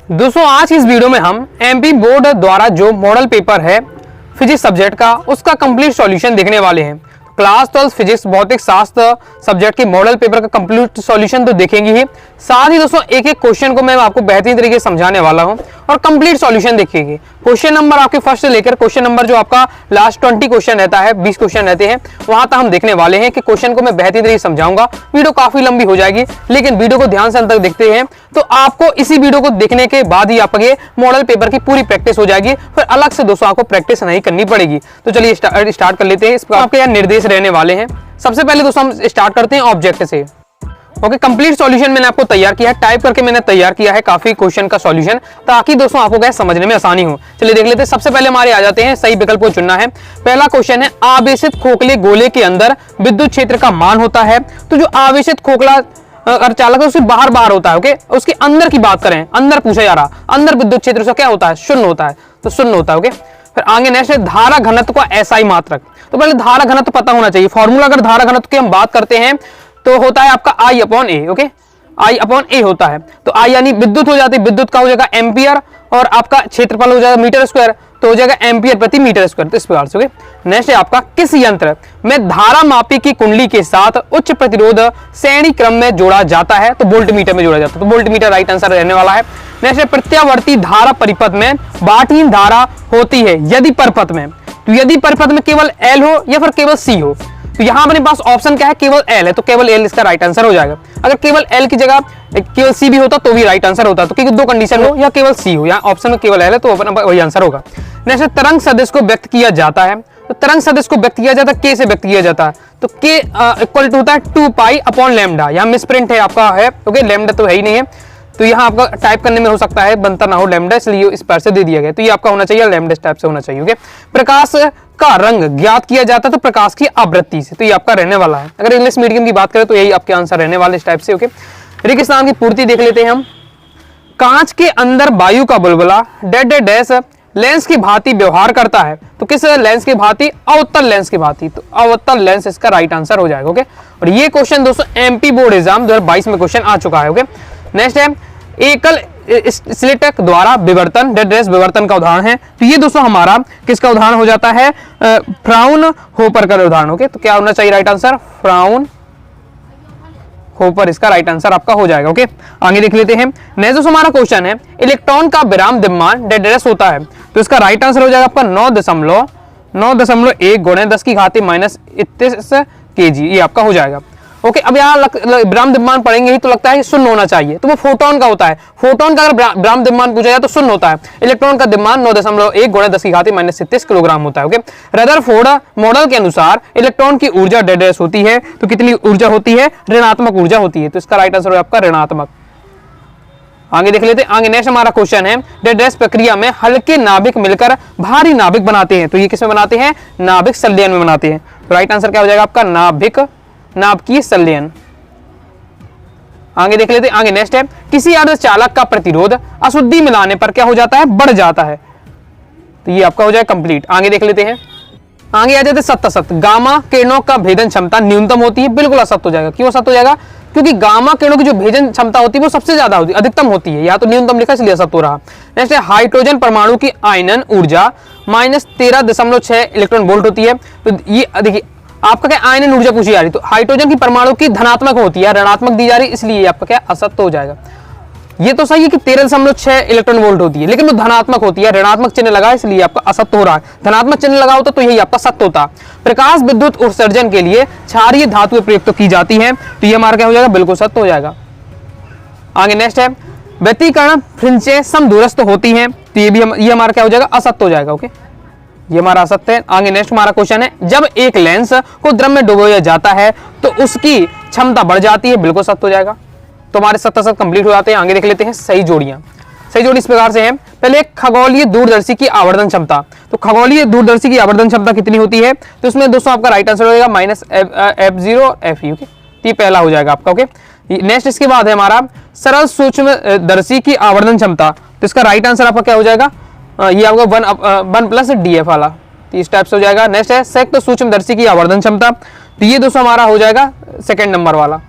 दोस्तों आज इस वीडियो में हम एमपी बोर्ड द्वारा जो मॉडल पेपर है फिजिक्स सब्जेक्ट का उसका कंप्लीट सॉल्यूशन देखने वाले हैं। क्लास 12 फिजिक्स भौतिक शास्त्र सब्जेक्ट के मॉडल पेपर का कंप्लीट सॉल्यूशन तो देखेंगे ही, साथ ही दोस्तों एक एक क्वेश्चन को मैं आपको बेहतरीन तरीके से समझाने वाला हूं और कंप्लीट सॉल्यूशन देखेंगे। क्वेश्चन नंबर आपके फर्स्ट से लेकर क्वेश्चन नंबर जो आपका लास्ट 20 क्वेश्चन रहता है, 20 क्वेश्चन रहते हैं, वहां तक हम देखने वाले हैं कि क्वेश्चन को मैं बेहतरीन तरीके से समझाऊंगा। वीडियो काफी लंबी हो जाएगी, लेकिन वीडियो को ध्यान से अंत तक देखते हैं तो आपको इसी वीडियो को देखने के बाद ही आपके मॉडल पेपर की पूरी प्रैक्टिस हो जाएगी, फिर अलग से दोस्तों आपको प्रैक्टिस नहीं करनी पड़ेगी। तो चलिए स्टार्ट कर लेते हैं। इस पर आपके यहाँ निर्देश रहने वाले हैं। सबसे पहले दोस्तों हम स्टार्ट करते हैं ऑब्जेक्ट से। ओके, कंप्लीट सॉल्यूशन मैंने आपको तैयार किया है, टाइप करके मैंने तैयार किया है काफी क्वेश्चन का सॉल्यूशन, ताकि दोस्तों आपको क्या समझने में आसानी हो। चलिए देख लेते हैं। सबसे पहले हमारे आ जाते हैं, सही विकल्प को चुनना है। पहला क्वेश्चन है, आवेशित खोखले गोले के अंदर विद्युत क्षेत्र का मान होता है। तो जो आवेशित खोखला अर्धचालक है उसके बाहर होता है। ओके, उसके अंदर की बात करें, अंदर पूछा जा रहा, अंदर विद्युत क्षेत्र उसका क्या होता है? शून्य होता है, तो शून्य होता है। ओके, फिर आगे नेक्स्ट है धारा घनत्व का एसआई मात्रक। तो पहले धारा घनत्व पता होना चाहिए। फॉर्मूला अगर धारा घनत्व की हम बात करते हैं तो होता है आपका I upon A. Okay, I upon A होता है। तो I यानी विद्युत हो जाती है, विद्युत का हो जाएगा एम्पियर और आपका क्षेत्रफल हो जाएगा मीटर स्क्वायर, तो हो जाएगा एम्पियर प्रति मीटर स्क्वायर। तो इस प्रकार से। नेक्स्ट है आपका, किस यंत्र में धारा मापी की कुंडली के साथ उच्च प्रतिरोध श्रेणी क्रम में जोड़ा जाता है? तो वोल्टमीटर में जोड़ा जाता है, तो वोल्टमीटर राइट आंसर रहने वाला है। नेक्स्ट है, प्रत्यावर्ती धारा परिपथ में बाटहीन धारा होती है यदि परिपथ में, तो यदि परिपथ में केवल L हो या फिर केवल C हो, तो यहां अपने पास ऑप्शन क्या है? केवल L है, तो केवल L इसका राइट आंसर हो जाएगा। अगर केवल L की जगह केवल C भी होता तो भी राइट आंसर होता, तो क्योंकि दो कंडीशन हो, या केवल C हो, या ऑप्शन में केवल L है तो वही आंसर होगा। नेक्स्ट, तरंग सदिश को व्यक्त किया जाता है। तो तरंग सदिश को व्यक्त किया जाता है K से व्यक्त किया जाता है, तो K इक्वल टू होता है 2 पाई अपॉन लैम्डा। यहाँ मिसप्रिंट है आपका है, ओके, लैम्डा तो है ही नहीं है, तो यहाँ आपका टाइप करने में हो सकता है बनता ना हो लैम्डा, इसलिए इस पर से दे दिया गया। तो ये आपका होना चाहिए लैम्डा टाइप से होना चाहिए। ओके, प्रकाश का रंग ज्ञात किया जाता है तो प्रकाश की आवृत्ति से, तो ये आपका रहने वाला है। अगर इंग्लिश मीडियम की बात करें तो यही आपके आंसर रहने वाले इस टाइप से। ओके, रेगिस्तान की पूर्ति देख लेते हैं हम। कांच के अंदर वायु का बुलबुला डेड डैश लेंस की भांति व्यवहार करता है, तो किस लेंस की भांति? अवतल लेंस की भांति, तो अवतल लेंस इसका राइट आंसर हो जाएगा। ओके, और ये क्वेश्चन दोस्तों एमपी बोर्ड एग्जाम 2022 में क्वेश्चन आ चुका है। ओके, नेक्स्ट है, एकल स्लिटक द्वारा विवर्तन डेड डैश विवर्तन का उदाहरण है। तो ये दोस्तों हमारा किसका उदाहरण हो जाता है? फ्राउनहोफर का उदाहरण। ओके, तो क्या होना चाहिए राइट आंसर? फ्राउनहोफर इसका राइट आंसर आपका हो जाएगा। ओके, आगे देख लेते हैं। नेक्स्ट दोस्तों हमारा क्वेश्चन है, इलेक्ट्रॉन का विराम द्रव्यमान डेड डैश होता है, तो इसका राइट आंसर हो जाएगा आपका 9.1 गुणे 10 की घात -31 kg, ये आपका हो जाएगा। ओके, अब यहाँ विराम द्रव्यमान पढ़ेंगे ही तो लगता है शून्य होना चाहिए, तो वो फोटोन का होता है। फोटोन का अगर विराम द्रव्यमान पूछा जाए तो शून्य होता है। इलेक्ट्रॉन का द्रव्यमान 9.1 गुणे 10 की घात -36 किलोग्राम होता है। ओके, रदरफोर्ड मॉडल के अनुसार इलेक्ट्रॉन की ऊर्जा डेड डैश होती है, तो कितनी ऊर्जा होती है? ऋणात्मक ऊर्जा होती है, तो इसका राइट आंसर है आपका ऋणात्मक। आगे देख लेते हैं। आगे नेक्स्ट हमारा क्वेश्चन है, डेड डैश प्रक्रिया में हल्के नाभिक मिलकर भारी नाभिक बनाते हैं, तो ये किसमें बनाते हैं? नाभिक संलयन में बनाते हैं, तो राइट आंसर क्या हो जाएगा आपका? नाभिकीय संलयन। आगे देख लेते हैं। आगे नेक्स्ट है, किसी अर्धचालक का प्रतिरोध अशुद्धि मिलाने पर क्या हो जाता है? बढ़ जाता है, तो ये आपका हो जाएगा कंप्लीट। आगे देख लेते हैं। आगे आ जाते हैं सत्य असत्य। गामा किरणों का भेदन क्षमता न्यूनतम होती है, बिल्कुल असत्य हो जाएगा। क्यों असत्य हो जाएगा? क्योंकि गामा किरणों की जो भेदन क्षमता होती है वो सबसे ज्यादा होती है, अधिकतम होती है, या तो न्यूनतम लिखा इसलिए असत्य हो रहा। नेक्स्ट है, हाइड्रोजन परमाणु की आयनन ऊर्जा -13.6 इलेक्ट्रॉन वोल्ट होती है, तो ये देखिए आपका क्या आयनन ऊर्जा पूछी जा रही, तो हाइड्रोजन की परमाणु की धनात्मक होती है, ऋणात्मक दी जा रही, इसलिए आपका क्या असत्य हो जाएगा। ये तो सही है कि 13.6 इलेक्ट्रॉन वोल्ट होती है, लेकिन वो धनात्मक होती है, ऋणात्मक चिन्ह लगा इसलिए आपका असत्य हो रहा है। धनात्मक चिन्ह लगा होता तो यही आपका सत्य होता। प्रकाश विद्युत उत्सर्जन के लिए क्षारीय धातु प्रयुक्त की जाती है, तो ये हमारा क्या हो जाएगा? बिल्कुल सत्य हो जाएगा। आगे नेक्स्ट है, व्यतिकरण फ्रिंजें समदूरस्थ होती हैं, तो ये हमारा क्या हो जाएगा? असत्य हो जाएगा। ओके, ये हमारा असत्य है। आगे नेक्स्ट हमारा क्वेश्चन है, जब एक लेंस को द्रव में डुबोया जाता है तो उसकी क्षमता बढ़ जाती है, बिल्कुल सत्य हो जाएगा। तो हमारे सत्य कंप्लीट हो जाते हैं। आगे देख लेते हैं सही जोड़ियां। सही जोड़ी इस प्रकार से है, पहले खगोलीय दूरदर्शी की आवर्धन क्षमता, तो खगोलीय दूरदर्शी की आवर्धन क्षमता कितनी होती है? तो इसमें दोस्तों आपका राइट आंसर हो जाएगा -F0 और Fe। ओके, ये पहला हो जाएगा आपका। ओके, नेक्स्ट इसके बाद है हमारा सरल सूक्ष्मदर्शी की आवर्धन क्षमता, तो इसका राइट आंसर आपका क्या हो जाएगा? ये आपका 1 + DF वाला, तो इस टाइप से हो जाएगा। नेक्स्ट है संयुक्त सूक्ष्मदर्शी की आवर्धन क्षमता, तो ये दोस्तों हमारा हो जाएगा सेकंड नंबर वाला।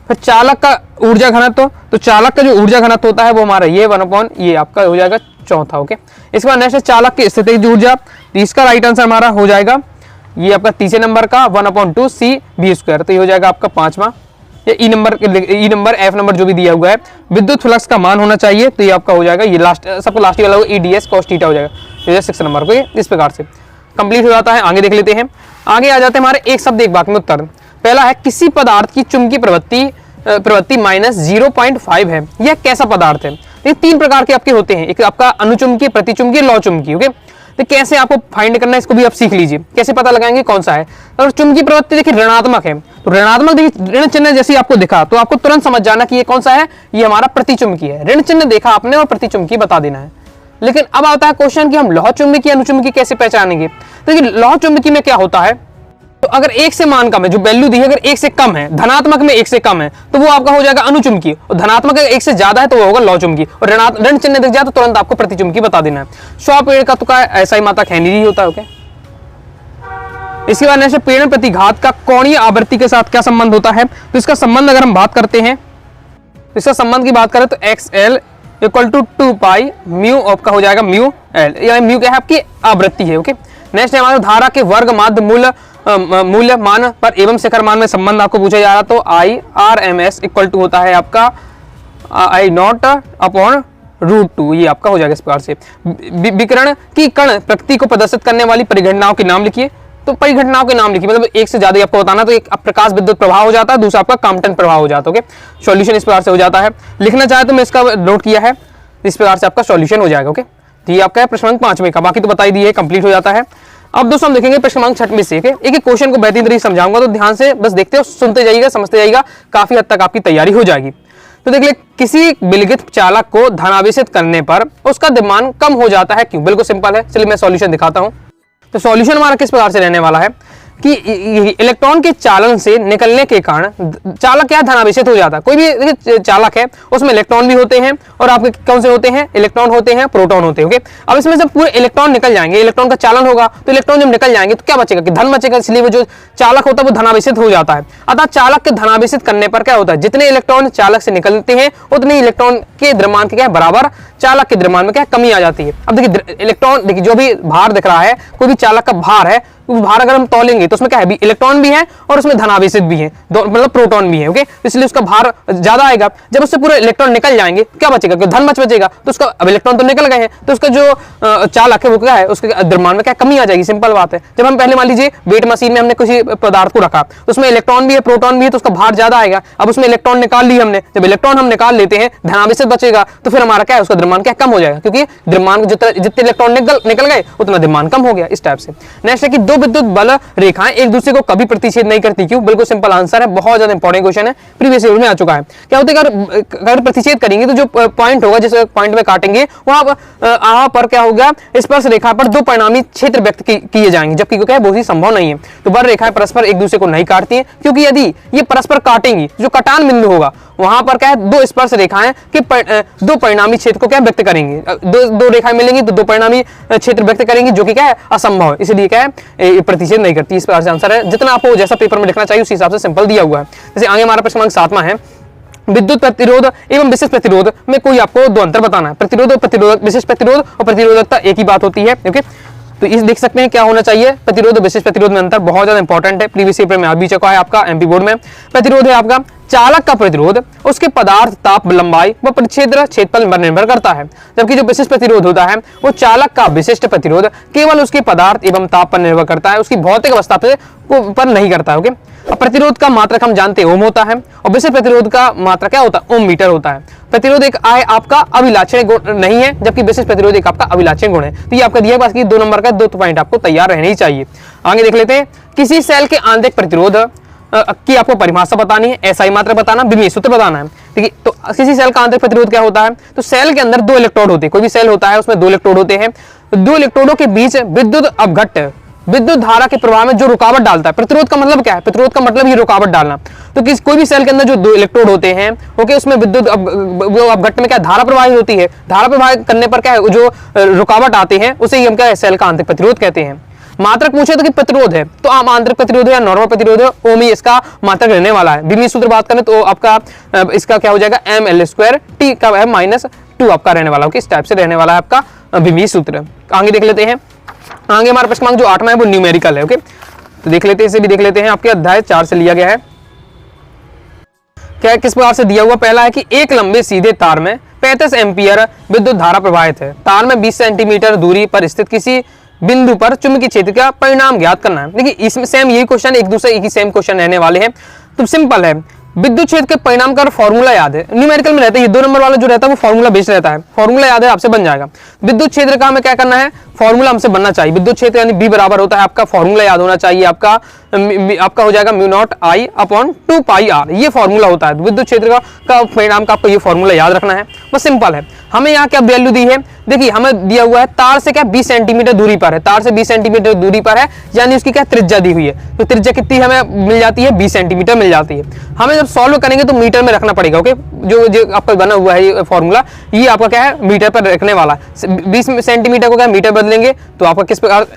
फिर चालक का ऊर्जा घनत्व, तो चालक का जो ऊर्जा घनत्व होता है वो हमारा ये 1 ये आपका हो जाएगा चौथा। ओके, इसके बाद नेक्स्ट चालक की स्थितिज ऊर्जा, तो इसका राइट आंसर हमारा हो जाएगा ये आपका तीसरे नंबर का 1/2 CV², तो ये हो जाएगा आपका पांचवा। ये ई नंबर एफ नंबर जो भी दिया हुआ है। विद्युत फ्लक्स का मान होना चाहिए, तो ये आपका हो जाएगा ये लास्ट सबको लास्ट वाला EDS cos थीटा हो जाएगा, तो 6 नंबर को ये इस प्रकार से कंप्लीट हो जाता है। आगे देख लेते हैं, आगे आ जाते हैं हमारे एक शब्द एक वाक्य में उत्तर। पहला है किसी पदार्थ की चुंबकीय प्रवृत्ति -0.5 है, यह कैसा पदार्थ है। ये 3 प्रकार के आपके होते हैं, एक आपका अनुचुंबकीय, प्रतिचुंबकीय, लौ चुंबकीय। ओके, तो कैसे आपको फाइंड करना है इसको भी आप सीख लीजिए, कैसे पता लगाएंगे कौन सा है। और चुंबकीय प्रवृत्ति देखिए ऋणात्मक है, तो ऋणात्मक देखिए ऋण चिन्ह जैसे आपको दिखा तो आपको तुरंत समझ जाना कि ये कौन सा है, ये हमारा प्रतिचुंबकीय है। ऋण चिन्ह देखा आपने और प्रतिचुंबकीय बता देना है। लेकिन अब आता है क्वेश्चन कि हम लौह चुंबकीय अनुचुंबकीय कैसे पहचानेंगे। तो देखिए लौह चुंबकीय में क्या होता है, तो अगर 1 से मान कम है, जो वैल्यू दी है अगर 1 से कम है, धनात्मक में 1 से कम है तो वो आपका हो जाएगा अनुचुंबकीय, और धनात्मक 1 से ज्यादा है तो वो होगा लौ चुंबकीय, और ऋण चिन्ह दिख जाए तो तुरंत आपको प्रतिचुंबकीय बता देना है। 100 पेड़ का तो ऐसा ही माता खैनी ही होता है। ओके, इसके बाद नेक्स्ट पेड़ प्रतिघात का कोणीय आवृत्ति के साथ क्या संबंध होता है। तो इसका संबंध अगर हम बात करते हैं, इसका संबंध की बात करें तो XL = 2 पाई म्यू आपका हो जाएगा म्यू L, या म्यू क्या है आपकी आवृत्ति है। ओके, नेक्स्ट है हमारा धारा के वर्ग माध्य मूल्य मान पर एवं शिखर मान में संबंध आपको पूछा जा रहा, तो IRMS = होता है आपका I0/√2, ये आपका हो जाएगा इस प्रकार से। विकिरण की कण प्रकृति को प्रदर्शित करने वाली परिघटनाओं के नाम लिखिए, तो परिघटनाओं के नाम लिखिए, मतलब 1 से ज्यादा आपको बताना, तो एक प्रकाश विद्युत प्रभाव हो जाता है, दूसरा आपका काम्पटन प्रभाव हो जाता है। ओके, सॉल्यूशन इस प्रकार से हो जाता है। लिखना चाहे तो मैं इसका नोट किया है, इस प्रकार से आपका सॉल्यूशन हो जाएगा। ओके, तो ये आपका है प्रश्न क्रमांक 5 का, बाकी तो बताई दिए, कंप्लीट हो जाता है। अब दोस्तों हम देखेंगे प्रश्न क्रमांक 6 से। एक एक क्वेश्चन को बेहतरीन तरीके से समझाऊंगा, तो ध्यान से बस देखते हो, सुनते जाइएगा, समझते जाइएगा, काफी हद तक आपकी तैयारी हो जाएगी। तो देख ले, किसी विलगित चालक को धनावेशित करने पर उसका द्रव्यमान कम हो जाता है, क्यों। बिल्कुल सिंपल है, चलिए मैं सॉल्यूशन दिखाता हूं। तो सॉल्यूशन हमारा किस प्रकार से रहने वाला है कि इलेक्ट्रॉन के चालन से निकलने के कारण चालक क्या धनावेशित हो जाता है। कोई भी चालक है उसमें इलेक्ट्रॉन भी होते हैं, और आपके कौन से होते हैं, इलेक्ट्रॉन होते हैं, प्रोटॉन होते हैं। ओके, अब इसमें जब पूरे इलेक्ट्रॉन निकल जाएंगे, इलेक्ट्रॉन का चालन होगा, तो इलेक्ट्रॉन जब निकल जाएंगे तो क्या बचेगा कि धन बचेगा, इसलिए वो जो चालक होता है वो धनावेशित हो जाता है। अतः चालक के धनावेशित करने पर क्या होता है, जितने इलेक्ट्रॉन चालक से निकलते हैं उतने इलेक्ट्रॉन के द्रव्यमान के क्या बराबर चालक के द्रव्यमान में क्या कमी आ जाती है। अब देखिए इलेक्ट्रॉन, देखिए जो भी भार दिख रहा है, कोई भी चालक का भार है, उस भार अगर हम तौलेंगे तो उसमें क्या है, इलेक्ट्रॉन भी है और उसमें धनावेशित भी है, मतलब प्रोटॉन भी है। ओके, इसलिए उसका भार ज्यादा आएगा। जब उससे पूरे इलेक्ट्रॉन निकल जाएंगे क्या बचेगा, धन बचेगा, तो उसका अब इलेक्ट्रॉन तो निकल गए हैं, तो उसका जो चालक है वो क्या है, उसके द्रव्यमान में क्या कमी आ जाएगी। सिंपल बात है। जब हम पहले मान लीजिए वेट मशीन में हमने किसी पदार्थ को रखा, तो उसमें इलेक्ट्रॉन भी है, प्रोटॉन भी है, तो उसका भार ज्यादा आएगा। अब उसमें इलेक्ट्रॉन निकाल लिए हमने, जब इलेक्ट्रॉन हम निकाल लेते हैं, धनावेशित बचेगा, तो फिर हमारा क्या है, उसका द्रव्यमान क्या कम हो जाएगा, क्योंकि द्रव्यमान जितने इलेक्ट्रॉन निकल गए उतना द्रव्यमान कम हो गया। इस टाइप से। नेक्स्ट है कि दो विद्युत बल रेखाएं एक दूसरे को कभी प्रतिच्छेद नहीं करती, क्यों। बिल्कुल सिंपल आंसर है, बहुत ज्यादा इंपॉर्टेंट क्वेश्चन है, प्रीवियस ईयर में आ चुका है। क्या होता है, अगर प्रतिच्छेद करेंगे तो जो पॉइंट होगा, जिस पॉइंट में काटेंगे वहां पर क्या होगा, स्पर्श रेखा पर 2 परिणामी क्षेत्र व्यक्त किए जाएंगे, जबकि क्या है बहुत ही संभव नहीं है। तो बल रेखाएं परस्पर एक दूसरे को नहीं काटती हैं, क्योंकि यदि ये परस्पर काटेंगी, जो कटान बिंदु होगा वहां पर क्या है, 2 स्पर्श रेखाएं कि 2 परिणामी क्षेत्र को क्या व्यक्त करेंगे। दो रेखाएं मिलेंगी तो 2 परिणामी क्षेत्र व्यक्त करेंगे, जो कि क्या है असंभव है, इसलिए क्या है प्रतिच्छेद नहीं करती। इस प्रकार से आंसर है, जितना आपको जैसा पेपर में लिखना चाहिए उस हिसाब से सिंपल दिया हुआ है। जैसे आगे हमारा प्रश्न क्रमांक 7वां है, विद्युत प्रतिरोध एवं विशिष्ट प्रतिरोध में कोई आपको 2 अंतर बताना है। प्रतिरोध और प्रतिरोधक, विशिष्ट प्रतिरोध और प्रतिरोधकता एक ही बात होती है। ओके, तो इस देख सकते हैं क्या होना चाहिए, प्रतिरोध और विशिष्ट प्रतिरोध में अंतर बहुत ज्यादा इंपॉर्टेंट है, प्रीवियस पेपर में आ भी चुका है आपका एमपी बोर्ड में। प्रतिरोध है आपका चालक का प्रतिरोध उसके पदार्थ, ताप, लंबाई व परिक्षेत्र क्षेत्रफल पर निर्भर करता है, जबकि जो विशिष्ट प्रतिरोध होता है वो चालक का विशिष्ट प्रतिरोध केवल उसके पदार्थ एवं ताप पर निर्भर करता है, उसकी भौतिक अवस्था पर नहीं करता है। ओके, अब प्रतिरोध का मात्रक हम जानते हैं ओम होता है, और विशिष्ट प्रतिरोध का मात्रक क्या होता है, ओम मीटर होता है। प्रतिरोध एक आपका अभिलाक्षण गुण नहीं है, जबकि विशिष्ट प्रतिरोध एक आपका अभिलाक्षण गुण है। तो ये आपका दिया है, 2 नंबर का 2 पॉइंट आपको तैयार रहने ही चाहिए। आगे देख लेते हैं, किसी सेल के आंतरिक प्रतिरोध की आपको परिभाषा बतानी है, एसआई मात्रा बताना, विभेद सूत्र बताना है। ठीक है, तो किसी सेल का आंतरिक प्रतिरोध क्या होता है, तो सेल के अंदर 2 इलेक्ट्रोड होते हैं, कोई भी सेल होता है उसमें 2 इलेक्ट्रोड होते हैं। 2 इलेक्ट्रोडों के बीच विद्युत अपघट्ट, विद्युत धारा के प्रवाह में जो रुकावट डालता है। प्रतिरोध का मतलब क्या है, प्रतिरोध का मतलब ये रुकावट डालना। तो कोई भी सेल के अंदर जो 2 इलेक्ट्रोड होते हैं, ओके, उसमें विद्युत अपघट्ट में क्या धारा प्रवाहित होती है, धारा प्रवाहित करने पर क्या है, जो रुकावट आते हैं उसे हम क्या है, सेल का आंतरिक प्रतिरोध कहते हैं। मात्रक पूछे तो कि प्रतिरोध है तो आप आंतरिक प्रतिरोध है या नॉर्मल प्रतिरोध है, ओम ही इसका मात्रक रहने वाला है। विमीय सूत्र बात करें तो आपका इसका क्या हो जाएगा, ml² t का है -2 आपका रहने वाला, ओके, इस टाइप से रहने वाला है आपका विमीय सूत्र। आगे देख लेते हैं, आगे हमारा प्रश्न क्रमांक जो 8वां है वो न्यूमेरिकल है, ओके, तो देख लेते हैं, इसे भी देख लेते हैं, आपके अध्याय 4 से लिया गया है। क्या किस प्रकार से दिया हुआ, पहला है कि एक लंबे सीधे तार में 35 एम्पीयर विद्युत धारा प्रवाहित है, तार में 20 सेंटीमीटर दूरी पर स्थित किसी बिंदु पर चुंबकीय क्षेत्र का परिणाम ज्ञात करना है। देखिए इसमें सेम यही क्वेश्चन, एक दूसरे एक ही सेम क्वेश्चन रहने वाले हैं, तो सिंपल है, विद्युत क्षेत्र के परिणाम का फॉर्मूला याद है, न्यूमेरिकल में रहता है, ये 2 नंबर वाला जो रहता है वो फॉर्मूला बेस्ड रहता है, फॉर्मूला याद है आपसे बन जाएगा। विद्युत क्षेत्र का हमें क्या करना है, फॉर्मूला हमसे बनना चाहिए, विद्युत क्षेत्र यानी B बराबर होता है आपका, फॉर्मूला याद होना चाहिए आपका हो जाएगा μ0I/2πr, ये फॉर्मूला होता है। विद्युत क्षेत्र का परिणाम का आपको ये फॉर्मूला याद रखना है, बस सिंपल है। हमें यहाँ क्या वैल्यू दी है, देखिए हमें दिया हुआ है तार से क्या 20 सेंटीमीटर दूरी पर है, तार से 20 सेंटीमीटर दूरी पर है, यानी उसकी क्या त्रिज्या दी हुई है, तो त्रिज्या कितनी हमें मिल जाती है, 20 सेंटीमीटर मिल जाती है। हमें जब सॉल्व करेंगे तो मीटर में रखना पड़ेगा, ओके, जो आपका बना हुआ है ये फॉर्मूला, ये आपका क्या है मीटर पर रखने वाला है। 20 सेंटीमीटर को क्या मीटर बदलेंगे तो आपका किस प्रकार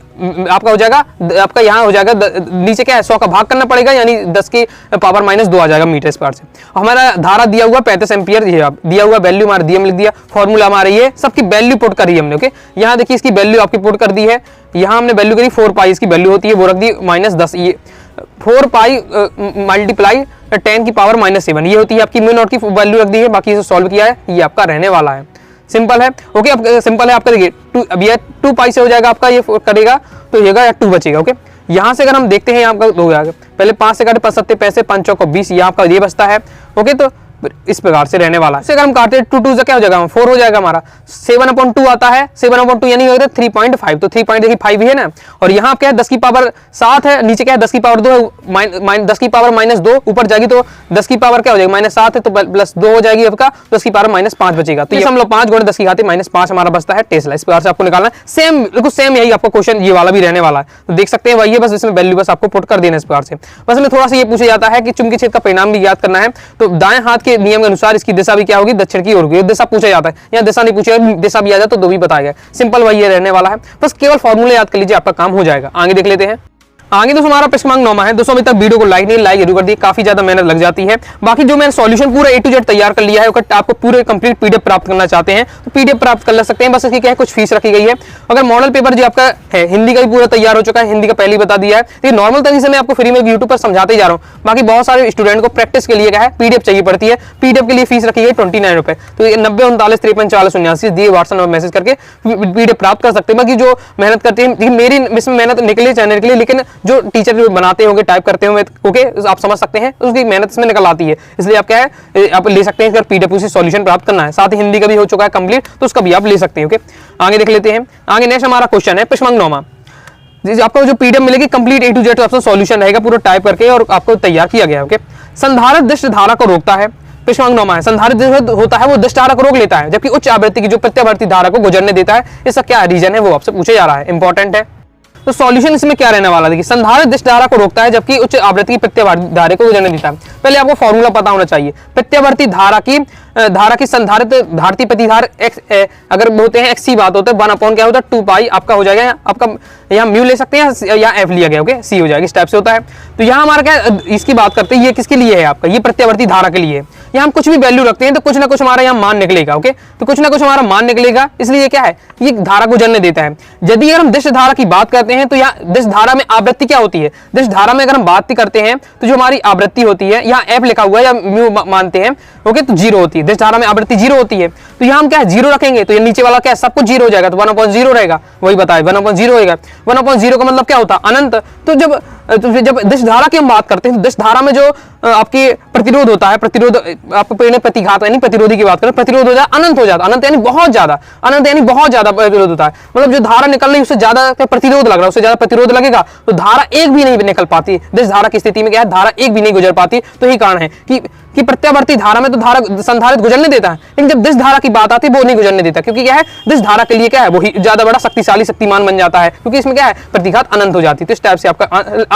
आपका हो जाएगा, आपका यहाँ हो जाएगा नीचे क्या है 100 का भाग करना पड़ेगा, यानी 10 की पावर -2 आ जाएगा मीटर स्क्वायर से। हमारा धारा दिया हुआ 35 एम्पीयर, ये दिया हुआ वैल्यू हमारा दिया, लिख दिया, फॉर्मूला हमारे ये सबकी वैल्यू पुट करी है हमने, ओके, यहाँ देखिए इसकी वैल्यू आपकी पुट कर दी है, यहाँ हमने वैल्यू करी 4π इसकी वैल्यू होती है, वो रख दी -10, ये 4π × 10 की पावर -7 ये होती है आपकी μ0 की वैल्यू रख दी है, बाकी इसे सॉल्व किया है, ये आपका रहने वाला है, सिंपल है, ओके। अब सिंपल है आपका, देखिए अब ये 2π से हो जाएगा आपका, ये करेगा तो ये 2 बचेगा, ओके। यहाँ से अगर हम देखते हैं आपका हो जाएगा, पहले 5 से काटे 5 7 पैसे, 5 चौको 20, ये आपका ये बचता है, ओके, तो इस प्रकार से रहने वाला है। अगर हम काटे 2 2 से क्या हो जाएगा 4 हो जाएगा हमारा, 7/2 आता है, 7/2 यानी 3.5, तो 3 देखिए 5 ही है ना, और यहाँ क्या है 10 की पावर 7 है, नीचे क्या है 10 की पावर 2 है, 10 की पावर -2 ऊपर जाएगी तो 10 की पावर क्या हो जाएगी -7 है, तो +2 हो जाएगी आपका, 10 की पावर -5 बचेगा, तो ये हम लोग 5 × 10 की घात -5 हमारा बचता है टेस्ला। इस प्रकार से आपको निकालना है, सेम बिल्कुल सेम यही आपका क्वेश्चन ये वाला भी रहने वाला है, तो देख सकते हैं वही है, बस इसमें वैल्यू बस आपको पुट कर देना इस प्रकार से। बस हमें थोड़ा सा ये पूछा जाता है कि चुंबकीय क्षेत्र का परिणाम भी याद करना है, तो दाएं हाथ के नियम के अनुसार इसकी दिशा भी क्या होगी, दक्षिण की ओर होगी, दिशा पूछा जाता है, यहाँ दिशा नहीं पूछा, दिशा भी आ जाए तो 2 भी बताया गया, सिंपल वही रहने वाला है, बस केवल फॉर्मूले याद कर लीजिए आपका काम हो जाएगा। आगे देख लेते हैं, आगे दोस्तों हमारा प्रश्न क्रमांक 9 है। दोस्तों अभी तक वीडियो को लाइक जरूर कर दी, काफी ज्यादा मेहनत लग जाती है। बाकी जो मैंने सॉल्यूशन पूरा A to Z तैयार कर लिया है, आपको पूरे कंप्लीट PDF प्राप्त करना चाहते हैं तो PDF प्राप्त कर सकते हैं, बस इसकी क्या है कुछ फीस रखी गई है। अगर मॉडल पेपर जो आपका है हिंदी का भी पूरा तैयार हो चुका है, हिंदी का पहले ही बता दिया है, तो नॉर्मल तरीके से मैं आपको फ्री में यूट्यूब पर समझाते जा रहा हूँ। बाकी बहुत सारे स्टूडेंट को प्रैक्टिस के लिए क्या है PDF चाहिए पड़ती है, PDF के लिए फीस रखी है 29 रुपए, तो 90 39 53 40 79 दिए व्हाट्सएप में मैसेज करके PDF प्राप्त कर सकते हैं। बाकी जो मेहनत करते हैं, मेरी इसमें मेहनत निकले चैनल के लिए, लेकिन जो टीचर बनाते होंगे टाइप करते होंगे, ओके, आप समझ सकते हैं उसकी मेहनत इसमें निकल आती है, इसलिए आप क्या है आप ले सकते हैं, अगर PDF से सॉल्यूशन प्राप्त करना है। साथ ही हिंदी का भी हो चुका है कंप्लीट, तो उसका भी आप ले सकते हैं, ओके। आगे देख लेते हैं, आगे नेक्स्ट हमारा क्वेश्चन है प्रश्न क्रमांक 9। आपको जो PDF मिलेगी कंप्लीट A to Z आपका सॉल्यूशन रहेगा पूरा टाइप करके और आपको तैयार किया गया, ओके। संधारित्र दिष्ट धारा को रोकता है, प्रश्न क्रमांक 9 है। संधारित्र होता है वो दिष्ट धारा को रोक लेता है, जबकि उच्च आवृत्ति की जो प्रत्यावर्ती धारा को गुजरने देता है, इसका क्या रीजन है वो आपसे पूछा जा रहा है, इंपॉर्टेंट है। तो सॉल्यूशन इसमें क्या रहने वाला है, देखिए संधारित्र दिष्ट धारा को रोकता है जबकि उच्च आवृत्ति की प्रत्यावर्ती धारा को गुजरने देता है। पहले आपको फॉर्मूला पता होना चाहिए, प्रत्यावर्ती धारा की संधारित्र धारती प्रतिधार x अगर बोलते हैं x बात होता है 1 क्या होता है 2π आपका हो जाएगा, आपका यहाँ म्यू ले सकते हैं या f लिया गया, ओके, c हो जाएगा, इस टाइप से होता है। तो यहाँ हमारा क्या इसकी बात करते हैं, ये किसके लिए है आपका, ये प्रत्यावर्ती धारा के लिए है। यहाँ हम कुछ भी वैल्यू रखते हैं तो कुछ ना कुछ हमारा यहाँ मान निकलेगा, ओके, तो कुछ ना कुछ हमारा मान निकलेगा, इसलिए क्या है ये धारा गुजरने देता है। यदि अगर हम दिष्ट धारा की बात करते हैं तो यहाँ दिष्ट धारा में आवृत्ति क्या होती है, दिष्ट धारा में अगर हम बात करते हैं तो जो हमारी आवृत्ति होती है, यहाँ f लिखा हुआ है या म्यू मानते हैं, ओके, तो 0 होती है, दिष्ट धारा में आवृत्ति 0 होती है। तो यहाँ हम क्या है 0 रखेंगे तो ये नीचे वाला क्या है सब कुछ 0 हो जाएगा, तो 1/0 रहेगा, वही बताए 1/0 होगा। 1/0 का मतलब क्या होता है अनंत। तो जब दिष्ट धारा की हम बात करते हैं तो दिष्ट धारा में जो आपकी प्रतिरोध होता है, प्रतिरोध आपको प्रतिघात यानी प्रतिरोधी की बात करें, प्रतिरोध हो जाए अनंत हो जाता, अनंत यानी बहुत ज्यादा, अनंत यानी बहुत ज्यादा प्रतिरोध होता है, मतलब जो धारा निकल रही है उससे ज्यादा प्रतिरोध लग रहा है, उससे ज्यादा प्रतिरोध लगेगा तो धारा एक भी नहीं निकल पाती। दिष्ट धारा की स्थिति में क्या है धारा एक भी नहीं गुजर पाती, तो यही कारण है कि कि प्रत्यावर्ती धारा में तो धारा संधारित गुजरने देता है, लेकिन जब दिश धारा की बात आती है वो नहीं गुजरने देता, क्योंकि क्या है दिश धारा के लिए क्या है वो ज्यादा बड़ा शक्तिशाली शक्तिमान बन जाता है, क्योंकि इसमें क्या है प्रतिघात अनंत हो जाती है। तो इस टाइप से आपका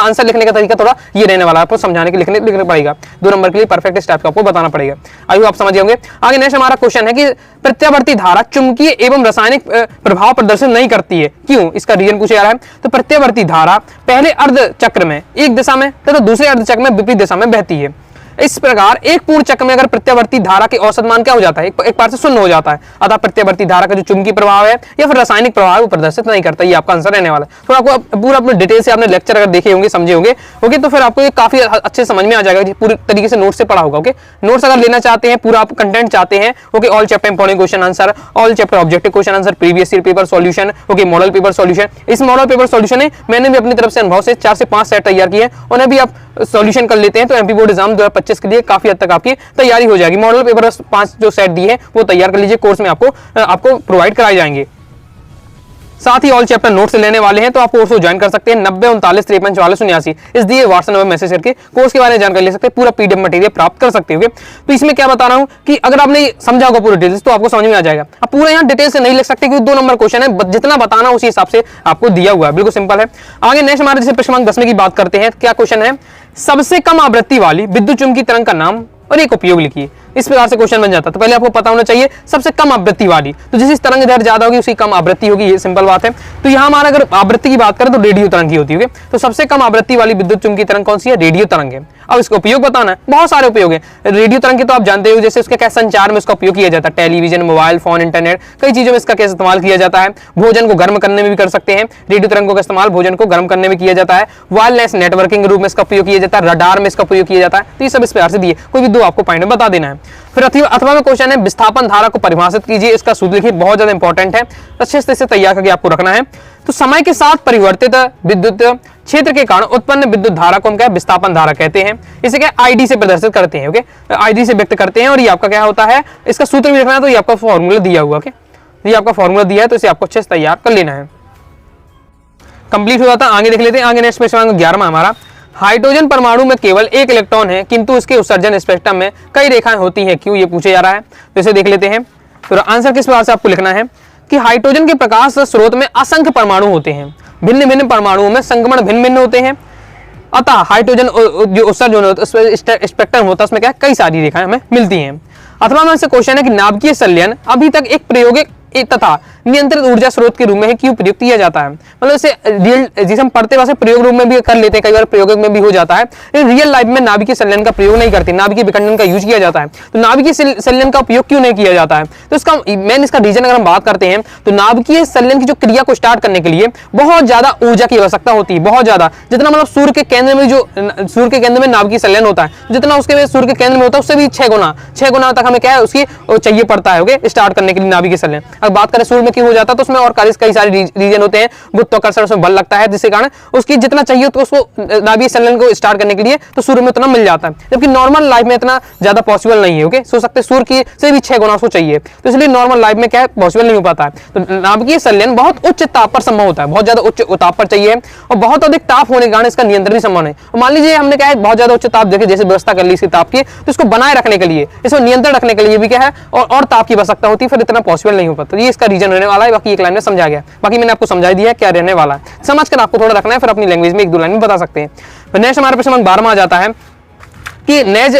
आंसर लिखने का तरीका थोड़ा ये रहने वाला है, आपको समझाने के लिखना पड़ेगा, 2 नंबर के लिए परफेक्ट इस टाइप का आपको बताना पड़ेगा। आई होप आप समझ होंगे। आगे नेक्स्ट हमारा क्वेश्चन है कि प्रत्यावर्ती धारा चुंबकीय एवं रासायनिक प्रभाव प्रदर्शित नहीं करती है, क्यों? इसका रीजन पूछा जा रहा है। तो प्रत्यावर्ती धारा पहले अर्ध चक्र में एक दिशा में तथा दूसरे अर्ध चक्र में विपरीत दिशा में बहती है। इस प्रकार एक पूर्ण चक्र में अगर प्रत्यावर्ती धारा के औसत मान क्या हो जाता है, एक बार से शून्य हो जाता है, अतः प्रत्यावर्ती धारा का जो चुंबकीय प्रभाव है या फिर रासायनिक प्रभाव है वो प्रदर्शित नहीं करता। ये आपका आंसर रहने वाला है। तो आपको पूरा अपने डिटेल से आपने लेक्चर अगर देखे होंगे समझे होंगे ओके, तो फिर आपको ये काफी अच्छे समझ में आ जाएगा, पूरी तरीके से नोट से पढ़ा होगा। ओके, नोट्स अगर लेना चाहते हैं, पूरा आप कंटेंट चाहते हैं, okay, all chapter important question answer, all chapter objective question answer, previous year paper solution, okay, model paper solution. इस मॉडल पेपर सॉल्यूशन है मैंने भी अपनी तरफ से अनुभव से 4 से 5 सेट तैयार किए हैं, उन्हें भी आप सॉल्यूशन कर लेते हैं तो एमपी बोर्ड एग्जाम 2025 के लिए काफी हद तक आपकी तैयारी हो जाएगी। मॉडल पेपर 5 जो सेट दिए हैं वो तैयार कर लीजिए, कोर्स में आपको प्रोवाइड कराए जाएंगे। साथ ही ऑल चैप्टर नोट्स लेने वाले हैं तो आप कोर्स को ज्वाइन कर सकते हैं 90 39 53 44 89 इस दिए व्हाट्सएप नंबर मैसेज करके कोर्स के बारे में जानकारी ले सकते हैं, पूरा पीडीएफ मटेरियल प्राप्त कर सकते हो। तो इसमें क्या बता रहा हूं कि अगर आपने समझा होगा पूरा डिटेल्स तो आपको समझ में आ जाएगा। अब पूरा यहाँ डिटेल से नहीं लिख सकते क्योंकि 2 नंबर क्वेश्चन है, जितना बताना उसी हिसाब से आपको दिया हुआ है, बिल्कुल सिंपल है। आगे नेक्स्ट हमारे जैसे प्रश्न 10 की बात करते हैं, क्या क्वेश्चन है, सबसे कम आवृत्ति वाली विद्युत चुम्बकीय तरंग का नाम और एक उपयोग लिखिए। इस प्रकार से क्वेश्चन बन जाता है। तो पहले आपको पता होना चाहिए सबसे कम आवृत्ति वाली, तो जिस तरंग दैर्घ्य ज्यादा होगी उसी कम आवृत्ति होगी, ये सिंपल बात है। तो यहाँ हमारा अगर आवृत्ति की बात करें तो रेडियो तरंग की होती है। तो सबसे कम आवृत्ति वाली विद्युत चुम्बकीय तरंग कौन सी है, रेडियो तरंग है। अब इसका उपयोग बताना है, बहुत सारे उपयोग है रेडियो तरंग के, तो आप जानते हो जैसे उसके क्या संचार में इसका उपयोग किया जाता है, टेलीविजन, मोबाइल फोन, इंटरनेट, कई चीजों में इसका कैसे इस्तेमाल किया जाता है। भोजन को गर्म करने में भी कर सकते हैं, रेडियो तरंगों का इस्तेमाल भोजन को गर्म करने में किया जाता है। वायरलेस नेटवर्किंग रूप में इसका उपयोग किया जाता है, रडार में इसका उपयोग किया जाता है। तो ये सब इस प्रकार से दिए, कोई भी 2 आपको पॉइंट बता देना है। फिर अथवा में क्वेश्चन है विस्थापन धारा को परिभाषित कीजिए, इसका सूत्र लिखिए, बहुत ज्यादा इंपॉर्टेंट है, अच्छे से तैयार करके आपको रखना है। तो समय के साथ परिवर्तित विद्युत क्षेत्र के कारण उत्पन्न विद्युत धारा को हम क्या विस्थापन धारा कहते हैं। इसे क्या आईडी से प्रदर्शित करते हैं, ओके, आईडी से व्यक्त करते हैं। और ये आपका क्या होता है, इसका सूत्र भी लिखना है, तो ये आपका फॉर्मूला दिया हुआ, ओके, ये आपका फॉर्मूला दिया है, तो इसे आपको अच्छे से तैयार कर लेना है। कंप्लीट हो जाता है, आगे देख लेते हैं। आगे नेक्स्ट प्रश्न 11वां हमारा, हाइड्रोजन परमाणु में केवल एक इलेक्ट्रॉन है किंतु उसके उत्सर्जन स्पेक्ट्रम में कई रेखाएं होती हैं, क्यों? ये पूछे जा रहा है, तो इसे देख लेते हैं। तो आंसर किस प्रकार से आपको लिखना है कि हाइड्रोजन के प्रकाश स्रोत में असंख्य परमाणु होते हैं, भिन्न भिन्न परमाणुओं में संक्रमण भिन्न भिन्न होते हैं, अतः हाइड्रोजन जो उत्सर्जन होता है स्पेक्ट्रम होता है उसमें क्या कई सारी रेखाएं हमें मिलती हैं। अथवा में से क्वेश्चन है कि नाभिकीय संलयन अभी तक एक प्रायोगिक तथा नियंत्रित ऊर्जा स्रोत के रूप में ही क्यों प्रयुक्त किया जाता है। मतलब इसे रियल जिसे हम पढ़ते वैसे प्रयोग रूप में भी कर लेते हैं, कई बार प्रयोग में भी हो जाता है, लेकिन रियल लाइफ में नाभिकीय संलयन का प्रयोग नहीं करते, नाभिकीय विखंडन का यूज किया जाता है। तो नाभिकीय संलयन का उपयोग क्यों नहीं किया जाता है, तो इसका मेन इसका रीजन अगर हम बात करते हैं तो नाभिकीय संलयन की जो क्रिया को स्टार्ट करने के लिए बहुत ज्यादा ऊर्जा की आवश्यकता होती है, बहुत ज्यादा, जितना मतलब सूर्य के केंद्र में जो सूर्य के केंद्र में नाभिकीय संलयन होता है, जितना उसके सूर्य के केंद्र में होता है उससे भी 6 गुना तक हमें क्या है उसकी चाहिए पड़ता है, ओके, स्टार्ट करने के लिए नाभिकीय संलयन। अगर बात करें सूर्य में हो जाता है तो उसमें और कई सारे रीजन होते हैं, गुरुत्वाकर्षण उसमें बल लगता है जिसके कारण उसकी जितना चाहिए तो उसको नाभिकीय संलयन को स्टार्ट करने के लिए तो सूर्य में उतना मिल जाता है, जबकि नॉर्मल लाइफ में इतना ज्यादा पॉसिबल नहीं है, ओके, सोच सकते हैं सूर्य की से भी 6 गुना उसको चाहिए, तो इसलिए नॉर्मल लाइफ में क्या है पॉसिबल नहीं हो पाता है। तो नाभिकीय संलयन बहुत उच्च ताप पर संभव होता है, बहुत ज्यादा उच्च ताप पर चाहिए और बहुत अधिक ताप होने के कारण इसका नियंत्रण भी संभव है। मान लीजिए हमने क्या है बहुत ज्यादा उच्च ताप देखे जैसे व्यवस्था कर ली इसकी ताप की, तो इसको बनाए रखने के लिए इसको नियंत्रण रखने के लिए भी क्या है और ताप की आवश्यकता होती है, फिर इतना पॉसिबल नहीं हो पाता। ये इसका रीजन रहने वाला है, बाकी एक लाइन में समझा गया, बाकी मैंने आपको समझा दिया क्या रहने वाला है, समझ कर आपको थोड़ा रखना है, फिर अपनी लैंग्वेज में 1-2 लाइन में बता सकते हैं। नेक्स्ट हमारे प्रश्न 12वां आ जाता है कि नेज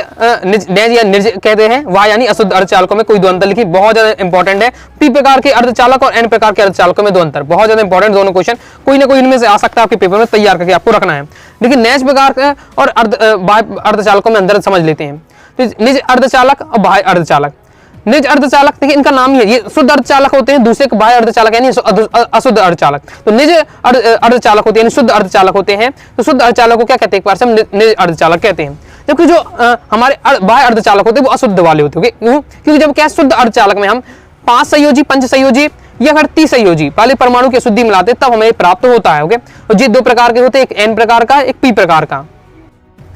या निर्ज कहते हैं वह यानी अशुद्ध अर्धचालकों में कोई 2 अंतर लिखिए, बहुत ज्यादा इंपॉर्टेंट है। पी प्रकार के अर्धचालक और एन प्रकार के अर्धचालकों में 2 अंतर, बहुत ज्यादा इंपॉर्टेंट, दोनों क्वेश्चन कोई ना कोई इनमें से आ सकता है आपके पेपर में, तैयार करके आपको रखना है। लेकिन नेज प्रकार के और अर्धचालकों में अंतर समझ लेते हैं। तो निज अर्धचालक और बाह्य अर्धचालक, निज अर्धचालक देखिए इनका नाम ही है, ये शुद्ध अर्धचालक होते हैं, दूसरे के बाह्य अर्धचालक यानी अशुद्ध अर्धचालक। तो निज अर्धचालक होते हैं, शुद्ध अर्धचालक होते हैं, तो शुद्ध अर्धचालक को क्या कहते हैं एक बार से हम निज अर्धचालक कहते हैं, जबकि जो हमारे बाह्य अर्धचालक होते हैं वो अशुद्ध वाले होते हैं, क्योंकि जब क्या शुद्ध अर्धचालक में हम 5 संयोजी, 5 संयोजी या फिर 30 संयोजी वाले परमाणु की अशुद्धि मिलाते तब हमें प्राप्त होता है, ओके। तो ये 2 प्रकार के होते हैं, एक एन प्रकार का, एक पी प्रकार का।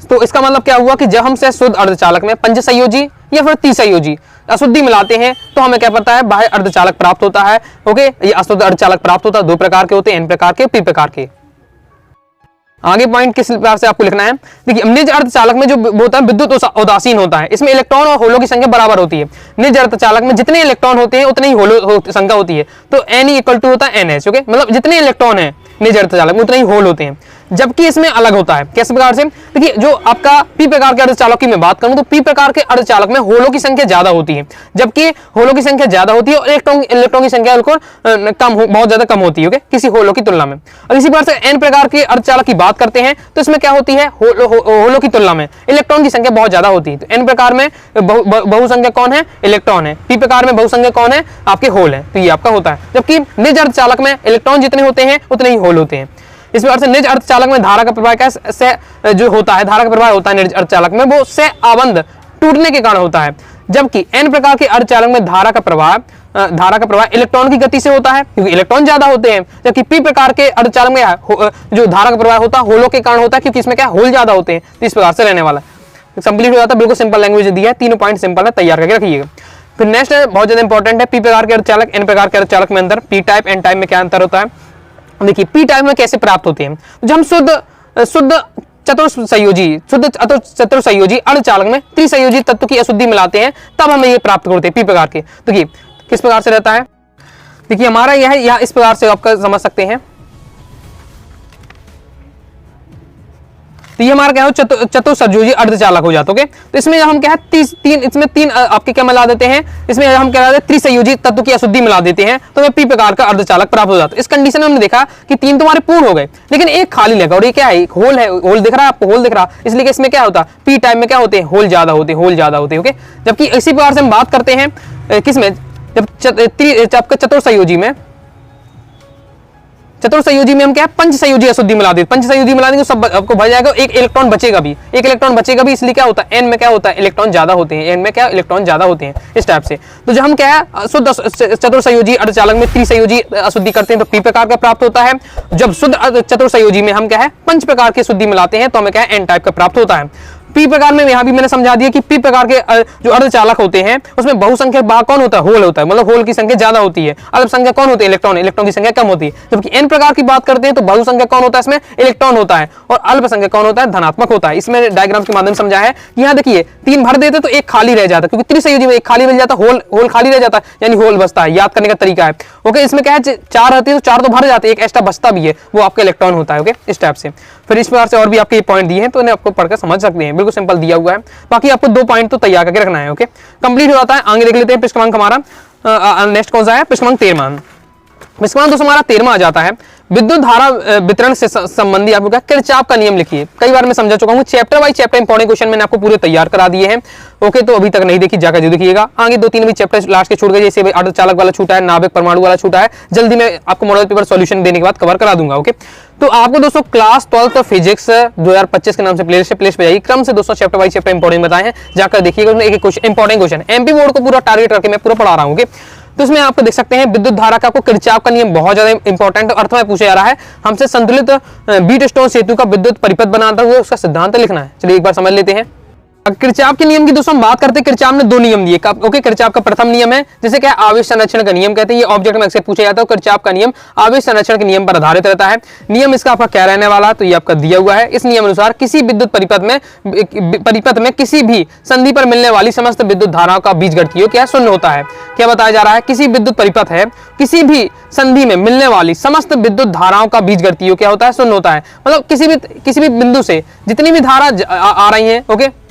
तो इसका मतलब क्या हुआ कि जब हम से शुद्ध अर्धचालक में 5 संयोजी या फिर 30 संयोजी अशुद्धि मिलाते हैं तो हमें क्या पता है बाह्य अर्धचालक प्राप्त होता है, ओके, ये अशुद्ध अर्धचालक प्राप्त होता है। 2 प्रकार के होते हैं, एन प्रकार के, पी प्रकार के। आगे पॉइंट किस प्रकार से आपको लिखना है, देखिए निज अर्धचालक में जो होता है विद्युत उदासीन होता है, इसमें इलेक्ट्रॉन और होलों की संख्या बराबर होती है। निज अर्धचालक में जितने इलेक्ट्रॉन होते हैं उतनी ही होलो संख्या होती है, तो N इक्वल टू होता है NH। ओके, मतलब जितने इलेक्ट्रॉन है निज अर्धचालक में उतने ही होल होते हैं। जबकि इसमें अलग होता है, किस प्रकार से, देखिए जो आपका P प्रकार के अर्धचालक की मैं बात करूं तो P प्रकार के अर्धचालक में होलों की संख्या ज्यादा होती है, जबकि होलों की संख्या ज्यादा होती है और इलेक्ट्रॉन की संख्या बिल्कुल बहुत ज्यादा कम होती है, ओके, किसी होलों की तुलना में। और इसी प्रकार से N प्रकार के अर्धचालक की बात करते हैं तो इसमें क्या होती है, होलों की तुलना में इलेक्ट्रॉन की संख्या बहुत ज्यादा होती है। तो N प्रकार में बहुसंख्यक कौन है, इलेक्ट्रॉन है। P प्रकार में बहुसंख्यक कौन है, आपके होल है, तो ये आपका होता है। जबकि निज अर्धचालक में इलेक्ट्रॉन जितने होते हैं उतने ही होल होते हैं। इस प्रकार से निज अर्धचालक में धारा का प्रवाह क्या जो होता है, धारा का प्रवाह होता है निज अर्धचालक में, वो से आबंध टूटने के कारण होता है। जबकि N प्रकार के अर्धचालक में धारा का प्रवाह इलेक्ट्रॉन की गति से होता है, क्योंकि इलेक्ट्रॉन ज्यादा होते हैं। जबकि P प्रकार के अर्धचालक में जो धारा का प्रवाह होता है होलों के कारण होता है, क्योंकि इसमें क्या होल ज्यादा होते हैं। तो इस प्रकार से रहने वाला कंप्लीट हो जाता है। बिल्कुल सिंपल लैंग्वेज दिया है, तीनों पॉइंट सिंपल है, तैयार करके रखिएगा। फिर नेक्स्ट बहुत ज्यादा इंपॉर्टेंट है, P प्रकार के अर्धचालक N प्रकार के अर्धचालक में अंतर, P टाइप N टाइप में क्या अंतर होता है। देखिए P टाइप में कैसे प्राप्त होते हैं, जब हम शुद्ध चतुर्संयोजी अर्धचालक में त्रिसंयोजी तत्व की अशुद्धि मिलाते हैं, तब हम ये प्राप्त करते हैं P प्रकार के। तो किस प्रकार से रहता है, देखिए हमारा यह है, या इस प्रकार से आपका समझ सकते हैं। तो ये हमारा क्या हो, चतुर्संयोजी अर्धचालक हो जाता है। तो इसमें हम क्या है, इसमें तीन आपके क्या मिला देते हैं, इसमें हम क्या करते हैं, त्रिसंयोजी तत्व की अशुद्धि मिला देते हैं, तो हमें P प्रकार का अर्धचालक प्राप्त हो जाता है। इस कंडीशन में हमने देखा कि तीन तुम्हारे पूर्ण हो गए, लेकिन एक खाली लगा, और ये क्या है, होल है, होल दिख रहा है आपको, होल दिख रहा, इसलिए कि इसमें क्या होता है, P टाइप में क्या होते हैं, होल ज्यादा होते हैं। ओके, जबकि इसी प्रकार से हम बात करते हैं किसमें, जब चतुर्संयोजी में हम क्या है, पंचसंयोजी अशुद्धि मिला देते। पंचसंयोजी मिला देंगे सब आपको भर जाएगा, एक इलेक्ट्रॉन बचेगा भी, इसलिए क्या होता है, N में क्या होता है, इलेक्ट्रॉन ज्यादा होते हैं, इस टाइप से। तो जब हम क्या है, शुद्ध चतुर्संयोजी अर्धचालक में त्रिसंयोजी अशुद्धि करते हैं तो P प्रकार का प्राप्त होता है। जब शुद्ध चतुर्संयोजी में हम क्या है, पंच प्रकार की अशुद्धि मिलाते हैं तो हमें क्या है, N टाइप का प्राप्त होता है। P प्रकार में यहां भी मैंने समझा दिया कि P प्रकार के जो अर्धचालक होते हैं उसमें बहुसंख्यक भाग कौन होता है, होल होता है, मतलब होल की संख्या ज्यादा होती है। अल्पसंख्यक कौन होती है, इलेक्ट्रॉन की संख्या कम होती है। जबकि N प्रकार की बात करते हैं तो बहुसंख्यक कौन होता है, इसमें इलेक्ट्रॉन होता है, और अल्पसंख्यक कौन होता है, धनात्मक होता है। इसमें डायग्राम के माध्यम से समझा है कि यहाँ देखिए तीन भर देते तो एक खाली रह जाता, क्योंकि त्रिसंयोजी में एक खाली मिल जाता, होल खाली रह जाता, यानी होल बचता है। याद करने का तरीका है। ओके, इसमें क्या है, चार रहती है तो चार तो भर जाते, एक एक्स्ट्रा बचता भी है, वो आपका इलेक्ट्रॉन होता है। ओके, इस टाइप से। फिर इस प्रकार से और भी आपके पॉइंट दिए हैं तो इन्हें आपको पढ़कर समझ सकते हैं, बिल्कुल सिंपल दिया हुआ है। बाकी आपको 2 पॉइंट तो तैयार करके रखना है। ओके, कंप्लीट हो जाता है। आगे देख लेते हैं पृष्ठ क्रमांक हमारा नेक्स्ट कौन सा है, पृष्ठ क्रमांक 13। पृष्ठ क्रमांक दोस्तों हमारा 13 आ जाता है। विद्युत धारा वितरण से संबंधी आपको क्या, किरचॉफ का नियम लिखिए। कई बार मैं समझा चुका हूँ, chapter by chapter important question मैंने आपको पूरे तैयार करा दिए हैं। ओके, तो अभी तक नहीं देखी, जाकर जो देखिएगा। आगे 2-3 भी चैप्टर लास्ट के छूट गए, जैसे अर्धचालक वाला छूटा है, नाभिक परमाणु वाला छूटा है। जल्दी मैं आपको मॉडल पेपर सॉल्यूशन देने के बाद कवर करा दूंगा। ओके, तो आपको दोस्तों क्लास 12 फिजिक्स 2025 के नाम से प्लेलिस्ट पे जाइए। क्रम से दोस्तों चैप्टर बाय चैप्टर इंपॉर्टेंट बताए हैं, जाकर देखिएगा। उसमें एक question important question MP board को पूरा टारगेट करके मैं पूरा पढ़ा रहा हूँ। तो इसमें आपको देख सकते हैं विद्युत धारा का आपको किरचॉफ का नियम बहुत ज्यादा इंपॉर्टेंट अर्थ में पूछा जा रहा है। हमसे संतुलित बीट स्टोन सेतु का विद्युत परिपथ बनाता हुआ उसका सिद्धांत लिखना है। चलिए एक बार समझ लेते हैं। किरचॉफ के नियम की दोस्तों हम बात करते हैं। किरचॉफ ने 2 नियम दिए। ओके, किरचॉफ का प्रथम नियम है जिसे क्या आवेश संरक्षण का नियम कहते हैं। ये ऑब्जेक्ट में अक्सर पूछा जाता है। किरचॉफ का नियम आवेश संरक्षण के नियम पर आधारित रहता है। नियम इसका आपका क्या रहने वाला, तो ये आपका दिया हुआ है। इस नियम अनुसार किसी विद्युत परिपथ में किसी भी संधि पर मिलने वाली समस्त विद्युत धाराओं का बीजगणितीय क्या शून्य होता है। क्या बताया जा रहा है, किसी विद्युत परिपथ है, किसी भी संधि में मिलने वाली समस्त विद्युत धाराओं का बीजगणितीय क्या होता है, शून्य होता है। मतलब किसी भी बिंदु से जितनी भी धारा आ रही है, ओके,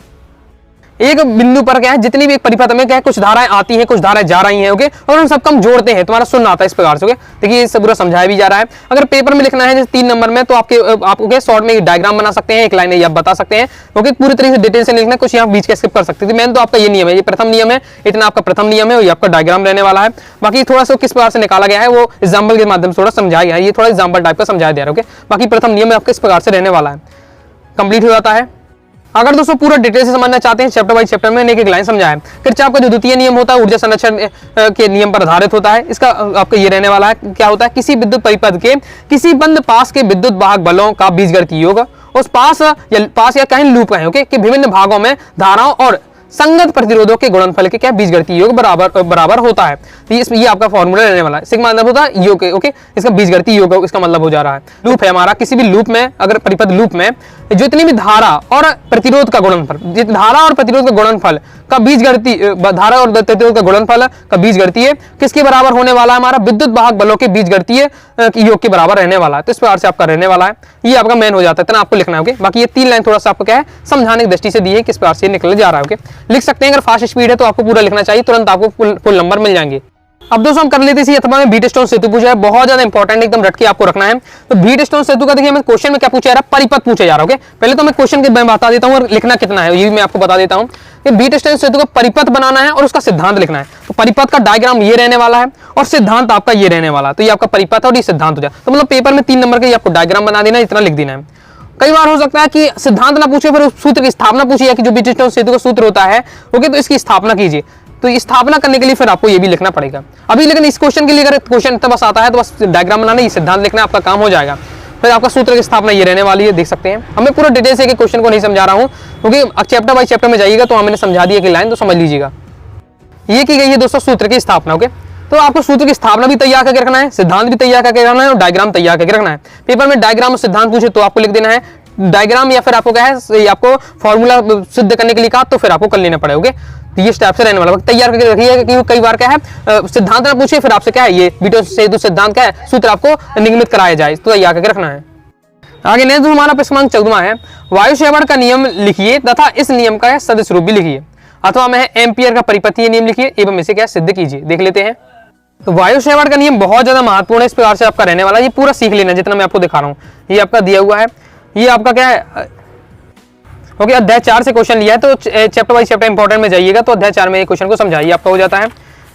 एक बिंदु पर क्या है, जितनी भी एक परिपथ में क्या है, कुछ धाराएं आती हैं, कुछ धाराएं जा रही हैं। ओके, और उन सबको हम जोड़ते हैं, तुम्हारा शून्य आता है। इस प्रकार से ओके, देखिए इससे पूरा समझाया भी जा रहा है। अगर पेपर में लिखना है जैसे 3 नंबर में, तो आपको क्या शॉर्ट में एक डायग्राम बना सकते हैं, एक लाइन आप बता सकते हैं। ओके, पूरी तरीके से डिटेल से लिखना, कुछ यहाँ बीच के स्किप कर सकते हैं। मेन तो आपका ये नियम है, ये प्रथम नियम है, इतना आपका प्रथम नियम है और ये आपका डायग्राम रहने वाला है। बाकी थोड़ा सा किस प्रकार से निकाला गया है वो एग्जाम्पल के माध्यम से थोड़ा समझाया गया है। ये थोड़ा एग्जाम्पल टाइप का समझाया जा रहा है। ओके, बाकी प्रथम नियम आपका इस प्रकार से रहने वाला है। कंप्लीट हो जाता है। अगर दोस्तों पूरा डिटेल से समझना चाहते हैं, चैप्टर बाय चैप्टर में एक लाइन समझाया है। किरचॉफ का जो द्वितीय नियम होता है ऊर्जा संरक्षण के नियम पर आधारित होता है। इसका आपका ये रहने वाला है, क्या होता है, किसी विद्युत परिपथ के किसी बंद पास के विद्युत वाहक बलों का बीजगणितीय योग उस पास या कहीं लूप कहें, ओके, कि विभिन्न भागों में धाराओं और संगत प्रतिरोधों के गुणनफल के क्या बीजगणितीय योग बराबर होता है। तो ये आपका फॉर्मूला रहने वाला है। सिग्मा मतलब होता है योग, ओके, इसका बीजगणितीय योग इसका मतलब हो जा रहा है। लूप है हमारा, किसी भी लूप में अगर परिपथ लूप में जितनी भी धारा और प्रतिरोध का गुणनफल, धारा और प्रतिरोध का गुणनफल का बीजगणितीय, धारा और प्रतिरोध का गुणनफल का बीजगणितीय किसके बराबर होने वाला है, हमारा विद्युत वाहक बलों के बीजगणितीय योग के बराबर रहने वाला है। तो इस प्रकार से आपका रहने वाला है, ये आपका मेन हो जाता है, इतना आपको लिखना है। ओके, बाकी ये 3 लाइन थोड़ा सा आपको क्या है समझाने की दृष्टि से दी है किस प्रकार से निकल जा रहा है। ओके, लिख सकते हैं, अगर फास्ट स्पीड है तो आपको पूरा लिखना चाहिए, तुरंत आपको फुल नंबर मिल जाएंगे। अब दोस्तों हम कर लेते हैं अथवा में व्हीटस्टोन सेतु पूछा है, बहुत ज्यादा इंपॉर्टेंट एकदम रट के आपको रखना है। तो व्हीटस्टोन सेतु का देखिए हमें क्वेश्चन में क्या पूछा जा रहा है, परिपथ पूछा जा रहा है। ओके, पहले तो मैं क्वेश्चन के मैं बता देता हूं और लिखना कितना है ये भी मैं आपको बता देता हूं कि व्हीटस्टोन सेतु का परिपथ बनाना है और उसका सिद्धांत लिखना है। तो परिपथ का डायग्राम ये रहने वाला है और सिद्धांत आपका ये रहने वाला है। तो ये आपका परिपथ और ये सिद्धांत हो जाए, तो मतलब पेपर में 3 नंबर के आपको डायग्राम बना देना, इतना लिख देना है। कई बार हो सकता है कि सिद्धांत ना पूछे, फिर उस सूत्र की स्थापना पूछिए कि जो व्हीटस्टोन सेतु का सूत्र होता है, ओके, तो इसकी स्थापना कीजिए। तो स्थापना करने के लिए फिर आपको ये भी लिखना पड़ेगा अभी, लेकिन इस क्वेश्चन के लिए अगर क्वेश्चन बस आता है तो बस डायग्राम बनाना, ये सिद्धांत लिखना, आपका काम हो जाएगा। फिर आपका सूत्र की स्थापना ये रहने वाली है, देख सकते हैं। हमें पूरा डिटेल से क्वेश्चन को नहीं समझा रहा हूँ, क्योंकि चैप्टर बाय चैप्टर में जाइएगा तो हमने समझा दिया कि लाइन, तो समझ लीजिएगा। ये की गई है दोस्तों सूत्र की स्थापना। ओके, तो आपको सूत्र की स्थापना भी तैयार करके रखना है, सिद्धांत भी तैयार करके रखना है और डायग्राम तैयार करके रखना है। पेपर में डायग्राम और सिद्धांत पूछे तो आपको लिख देना है डायग्राम, या फिर आपको क्या है आपको फॉर्मूला सिद्ध करने के लिए कहा तो फिर आपको कर लेना पड़ेगा। ओके, तो ये स्टेप से रहने वाला, तैयार करके रखिए, क्योंकि कई बार क्या है सिद्धांत ना पूछे फिर आपसे क्या है ये व्हीटस्टोन सेतु सिद्धांत क्या है सूत्र आपको निगमित कराया जाए, तो तैयार करके रखना है। आगे नेक्स्ट हमारा प्रश्न क्रमांक 14वां है, वायु सेवण का नियम लिखिए तथा इस नियम का सदस्य रूप भी लिखिए, अथवा में एम्पियर का परिपथीय नियम लिखिए एवं इसे क्या सिद्ध कीजिए। देख लेते हैं। तो वायु सेवण का नियम बहुत ज्यादा महत्वपूर्ण है, इस प्रकार से आपका रहने वाला है, ये पूरा सीख लेना जितना मैं आपको दिखा रहा हूँ। ये आपका दिया हुआ है, ये आपका क्या है ओके, अध्याय 4 से क्वेश्चन लिया है, तो चैप्टर वाइज चैप्टर इंपॉर्टेंट में जाइएगा तो अध्याय 4 में ये क्वेश्चन को समझाइए, आपका हो जाता है।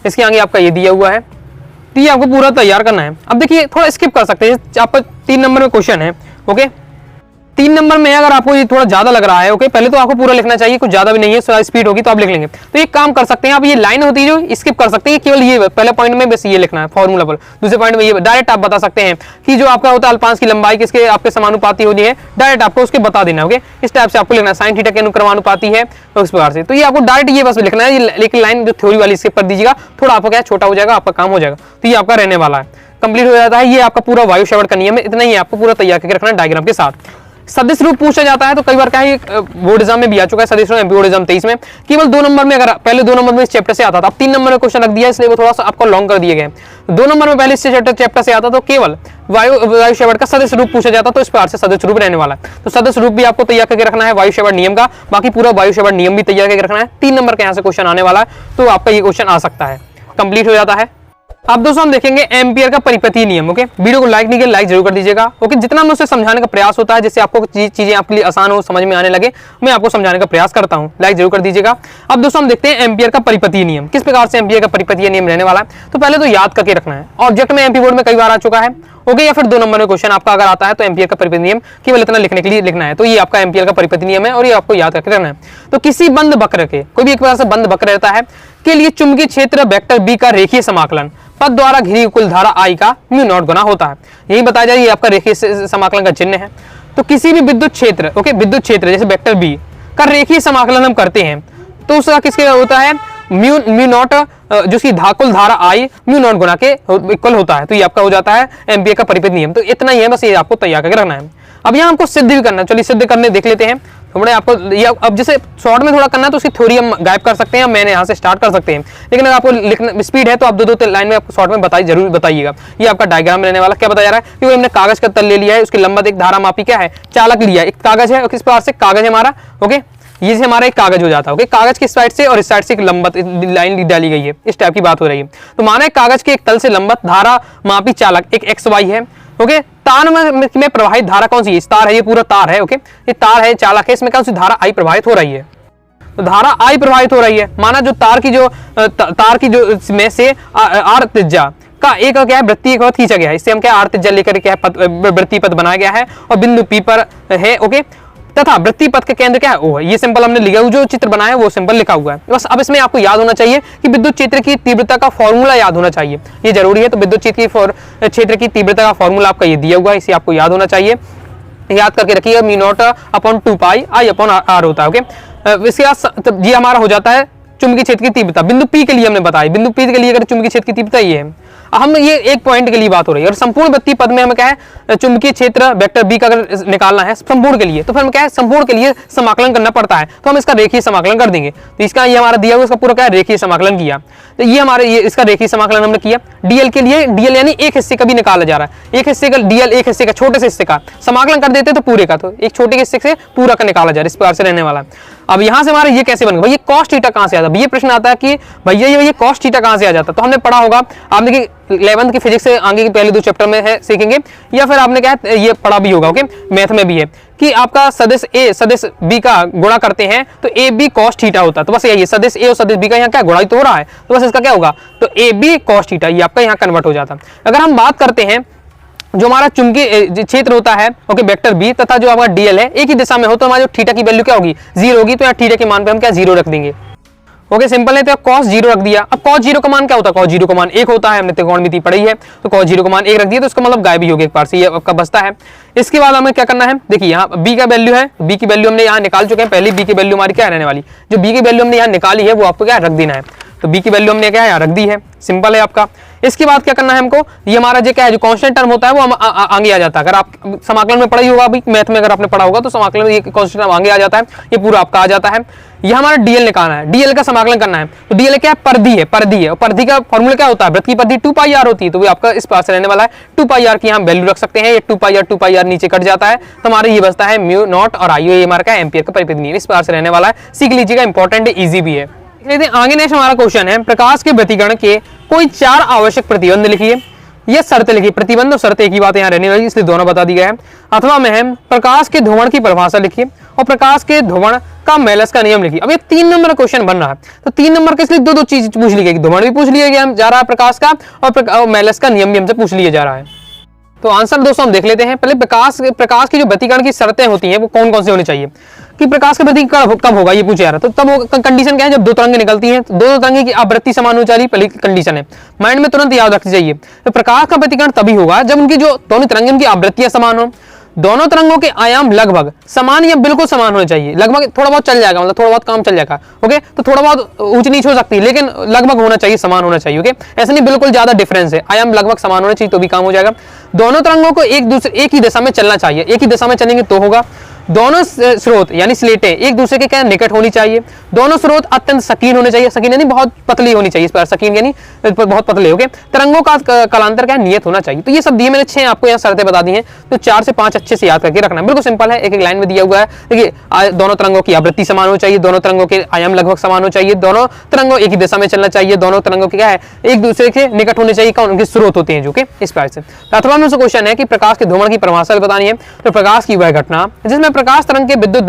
इसके आगे आपका ये दिया हुआ है, तो ये आपको पूरा तैयार करना है। अब देखिए थोड़ा स्किप कर सकते हैं, आपका 3 नंबर में क्वेश्चन है। ओके, 3 नंबर में अगर आपको ये थोड़ा ज्यादा लग रहा है, ओके, पहले तो आपको पूरा लिखना चाहिए, कुछ ज्यादा भी नहीं है, स्पीड होगी तो आप लिख लेंगे। तो एक काम कर सकते हैं आप, ये लाइन होती है जो स्किप कर सकते हैं, केवल ये पहले पॉइंट में बस ये लिखना है फॉर्मूला पर, दूसरे पॉइंट में ये डायरेक्ट आप बता सकते हैं कि जो आपका होता है अल्पांश की लंबाई किसके आपके समानुपाती होती है, डायरेक्ट आपको उसके बता देना। ओके, इस टाइप से आपको लिखना है, साइन थीटा के अनुक्रमानुपाती है तो इस प्रकार से। तो ये आपको डायरेक्ट ये बस लिखना है, लेकिन लाइन जो थ्योरी वाली स्किप कर दीजिएगा, थोड़ा आपका क्या छोटा हो जाएगा, आपका काम हो जाएगा। तो ये आपका रहने वाला है, कंप्लीट हो जाता है। ये आपका पूरा वायु सेवण का नियम है, इतना ही आपको पूरा तैयार करके रखना है डायग्राम के साथ। सदिश रूप पूछा जाता है तो कई बार क्या है बोर्ड एग्जाम में भी आ चुका है, सदिश रूप बोर्ड एग्जाम 23 में केवल 2 नंबर में, अगर पहले 2 नंबर में इस चैप्टर से आता था, अब 3 नंबर में क्वेश्चन रख दिया, इसलिए वो थोड़ा सा आपको लॉन्ग कर दिए गए। 2 नंबर में पहले इस चैप्टर से आता तो केवल वायु सेवण का सदस्य रूप पूछा जाता, तो इस प्रकार से सदस्य रूप रहने वाला है। तो सदस्य रूप भी आपको तैयार करके रखना है वायु सेवण नियम का, बाकी पूरा वायु सेवण नियम भी तैयार करके रखना है। 3 नंबर के यहाँ से क्वेश्चन आने वाला है, तो आपका ये क्वेश्चन आ सकता है, कंप्लीट हो जाता है। अब दोस्तों हम देखेंगे एम्पियर का परिपथीय नियम। ओके, वीडियो को लाइक नहीं किया, लाइक जरूर कर दीजिएगा। ओके, जितना मैं उसे समझाने का प्रयास होता है, जिससे आपको चीजें आपके लिए आसान हो, समझ में आने लगे, मैं आपको समझाने का प्रयास करता हूं, लाइक जरूर कर दीजिएगा। अब दोस्तों हम देखते हैं एम्पियर का परिपथीय नियम, किस प्रकार से एम्पियर का परिपथीय नियम रहने वाला है। तो पहले तो याद करके रखना है, ऑब्जेक्ट में एमपी बोर्ड में कई बार आ चुका है। ओके, या फिर 2 नंबर में क्वेश्चन आपका अगर आता है तो एम्पियर का परिपथीय नियम केवल इतना लिखने के लिए लिखना है। तो ये आपका एम्पियर का परिपथीय नियम है और ये आपको याद करके रखना है। तो किसी बंद वक्र के, कोई भी एक प्रकार से बंद वक्र रहता है, के लिए चुंबकीय क्षेत्र वेक्टर बी का रेखीय समाकलन पद द्वारा घिरी कुल धारा आई का म्यू नॉट गुना होता है। यही बताया जाए, ये आपका रेखीय समाकलन का चिन्ह है। तो किसी भी विद्युत क्षेत्र, ओके, विद्युत क्षेत्र जैसे वेक्टर बी का रेखीय समाकलन हम करते हैं तो उसका किसके होता है, म्यू नॉट, जो उसकी कुल धारा आई म्यू नॉट गुना के इक्वल होता है। तो ये आपका हो जाता है एम्पियर का परिपथीय नियम। तो इतना ही है, बस ये आपको तैयार करके रखना है। अब यहाँ हमको सिद्ध भी करना है, चलिए सिद्ध करने देख लेते हैं। थोड़ा आपको ये अब जैसे शॉर्ट में थोड़ा करना है तो उसकी थ्योरी हम गायब कर सकते हैं, मैंने यहाँ से स्टार्ट कर सकते हैं, लेकिन अगर आपको लिखना स्पीड है तो आप 2-2 लाइन में आपको शॉर्ट में जरूर बताइएगा। ये आपका डायग्राम रहने वाला, क्या बताया जा रहा है, क्योंकि हमने कागज का तल ले लिया है, उसकी लंबत एक धारा मापी क्या है चालक लिया है, एक कागज है, किस प्रकार से कागज है हमारा। ओके, ये से हमारा एक कागज हो जाता है। ओके, कागज की साइड से और इस साइड से एक लंबत लाइन डाली गई है, इस टाइप की बात हो रही है। तो माना कागज के एक तल से लंबत धारा मापी चालक एक XY है। ओके, तार में प्रवाहित धारा कौन सी है, इस तार है, ये पूरा तार है। ओके, ये तार है, चालक है, इसमें कौन सी धारा I प्रवाहित हो रही है, तो धारा I प्रवाहित हो रही है। माना जो तार की जो में से आर त्रिज्या का एक क्या है वृत्तीय पथ खींचा गया है, इससे हम क्या आर त्रिज्या लेकर क्या है वृत्तीय पथ बनाया गया है और बिंदु P पर है। ओके, तथा वृत्तीय पथ के केंद्र क्या है, ओ है, ये सिंपल हमने लिखा, जो चित्र बनाया है वो सिंपल लिखा हुआ है। बस अब इसमें आपको याद होना चाहिए कि विद्युत क्षेत्र की तीव्रता का फॉर्मूला याद होना चाहिए, ये जरूरी है। तो विद्युत क्षेत्र की तीव्रता का फॉर्मूला आपका ये दिया हुआ है, इसे आपको याद होना चाहिए, याद करके रखिए। Mu naught upon 2 pi I upon R होता है। ओके, इसके बाद ये हमारा हो जाता है चुंबकीय क्षेत्र की तीव्रता। बिंदु P के लिए हमने बताया, बिंदु P के लिए अगर चुंबकीय क्षेत्र की तीव्रता ये है, हम ये एक पॉइंट के लिए बात हो रही है। और संपूर्ण वृत्तीय पद में हमें क्या है, चुंबकीय क्षेत्र वेक्टर बी का अगर निकालना है संपूर्ण के लिए, तो फिर हम क्या है, संपूर्ण के लिए समाकलन करना पड़ता है, तो हम इसका रेखीय समाकलन कर देंगे। तो इसका ये हमारा दिया हुआ, इसका पूरा क्या है, रेखीय समाकलन किया। तो ये हमारे ये इसका रेखीय समाकलन हमने किया। डीएल के लिए, डीएल यानी एक हिस्से का भी निकाला जा रहा है, एक हिस्से का डीएल, एक हिस्से का, छोटे से हिस्से का समाकलन कर देते तो पूरे का, तो एक छोटे हिस्से से पूरा का निकाला जा रहा है, इस प्रकार से रहने वाला है। अब यहां से हमारा ये कैसे बन गया, भैया कॉस थीटा कहां से आता है, ये प्रश्न आता है कि भैया ये कॉस थीटा कहां से आ जाता है। तो हमने पढ़ा होगा, आपने कि 11th की फिजिक्स से आगे के पहले 2 चैप्टर में है सीखेंगे, या फिर आपने क्या ये पढ़ा भी होगा, ओके, मैथ में भी है कि आपका सदिश ए सदिश बी का गुणा करते हैं तो ए बी कॉस थीटा होता है। तो बस यही सदिश ए और सदिश बी का यहाँ क्या गुणा तो हो रहा है, तो बस इसका क्या होगा, तो ए बी कॉस थीटा, ये आपका यहाँ कन्वर्ट हो जाता है। अगर हम बात करते हैं जो हमारा चुंबकीय क्षेत्र होता है, ओके, वेक्टर बी तथा जो हमारा डीएल है एक ही दिशा में हो, तो हमारा जो थीटा की वैल्यू क्या होगी, 0 होगी। तो यहाँ थीटा के मान पे हम क्या 0 रख देंगे, ओके, सिंपल है। तो cos 0 रख दिया। अब cos 0 का मान क्या होता है, cos 0 का मान 1 होता है, हमने त्रिकोणमिति पढ़ी है, तो cos 0 का मान 1 रख दिया, तो इसका मतलब गायब ही हो गया एक बार से, ये आपका बचता है। इसके बाद हमें क्या करना है, देखिए यहाँ b का वैल्यू है, b की वैल्यू हमने यहाँ निकाल चुके हैं, पहले b की वैल्यू हमारी क्या रहने वाली, जो b की वैल्यू हमने यहाँ निकाली है वो आपको क्या रख देना है। तो b की वैल्यू हमने क्या है रख दी है, सिंपल है आपका। इसके बाद क्या करना है हमको, ये हमारा जो क्या है, जो कांस्टेंट टर्म होता है वो आगे आ जाता है। अगर आप समाकलन में पढ़ा ही होगा, अभी मैथ में अगर आपने पढ़ा होगा तो समाकलन में ये कांस्टेंट टर्म आगे आ जाता है, ये पूरा आपका आ जाता है। ये हमारा डीएल निकालना है, डीएल का समाकलन करना है। तो डीएल क्या है, परिधि है, परिधि है, और परिधि का फॉर्मूला क्या होता है, वृत्त की परिधि 2πr होती है, तो वो आपका इस पास रहने वाला है 2πr की यहाँ वैल्यू रख सकते हैं। ये 2πr नीचे कट जाता है, तो हमारा ये बचता है म्यू नॉट और आईओ, ये हमारा एम्पियर का परिपथ नियम इस पास रहने वाला है। सीख लीजिएगा, इंपॉर्टेंट है, इजी भी है। आगे नेक्स्ट हमारा क्वेश्चन है, प्रकाश के व्यतिकरण के कोई 4 आवश्यक प्रतिबंध लिखिए, ये शर्त लिखिए। प्रतिबंध और शर्त एक ही बात यहाँ रहने वाली, इसलिए दोनों बता दी गया है। अथवा में है प्रकाश के ध्रुवण की परिभाषा लिखिए और प्रकाश के ध्रुवण का मेलस का नियम लिखिए। अब ये 3 नंबर क्वेश्चन बन रहा है, तो 3 नंबर के इसलिए दो चीज पूछ ली गई, ध्रुवण भी पूछ लिया गया जा रहा है प्रकाश का, और मेलस का नियम भी हमसे पूछ लिया जा रहा है। तो आंसर दोस्तों हम देख लेते हैं। पहले प्रकाश की जो व्यतिकरण की शर्तें होती हैं वो कौन कौन सी होनी चाहिए, कि प्रकाश का व्यतिकरण कब होगा ये पूछा जा रहा है। तो तब वो कंडीशन क्या है, जब 2 तरंगें निकलती हैं, तो 2 तरंगे की आवृत्ति समान होनी चाहिए, पहली कंडीशन है, माइंड में तुरंत याद रखनी चाहिए। तो प्रकाश का व्यतिकरण तभी होगा जब उनकी जो दोनों तरंगे उनकी आवृत्तियां समान हो, दोनों तरंगों के आयाम लगभग समान या बिल्कुल समान होने चाहिए। लगभग थोड़ा बहुत चल जाएगा, मतलब थोड़ा बहुत काम चल जाएगा, ओके, तो थोड़ा बहुत ऊंच नीच हो सकती है, लेकिन लगभग होना चाहिए, समान होना चाहिए, ओके, ऐसा नहीं बिल्कुल ज्यादा डिफरेंस है, आयाम लगभग समान होना चाहिए तो भी काम हो जाएगा। दोनों तरंगों को एक ही दिशा में चलना चाहिए, एक ही दिशा में चलेंगे तो होगा। दोनों स्रोत यानी स्लेटें एक दूसरे के क्या निकट होनी चाहिए। दोनों स्रोत अत्यंत सकीन होने चाहिए, सकीन यानी बहुत पतली होनी चाहिए, इस पर सकीन यानी बहुत पतले, ओके। तरंगों का कालांतर क्या नियत होना चाहिए। तो ये सब दिए मैंने 6 आपको यहाँ शर्तें बता दी हैं, तो 4 से 5 अच्छे से याद करके रखना, बिल्कुल सिंपल है, एक एक लाइन में दिया हुआ है। देखिए दोनों तरंगों की आवृत्ति समान होनी चाहिए, दोनों तरंगों के आयाम लगभग समान होने चाहिए, दोनों तरंगों एक ही दिशा में चलना चाहिए, दोनों तरंगों के क्या है एक दूसरे के निकट होने चाहिए, कौन उनके स्रोत होते हैं जो कि इस प्रकार से। अथवा में से क्वेश्चन है कि प्रकाश के ध्रुवण की परिभाषा बतानी है। तो प्रकाश की वह घटना जिसमें प्रकाश तरंग के विद्युत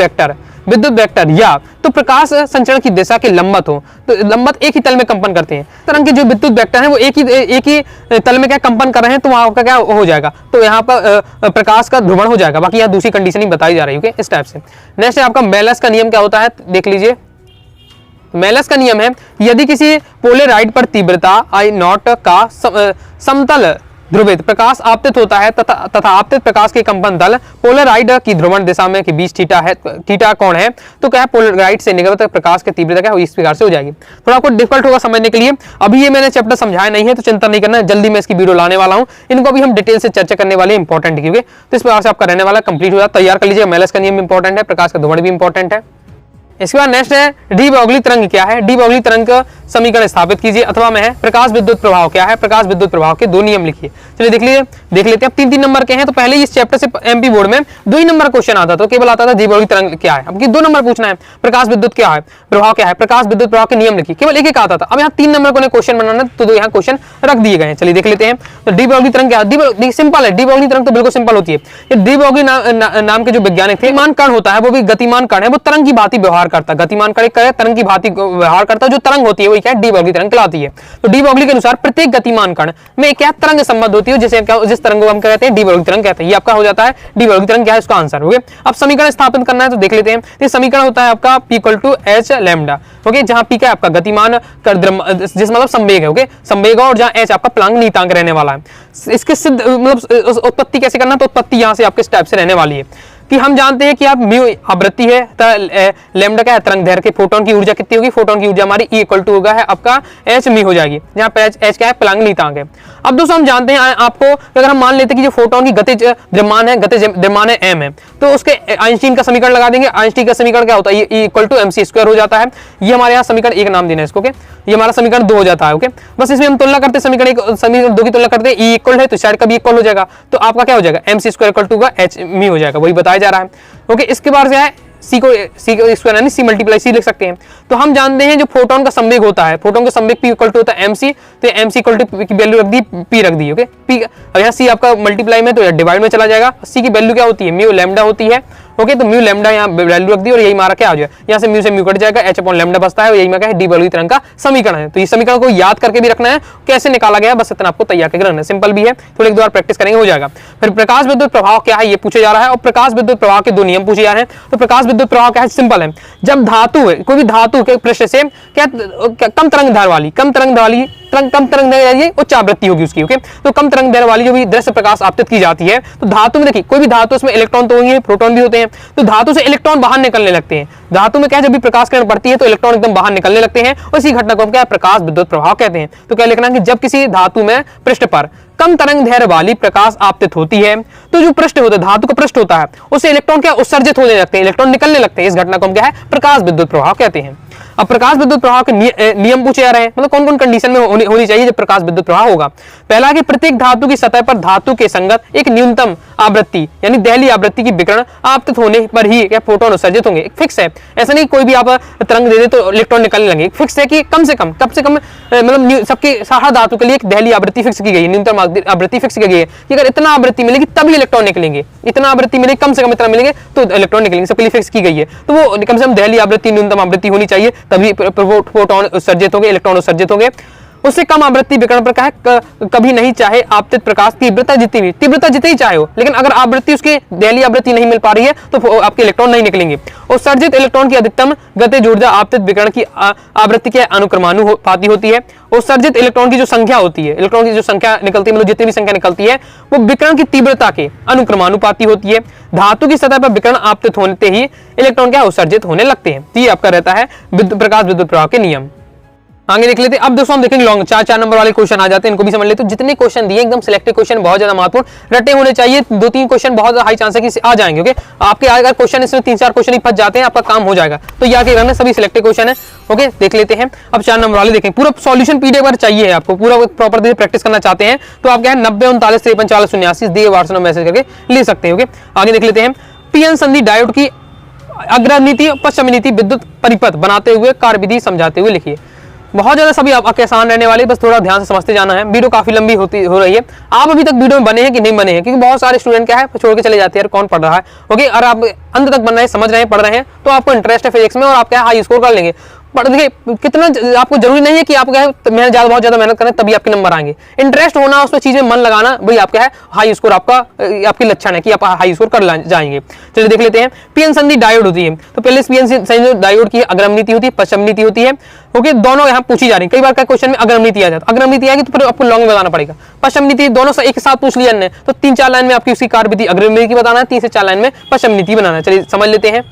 वेक्टर या तो प्रकाश संचरण की दिशा के लंबत हो, तो लंबत एक ही तल में कंपन करते हैं, तरंग के जो विद्युत वेक्टर हैं वो एक ही तल में क्या कंपन कर रहे हैं, तो वहां का क्या हो जाएगा, तो यहाँ पर प्रकाश का ध्रुवण हो जाएगा। बाकी यहाँ दूसरी कंडीशन ही बताई जा रही है, इस टाइप से। नेक्स्ट है आपका मेलस का नियम क्या होता है, देख लीजिए। मेलस का नियम है, यदि किसी पोलराइड पर तीव्रता I0 का समतल ध्रुवित प्रकाश आपतित होता है तथा आपतित प्रकाश के कंपन दल पोलराइड की ध्रुवण दिशा में के बीच थीटा कोण है, तो क्या पोलराइड से निर्गत प्रकाश की तीव्रता क्या इस प्रकार से हो जाएगी। थोड़ा आपको डिफिकल्ट होगा समझने के लिए, अभी ये मैंने चैप्टर समझाया नहीं है तो चिंता नहीं करना, जल्दी मैं इसकी वीडियो लाने वाला हूँ, इनको अभी हम डिटेल से चर्चा करने वाले इंपॉर्टेंट क्योंकि तो इस प्रकार से आपका रहने वाला कंप्लीट हो जाए, तैयार कर लीजिए। मेलस का नियम इंपॉर्टेंट है, प्रकाश का ध्रुवण भी इंपॉर्टेंट है। इसके बाद नेक्स्ट है डी ब्रोगली तरंग क्या है, डी ब्रोगली तरंग का समीकरण स्थापित कीजिए। अथवा में है प्रकाश विद्युत प्रभाव क्या है, प्रकाश विद्युत प्रभाव के 2 नियम लिखिए। चलिए देख लेते हैं। 3-3 नंबर के हैं, तो पहले इस चैप्टर से एमपी बोर्ड में 2 ही नंबर क्वेश्चन आता था, केवल आता था डी ब्रोगली तरंग क्या है। अब 2 नंबर पूछना है, प्रकाश विद्युत क्या है, प्रभाव क्या है, प्रकाश विद्युत प्रभाव के नियम लिखिए, केवल एक आता था। अब यहाँ 3 नंबर को क्वेश्चन बनाना, तो 2 यहाँ क्वेश्चन रख दिए गए हैं। चलिए देख लेते हैं। तो डी ब्रोगली तरंग क्या है, सिंपल है, डी ब्रोगली तरंग तो बिल्कुल सिंपल होती है। ये डी ब्रोगली नाम के जो वैज्ञानिक थे, गतिमान कण होता है, वो भी गतिमान कण है, वो तरंग की भांति व्यवहार करता है, गतिमान कण तरंग की भांति व्यवहार करता है, जो तरंग होती है वो क्या डी ब्रोगली तरंग कहलाती है। तो डी ब्रोगली के अनुसार प्रत्येक गतिमान कण में क्या तरंग संबद्ध होती है, जिस तरंग को हम कहते हैं डी ब्रोगली तरंग कहते हैं। ये आपका हो जाता है डी ब्रोगली तरंग क्या है, इसका आंसर। ओके, अब समीकरण स्थापित करना है, तो देख लेते हैं। ये समीकरण होता है आपका P = H लैम्डा, ओके, जहां P क्या है आपका गतिमान जिस मतलब संवेग है, ओके, संवेग, और जहां H आपका प्लांक नीतांक रहने वाला है। इसके सिद्ध मतलब उत्पत्ति कैसे करना, तो उत्पत्ति यहां से आपके इस टाइप से रहने वाली है कि हम जानते हैं कि आप म्यू आवृत्ति है, लैम्डा क्या है तरंग दैर्घ्य, फोटोन की ऊर्जा कितनी होगी, फोटोन की ऊर्जा हमारी E इक्वल टू होगा है आपका h म्यू हो जाएगी, जहां पे h क्या है प्लांग नीतांक है। अब दोस्तों हम जानते हैं आपको, अगर हम मान लेते हैं कि जो फोटोन की गतिज द्रव्यमान है, गतिज द्रव्यमान है m है, तो उसके आइंस्टीन का समीकरण लगा देंगे। आइंस्टीन का समीकरण क्या होता है, E equal to mc square हो जाता है। ये हमारे यहाँ समीकरण 1 नाम देना है इसको, ओके, ये हमारा समीकरण 2 हो जाता है, ओके। बस इसमें हम तुलना करते हैं, समीकरण 2 की तुलना करते हैं, E इक्वल है तो साइड का भी इक्वल हो जाएगा, तो आपका क्या हो जाएगा mc स्क्वायर इक्वल टू का h म्यू हो जाएगा, वही बताया जा रहा है, ओके। इसके बाद क्या है सी को स्क्वायर यानी सी मल्टीप्लाई सी लिख सकते हैं। तो हम जानते हैं जो फोटोन का संवेग होता है, फोटोन का संवेग p इक्वल टू होता है mc, तो mc इक्वल टू की वैल्यू रख दी, p रख दी, ओके। p यहाँ c आपका मल्टीप्लाई में तो डिवाइड में चला जाएगा, c की वैल्यू क्या होती है म्यू लैम्डा होती है, ओके। तो म्यू लैम्डा यहाँ वैल्यू रख दी और यही हमारा क्या हो जाएगा, यहाँ से म्यू से म्यू कट जाएगा, h अपॉन लैम्डा बचता है और यही मैं क्या है डी बर्नौली तरंग का समीकरण है। तो इस समीकरण को याद करके भी रखना है, कैसे निकाला गया बस इतना आपको तैयार करके रखना है, सिंपल भी है, थोड़ी एक दो बार प्रैक्टिस करेंगे हो जाएगा। फिर प्रकाश विद्युत प्रभाव क्या है ये पूछा जा रहा है, और प्रकाश विद्युत प्रभाव के 2 नियम पूछे जा रहे हैं। तो प्रकाश विद्युत प्रभाव क्या है, सिंपल है, जब धातु है, कोई भी धातु के पृष्ठ से क्या कम तरंग दैर्घ्य वाली कम तरंग दैर्घ्य उच्च आवृत्ति होगी उसकी, ओके। तो कम तरंग दैर्घ्य वाली जो भी दृश्य प्रकाश आपतित की जाती है, तो धातु में देखिए कोई भी धातु उसमें इलेक्ट्रॉन तो होंगे, प्रोटॉन भी होते हैं, तो धातु से इलेक्ट्रॉन बाहर निकलने लगते हैं। धातु में क्या जब भी प्रकाश किरण पड़ती है तो इलेक्ट्रॉन एकदम बाहर निकलने लगते हैं, और इसी घटना को हम क्या प्रकाश विद्युत प्रभाव कहते हैं। तो क्या लिखना है कि जब किसी धातु में पृष्ठ पर कम तरंग दैर्घ्य वाली प्रकाश आपतित होती है, तो जो पृष्ठ होता है, धातु का पृष्ठ होता है, उससे इलेक्ट्रॉन क्या उत्सर्जित होने लगते हैं, इलेक्ट्रॉन निकलने लगते हैं। इस घटना को हम क्या है प्रकाश विद्युत प्रभाव कहते हैं। अब प्रकाश विद्युत प्रभाव के नियम पूछे जा रहे हैं, मतलब कौन कौन कंडीशन में होनी चाहिए जब प्रकाश विद्युत प्रभाव होगा। पहला कि प्रत्येक धातु की सतह पर धातु के संगत एक न्यूनतम आवृत्ति यानी दहली आवृत्ति की विकिरण आपतित होने पर ही क्या फोटोन उत्सर्जित होंगे, एक फिक्स है। ऐसा नहीं कोई भी आप तरंग दे दे तो इलेक्ट्रॉन निकलने लगेंगे, फिक्स है कि कम से कम मतलब सबके हर धातु के लिए एक दहली आवृत्ति फिक्स की गई है, न्यूनतम आवृत्ति फिक्स की गई है कि अगर इतना आवृत्ति मिलेगी तभी इलेक्ट्रॉन निकलेंगे, इतना आवृत्ति मिलेगी कम से कम इतना मिलेंगे तो इलेक्ट्रॉन निकलेंगे, सबके लिए फिक्स की गई है। तो वो कम से कम दहली आवृत्ति न्यूनतम आवृत्ति होनी चाहिए, तभी फोटोन उत्सर्जित होंगे, इलेक्ट्रॉन उत्सर्जित होंगे। उससे कम आवृत्ति विकिरण पर क्या है कभी नहीं, चाहे आपतित प्रकाश तीव्रता जितनी चाहे हो, लेकिन अगर आवृत्ति उसकी दहली आवृत्ति नहीं मिल पा रही है तो आपके इलेक्ट्रॉन नहीं निकलेंगे। उत्सर्जित इलेक्ट्रॉन की अधिकतम गतिज ऊर्जा आपतित विकिरण की आवृत्ति के अनुक्रमानुपाती होती है। उत्सर्जित इलेक्ट्रॉन की जो संख्या होती है, इलेक्ट्रॉन की जो संख्या निकलती है, मतलब जितनी भी संख्या निकलती है वो विकिरण की तीव्रता के अनुक्रमानुपाती होती है। धातु की सतह पर विकिरण आपतित होते ही इलेक्ट्रॉन क्या उत्सर्जित होने लगते हैं। ये आपका रहता है प्रकाश विद्युत प्रभाव के नियम। आगे देख लेते हैं। अब दोस्तों हम देखेंगे लॉन्ग 4 नंबर वाले क्वेश्चन आ जाते हैं, इनको भी समझ लेते हैं। जितने क्वेश्चन दिए एकदम सिलेक्टेड क्वेश्चन, बहुत ज्यादा महत्वपूर्ण रटे होने चाहिए। 2-3 क्वेश्चन बहुत हाई चांस है कि आ जाएंगे, ओके। आपके अगर क्वेश्चन इसमें 3-4 क्वेश्चन ही फंस जाते हैं, आपका काम हो जाएगा। तो याद रखना सभी सिलेक्टेड क्वेश्चन है, ओके। देख लेते हैं। अब 4 नंबर वाले देखें, पूरा सॉल्यूशन पीडीएफ अगर चाहिए है आपको, पूरा प्रॉपर प्रैक्टिस करना चाहते हैं तो आप क्या है 90 39 53 40 89 दिए व्हाट्सएप में मैसेज करके ले सकते हैं, ओके। आगे देख लेते हैं। पीएन संधि डायोड की अग्रनीति पश्चिम नीति विद्युत परिपथ बनाते हुए कार्यविधि समझाते हुए लिखिए। बहुत ज्यादा सभी आपके आसान रहने वाले, बस थोड़ा ध्यान से समझते जाना है। वीडियो काफी लंबी हो रही है। आप अभी तक वीडियो में बने हैं कि नहीं बने हैं, क्योंकि बहुत सारे स्टूडेंट क्या है छोड़ के चले जाते हैं, कौन पढ़ रहा है, ओके। और आप अंत तक बन रहे हैं, समझ रहे हैं, पढ़ रहे हैं, तो आपको इंटरेस्ट है फिजिक्स में और आप क्या हाई स्कोर कर लेंगे। पर देखिए कितना आपको जरूरी नहीं है कि आप क्या है बहुत ज्यादा मेहनत करें तभी आपके नंबर आएंगे। इंटरेस्ट होना, उसमें चीज में मन लगाना, वही आपका है हाई स्कोर, आपकी लक्षण है कि आप हाई स्कोर कर जाएंगे। चलिए देख लेते हैं। पीएन संधि डायोड होती है, तो पहले पीएन संधि डायोड की अग्रम नीति होती है, पश्चिम नीति होती है, ओके। दोनों यहाँ पूछी जा रही है। कई बार का क्वेश्चन में अग्रम नीति आ जाता है, अग्रम नीति आएगी तो फिर आपको लॉन्ग में बताना पड़ेगा। पश्चिम नीति दोनों एक साथ पूछ लिया ने, तो 3-4 लाइन में आपकी उसकी कार्यविधि अग्रम नीति बताना है, 3 से 4 लाइन में पश्चिम नीति बनाना है। चलिए समझ लेते हैं।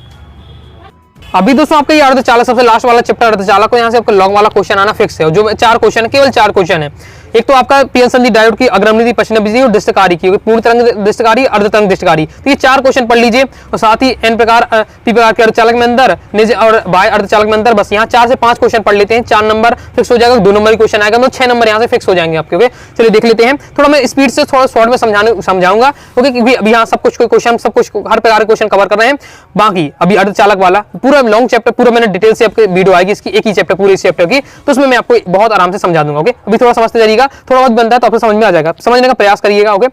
अभी दोस्तों आपका ये अर्धचालक सबसे लास्ट वाला चैप्टर अर्धचालक, यहाँ से आपका लॉन्ग वाला क्वेश्चन आना फिक्स है। जो 4 क्वेश्चन है, केवल 4 क्वेश्चन है। एक तो आपका पीएन संधि डायोड की अग्रम नीति, पश्चिम नीति और दृष्टकारी की, पूर्ण तरंग दृष्टकारी, अर्धतरंग दृष्टकारी, तो ये 4 क्वेश्चन पढ़ लीजिए। और साथ ही एन प्रकार पी प्रकार के अर्धचालक में अंदर, निज और बाह्य अर्धचालक में अंदर, बस यहाँ 4 से 5 क्वेश्चन पढ़ लेते हैं। 4 नंबर फिक्स हो जाएगा, 2 नंबर क्वेश्चन आएगा, तो 6 नंबर यहाँ से फिक्स हो जाएंगे आपके, ओके। चलिए देख लेते हैं। थोड़ा मैं स्पीड से थोड़ा शॉर्ट में समझाऊंगा, ओके, क्योंकि अभी यहाँ सब कुछ क्वेश्चन, सब कुछ हर प्रकार के क्वेश्चन कवर कर रहे हैं। बाकी अभी अर्धचालक वाला पूरा लॉन्ग चैप्टर, पूरा मैंने डिटेल से आपके वीडियो आएगी इसकी, एक ही चैप्टर पूरे इस चैप्टर की, तो उसमें मैं आपको बहुत आराम से समझा दूंगा, ओके। अभी थोड़ा समझते जाइएगा, थोड़ा बहुत बनता है तो आपको समझ में आ जाएगा, समझने का प्रयास करिएगा, ओके।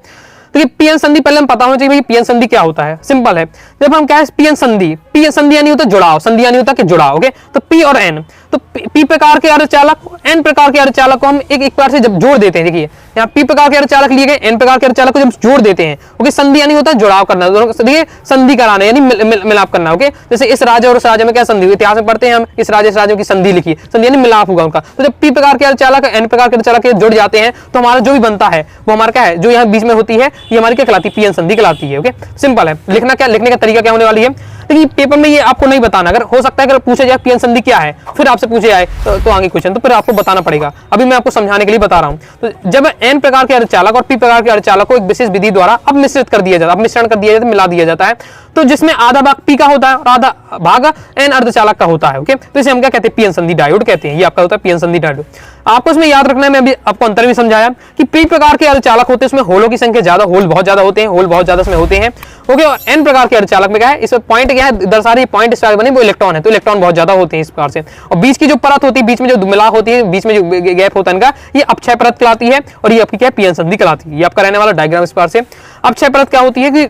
तो ये पीएन संधि पहले हम पता होना चाहिए पीएन संधि क्या होता है। सिंपल है, जब हम क्या है पीएन संधि यानी होता है जुड़ाव, संधि यानी होता है कि जुड़ाव, ओके। तो पी और एन, तो पी प्रकार के अर्धचालक एन प्रकार के अर्धचालक को हम एक प्रकार से जब जोड़ देते हैं, देखिए यहाँ पी प्रकार के अर्धचालक लिए गए, एन प्रकार के अर्धचालक को जब जोड़ देते हैं, ओके, संधि यानी होता है जुड़ाव करना, देखिए संधि कराना यानी मिलाप करना, ओके, जैसे इस राजा और इस राजा में क्या संधि, इतिहास में पढ़ते हैं हम, इस राजा की संधि लिखी, संधि यानी मिलाप होगा उनका। तो जब पी प्रकार के अर्धचालक एन प्रकार के अर्धचालक जुड़ जाते हैं तो हमारा जो भी बनता है वो हमारा क्या है, जो यहाँ बीच में होती है ये हमारी क्या कहलाती है, पी एन संधि कहलाती है। ओके, सिंपल है, लिखने का तरीका क्या होने वाली है, लेकिन पेपर में ये आपको नहीं बताना, अगर हो सकता है अगर पूछे जाए पीएन संधि क्या है, फिर आपसे पूछे जाए तो आगे क्वेश्चन, तो फिर आपको बताना पड़ेगा। अभी मैं आपको समझाने के लिए बता रहा हूं। तो जब एन प्रकार के अर्धचालक और पी प्रकार के अर्धचालक को एक विशेष विधि द्वारा अब मिश्रित कर दिया जाता है, मिश्रण कर दिया जाता है, मिला दिया जाता है, तो जिसमें आधा भाग पी का होता है और आधा भाग एन अर्धचालक का होता है। ओके, तो इसे हम क्या कहते हैं, पीएन संधि डायोड कहते हैं। ये आपका होता है पीएन संधि डायोड। आपको इसमें याद रखना है, मैं अभी आपको अंतर भी समझाया कि पी प्रकार के अर्धचालक होते हैं उसमें होलों की संख्या ज्यादा, होल बहुत ज्यादा होते हैं, होल बहुत ज्यादा इसमें होते हैं। ओके, और एन प्रकार के अर्धचालक में क्या है, इसमें पॉइंट क्या है, दर्शा रही पॉइंट स्टार बने वो इलेक्ट्रॉन है, तो इलेक्ट्रॉन बहुत ज्यादा होते हैं इस प्रकार से। और बीच की जो परत होती है, बीच में जो मिलाप होती है, बीच में जो गैप होता है इनका, ये अपक्षय परत कहलाती है और ये आपकी क्या है, पीएन संधि कहलाती है। ये आपका रहने वाला डायग्राम इस प्रकार से। अपक्षय परत क्या होती है कि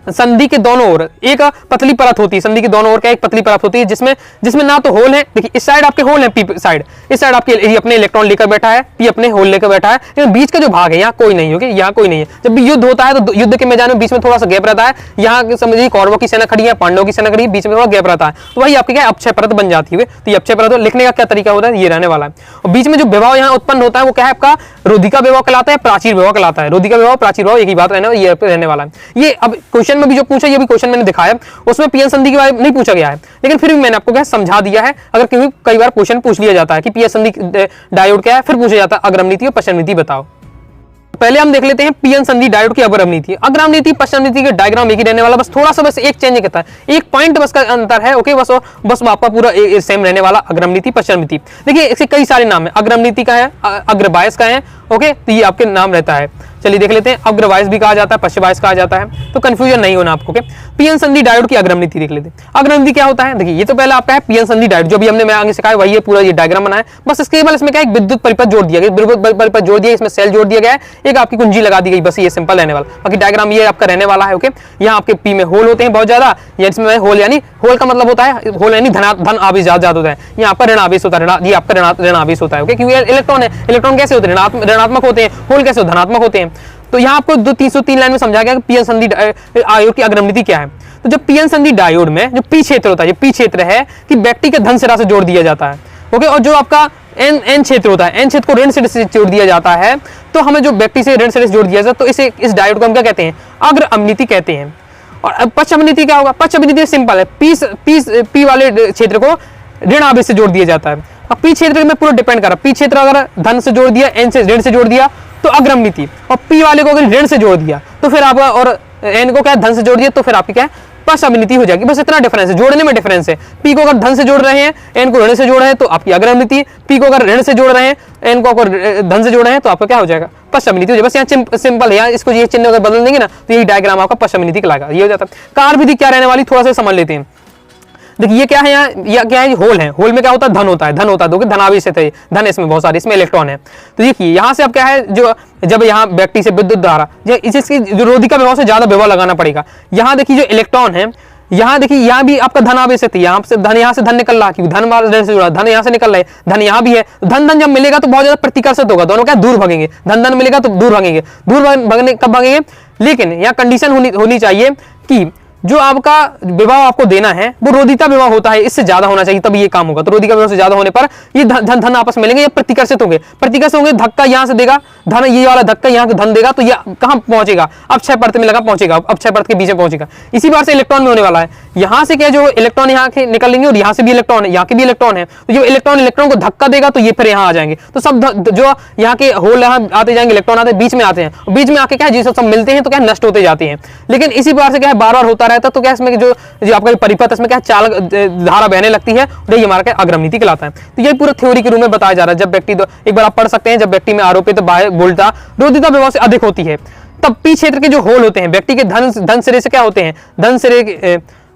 संधि के दोनों ओर एक पतली परत होती है, संधि के दोनों ओर क्या एक पतली परत होती है, जिसमें ना तो होल है, देखिए इस साइड आपके होल है, पी साइड, इस साइड आपके अपने इलेक्ट्रॉन लेकर बैठा है, पी अपने होल लेकर बैठा है, लेकिन बीच का जो भाग है यहाँ कोई नहीं है, यहाँ कोई नहीं है। जब भी युद्ध होता है तो युद्ध के मैदान में बीच में थोड़ा सा गैप रहता है, यहाँ समझिए कौरवों की सेना खड़ी है, पांडवों की सेना खड़ी है, बीच में थोड़ा गैप रहता है, तो वही आपकी क्या अपक्षय परत बन जाती है। तो ये अपक्षय परत लिखने का क्या तरीका होता है, ये रहने वाला है। और बीच में जो विभव यहाँ उत्पन्न होता है वो क्या है, आपका रोधिका विभव कहलाता है, प्राचीर विभव कहलाता है। रोधिका विभव, प्राचीर विभव एक ही बात रहने वाला है। ये अब क्वेश्चन में भी जो पूछा, ये भी क्वेश्चन मैंने दिखाया, उसमें पीएन संधि के बारे में नहीं पूछा गया है, लेकिन फिर भी मैंने आपको क्या समझा दिया है। अगर क्योंकि कई बार क्वेश्चन पूछ लिया जाता है कि पीएन संधि डायोड क्या है, फिर पूछा जाता है अग्रम नीति और पश्चिम नीति बताओ। पहले हम देख लेते हैं पीएन संधि डायोड की अग्रम नीति। अग्रम नीति पश्चिम नीति के डायग्राम एक ही रहने वाला, बस थोड़ा सा बस एक चेंज करता है, एक पॉइंट बस का अंतर है। ओके, बस आपका पूरा सेम रहने वाला अग्रम नीति पश्चिम नीति। देखिए इसके कई सारे नाम है, अग्रम नीति का है, अग्रबायस का है। ओके, तो ये आपके नाम रहता है। चलिए देख लेते हैं, अग्रवायस भी कहा जाता है, पश्चिम बायस कहा जाता है, तो कंफ्यूजन नहीं होना आपको। पीएन संधि डायोड की अग्रम नीति देख लेते हैं। अग्रम नीति क्या होता है, देखिए ये तो पहले आपका है पीएन संधि डायोड, जो भी हमने मैं आगे सिखाया वही है, पूरा ये डायग्राम बनाया, बस इसके केवल इसमें क्या एक विद्युत परिपथ जोड़ दिया गया, विद्युत परिपथ जोड़ दिया, इसमें सेल जोड़ दिया गया है, एक आपकी कुंजी लगा दी गई, बस ये सिंपल रहने वाला। बाकी डायग्राम ये आपका रहने वाला है। ओके, यहाँ आपके पी में होल होते हैं बहुत ज्यादा, या इसमें होल यानी होल का मतलब होता है, होल यानी धन आवेश ज्यादा होता है, यहाँ आपका ऋण आवेश होता है, ये आपका ऋण आवेश होता है। ओके, क्योंकि इलेक्ट्रॉन है, इलेक्ट्रॉन कैसे होते हैं, ऋणात्मक होते हैं, होल कैसे धनात्मक होते हैं। तो यहाँ आपको 303 लाइन में समझा गया कि पीएन संधि डायोड की अग्रम नीति क्या है। तो जब पीएन संधि डायोड में जो पी क्षेत्र होता है, ये पी क्षेत्र है कि व्यक्ति के धन सिरा से जोड़ दिया जाता है। ओके, और जो आपका एन क्षेत्र होता है, एन क्षेत्र को ऋण सिरे से जोड़ दिया जाता है, तो हमें जो व्यक्ति से ऋण सिरे से जोड़ दिया जाता है, तो इस डायोड को हम क्या कहते हैं, अग्रम नीति कहते हैं। और पश्चिम नीति क्या होगा, पश्चिम नीति सिंपल है, पी वाले क्षेत्र को ऋण आवेश से जोड़ दिया जाता है। अब पी क्षेत्र में पूरा डिपेंड कर रहा है, पी क्षेत्र अगर धन से जोड़ दिया, एन से ऋण से जोड़ दिया तो अग्रम नीति, और पी वाले को अगर ऋण से जोड़ दिया तो फिर आपका, और एन को क्या धन से जोड़ दिया तो फिर आपकी क्या है, पश्चिम नीति हो जाएगी। बस इतना डिफरेंस है, जोड़ने में डिफरेंस है। पी को अगर धन से जोड़ रहे हैं, एन को ऋण से जोड़ रहे हैं तो आपकी अग्रम नीति, पी को अगर ऋण से जोड़ रहे हैं, एन को अगर धन से जोड़ रहे हैं तो आपका क्या हो जाएगा, पश्चिम नीति हो जाएगा। बस यहाँ सिंपल है, यहाँ इसको ये चिन्ह अगर बदल देंगे ना तो यही डायग्राम आपका पश्चिम नीति कहलाएगा। ये हो जाता है। कार्य विधि क्या रहने वाली, थोड़ा सा समझ लेते हैं। देखिए ये क्या है, यहाँ क्या है, होल है, होल में क्या होता है, धन होता है, देखो धनावेश है, धन इसमें बहुत सारे, इसमें इलेक्ट्रॉन है। तो देखिए यहाँ से अब क्या है, जो जब यहाँ व्यक्ति से विद्युत धारा, इसकी जो रोधिका विभव से ज्यादा विभव लगाना पड़ेगा। यहाँ देखिए जो इलेक्ट्रॉन है, यहाँ देखिए यहाँ भी आपका धनावेश है, यहाँ से धन निकल रहा है, क्योंकि धन वाला से जुड़ा, धन यहाँ से निकल रहा है, धन यहाँ भी है। धन जब मिलेगा तो बहुत ज्यादा प्रतिकर्षित होगा, दोनों क्या दूर भागेंगे, धन मिलेगा तो दूर भागेंगे, दूर भागने कब भागेंगे, लेकिन यहाँ कंडीशन होनी चाहिए कि जो आपका विभव आपको देना है वो रोधिता विभव होता है, इससे ज्यादा होना चाहिए तभी ये काम होगा। तो रोधिका विभव से ज्यादा होने पर ये धन आपस में मिलेंगे, ये प्रतिकर्षित होंगे, धक्का यहाँ से देगा धन, ये वाला धक्का यहाँ से धन देगा तो ये कहाँ पहुंचेगा, अपक्षय परत में लगा पहुंचेगा, अपक्षय परत के बीच में पहुंचेगा। इसी बार से इलेक्ट्रॉन में होने वाला है, यहाँ से क्या जो इलेक्ट्रॉन यहाँ के निकलेंगे और यहाँ से भी इलेक्ट्रॉन है, यहाँ के भी इलेक्ट्रॉन है, तो जो इलेक्ट्रॉन को धक्का देगा तो ये फिर यहाँ आ जाएंगे। तो सब जो यहाँ के होल यहाँ आते जाएंगे, इलेक्ट्रॉन आते बीच में आते हैं, बीच में आके क्या है सब मिलते हैं तो क्या नष्ट होते जाते हैं। लेकिन इसी बार से क्या है बार बार होता रहता है, तो क्या इसमें जो आपका परिपथ इसमें क्या चालक धारा बहने लगती है, और ये हमारा क्या अग्रम नीति कहलाता है। तो ये पूरा थ्योरी के रूप में बताया जा रहा है। जब व्यक्ति, एक बार आप पढ़ सकते हैं, जब व्यक्ति में आरोपित बाह्य वोल्टता रोधिता विभव से अधिक होती है, तब पी क्षेत्र के जो होल होते हैं व्यक्ति के धन सिरे से क्या होते हैं, धन सिरे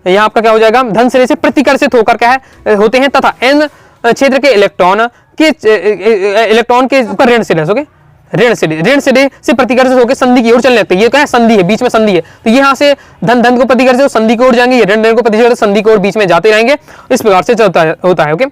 यहाँ आपका क्या हो जाएगा, धन सिरे से प्रतिकर्षित होकर क्या है होते हैं, तथा एन क्षेत्र के इलेक्ट्रॉन के ऋण सिरे, ऋण सिरे से प्रतिकर्षित होकर संधि की ओर चलने लगते हैं। ये क्या है, संधि है, बीच में संधि है, तो यहाँ से धन को प्रतिकर्षित संधि की ओर जाएंगे, ये ऋण को प्रतिकर्षित संधि की ओर बीच में जाते रहेंगे, इस प्रकार से चलता होता है। ओके,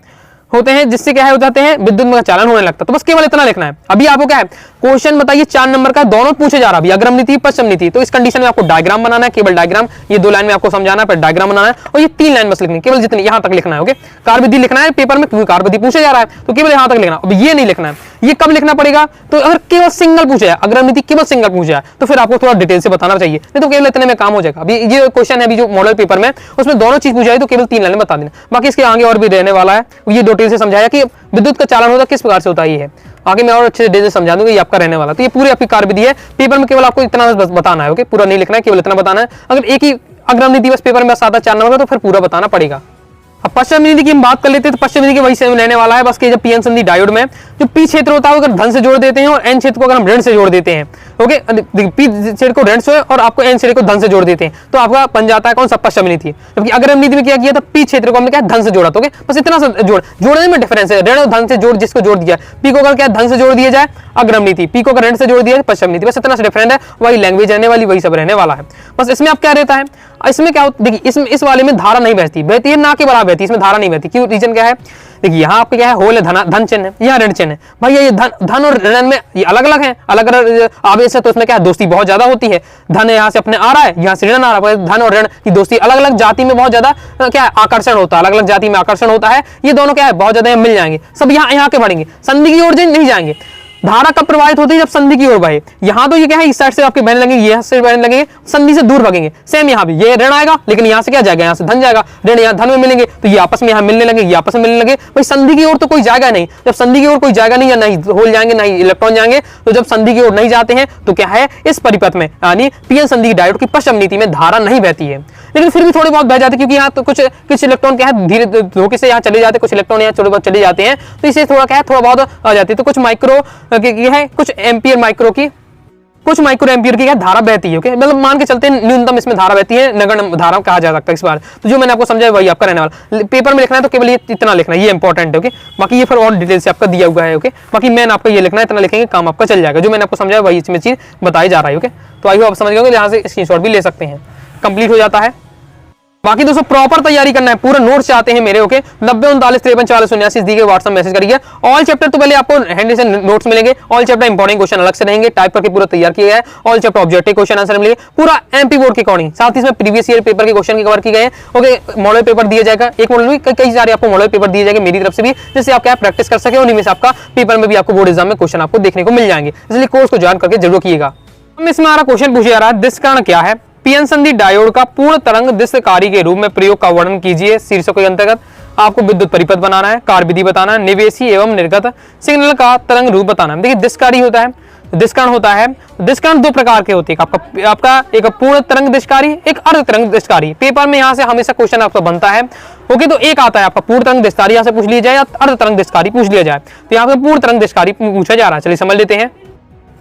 होते हैं जिससे क्या है हो जाते हैं विद्युत में चालन होने लगता है। तो बस केवल इतना लिखना है। अभी आपको क्या है क्वेश्चन बताइए 4 नंबर का दोनों पूछे जा रहा है, अग्रम नीति पश्चिम नीति। तो इस कंडीशन में आपको डायग्राम बनाना है, केवल डायग्राम, ये 2 लाइन में आपको समझाना है, फिर डायग्राम बनाना है और ये 3 लाइन बस लिखनी है, केवल जितनी यहां तक लिखना है। ओके, कार्यविधि लिखना है पेपर में क्योंकि कार्यविधि पूछे जा रहा है तो केवल यहां तक लिखना। अब ये नहीं लिखना है, ये कब लिखना पड़ेगा तो अगर केवल सिंगल पूछा है, अग्रम नीति केवल सिंगल पूछा है तो फिर आपको थोड़ा डिटेल से बताना चाहिए, नहीं तो केवल इतने में काम हो जाएगा। अभी ये क्वेश्चन है अभी जो मॉडल पेपर में उसमें दोनों चीज पूछा है तो केवल 3 लाइन में बता देना, बाकी इसके आगे और भी रहने वाला है। ये डिटेल से समझाया कि विद्युत का चालन होता किस प्रकार से होता है, ये है आगे मैं और अच्छे से समझा दूंगा, ये आपका रहने वाला। तो ये पूरी आपकी कार्यविधि है, पेपर में केवल आपको इतना बस बताना है। ओके, पूरा नहीं लिखना है, केवल इतना बताना है। अगर एक ही अग्रम नीति बस पेपर में बस आता 4 नंबर का तो फिर पूरा बताना पड़ेगा। अब पश्चिम नीति की हम बात कर लेते हैं तो पश्चिम नीति के वही सेम रहने वाला है, बस कि जब पीएन संधि डायोड में जो पी क्षेत्र होता है अगर धन से जोड़ देते हैं और एन क्षेत्र को अगर हम ऋण से जोड़ देते हैं, ओके, पी क्षेत्र को ऋण से और आपको एन क्षेत्र को धन से जोड़ देते हैं तो आपका बन जाता है कौन सा पश्चिम नीति। जबकि अग्रम नीति में क्या किया था, पी क्षेत्र को हमने क्या धन से जोड़ा, तो बस इतना सा जोड़ने में डिफरेंस है, ऋण और धन से जोड़ जिसको जोड़ दिया, पी को अगर क्या धन से जोड़ दिया जाए अग्रम नीति, पी को अगर ऋण से जोड़ दिया जाए पश्चिम नीति, बस इतना सा डिफरेंट है। वही लैंग्वेज रहने वाली, वही सब रहने वाला है। बस इसमें अब क्या रहता है, इसमें क्या देखिए इसमें इस वाले में धारा नहीं बहती है ना के बराबर बहती है, इसमें धारा नहीं बहती। क्यों, रीजन क्या है, देखिए यहाँ आपके क्या है होल है, धन चिन्ह है, यहाँ ऋण चिन्ह है। भैया ये धन और ऋण में ये अलग अलग है, अलग अलग आवेश है तो इसमें क्या दोस्ती बहुत ज्यादा होती है। धन यहाँ से अपने आ रहा है, यहाँ से ऋण आ रहा है, धन और ऋण की दोस्ती अलग अलग जाति में बहुत ज्यादा क्या आकर्षण होता है, अलग अलग जाति में आकर्षण होता है। ये दोनों क्या है बहुत ज्यादा मिल जाएंगे, सब यहाँ के बढ़ेंगे, संधि की ओर नहीं जाएंगे। धारा कब प्रवाहित होती है, जब संधि की ओर बहे। यहाँ तो ये क्या है इस साइड से आपके बहने लगेंगे, यहाँ से बहने लगेंगे, संधि से दूर भागेंगे। सेम यहाँ भी ये ऋण आएगा लेकिन यहाँ से क्या जाएगा, यहाँ से धन जाएगा, ऋण यहाँ धन में मिलेंगे तो ये आपस में यहाँ मिलने लगे, ये आपस में मिलने लगे। भाई संधि की ओर तो कोई जाएगा नहीं, जब संधि की ओर कोई जाएगा नहीं या नहीं होल जाएंगे नहीं इलेक्ट्रॉन जाएंगे, तो जब संधि की ओर नहीं जाते हैं तो क्या है इस परिपथ में यानी पीएन संधि की डायोड की पश्चिम नीति में धारा नहीं बहती है। लेकिन फिर भी थोड़ी बहुत बह जाती है क्योंकि यहाँ तो कुछ इलेक्ट्रॉन क्या है धीरे धोखे से यहाँ चले जाते हैं, कुछ इलेक्ट्रॉन यहाँ थोड़े बहुत चले जाते हैं तो इसे थोड़ा क्या है थोड़ा बहुत आ जाती है। तो कुछ माइक्रो है, कुछ एम्पियर माइक्रो की, कुछ माइक्रो एम्पियर की क्या धारा बहती है। ओके, मतलब मान के चलते हैं न्यूनतम इसमें धारा बहती है, नगण्य धारा कहा जा सकता है इस बार। तो जो मैंने आपको समझाया वही आपका रहने वाला। पेपर में लिखना है तो केवल ये इतना लिखना है, ये इंपॉर्टेंट है। ओके, बाकी ये फिर और डिटेल से आपका दिया हुआ है। ओके, बाकी मैंने आपको ये लिखना है, इतना लिखेंगे काम आपका चल जाएगा। जो मैंने आपको समझाया वही इसमें चीज बताई जा रहा है। ओके, तो आई होप आप समझ गए, यहाँ से स्क्रीनशॉट भी ले सकते हैं, कंप्लीट हो जाता है। बाकी दोस्तों प्रॉपर तैयारी करना है, पूरा नोट्स चाहते हैं मेरे। ओके, 90 39 53 40 79 दी के व्हाट्सएप मैसेज करिए। ऑल चैप्टर तो पहले आपको हैंड से नोट्स मिलेंगे, ऑल चैप्टर इंपॉर्टेंट क्वेश्चन अलग से रहेंगे, टाइप करके पूरा तैयार किया है। All chapter objective question answer मिलेंगे पूरा एमपी बोर्ड के अकॉर्डिंग, साथ ही इसमें प्रीवियस ईयर पेपर के क्वेश्चन कवर किए गए हैं। ओके, मॉडल पेपर दिया जाएगा, एक मॉडल में कई सारे आपको मॉडल पेपर दिए जाएंगे मेरी तरफ से भी, जिससे आप क्या प्रैक्टिस कर सके और उनमें से आपका पेपर में भी आपको बोर्ड एग्जाम में क्वेश्चन आपको देखने को मिल जाएंगे। इसलिए कोर्स को ज्वाइन करके जरूर कीजिएगा। इसमें हमारा क्वेश्चन पूछा जा रहा है, दिशकर्ण क्या है, पीएन संधि डायोड का पूर्ण तरंग दिशकारी के रूप में प्रयोग का वर्णन कीजिए। शीर्षक के अंतर्गत आपको विद्युत परिपथ बनाना है, कार्यविधि बताना है, निवेशी एवं निर्गत सिग्नल का तरंग रूप बताना है। देखिए दिशकारी होता है, दिशकर्ण होता है, दिशकर्ण 2 प्रकार के होते हैं, आपका एक पूर्ण तरंग दिशकारी, एक अर्ध तरंग दिशकारी। पेपर में यहाँ से हमेशा क्वेश्चन आपका बनता है। ओके, तो एक आता है आपका पूर्ण तरंग दिशकारी, यहाँ से पूछ लिया जाए, या अर्ध तरंग दिशकारी पूछ लिया जाए। तो यहाँ पे पूर्ण तरंग दिशकारी पूछा जा रहा है, चलिए समझ लेते हैं।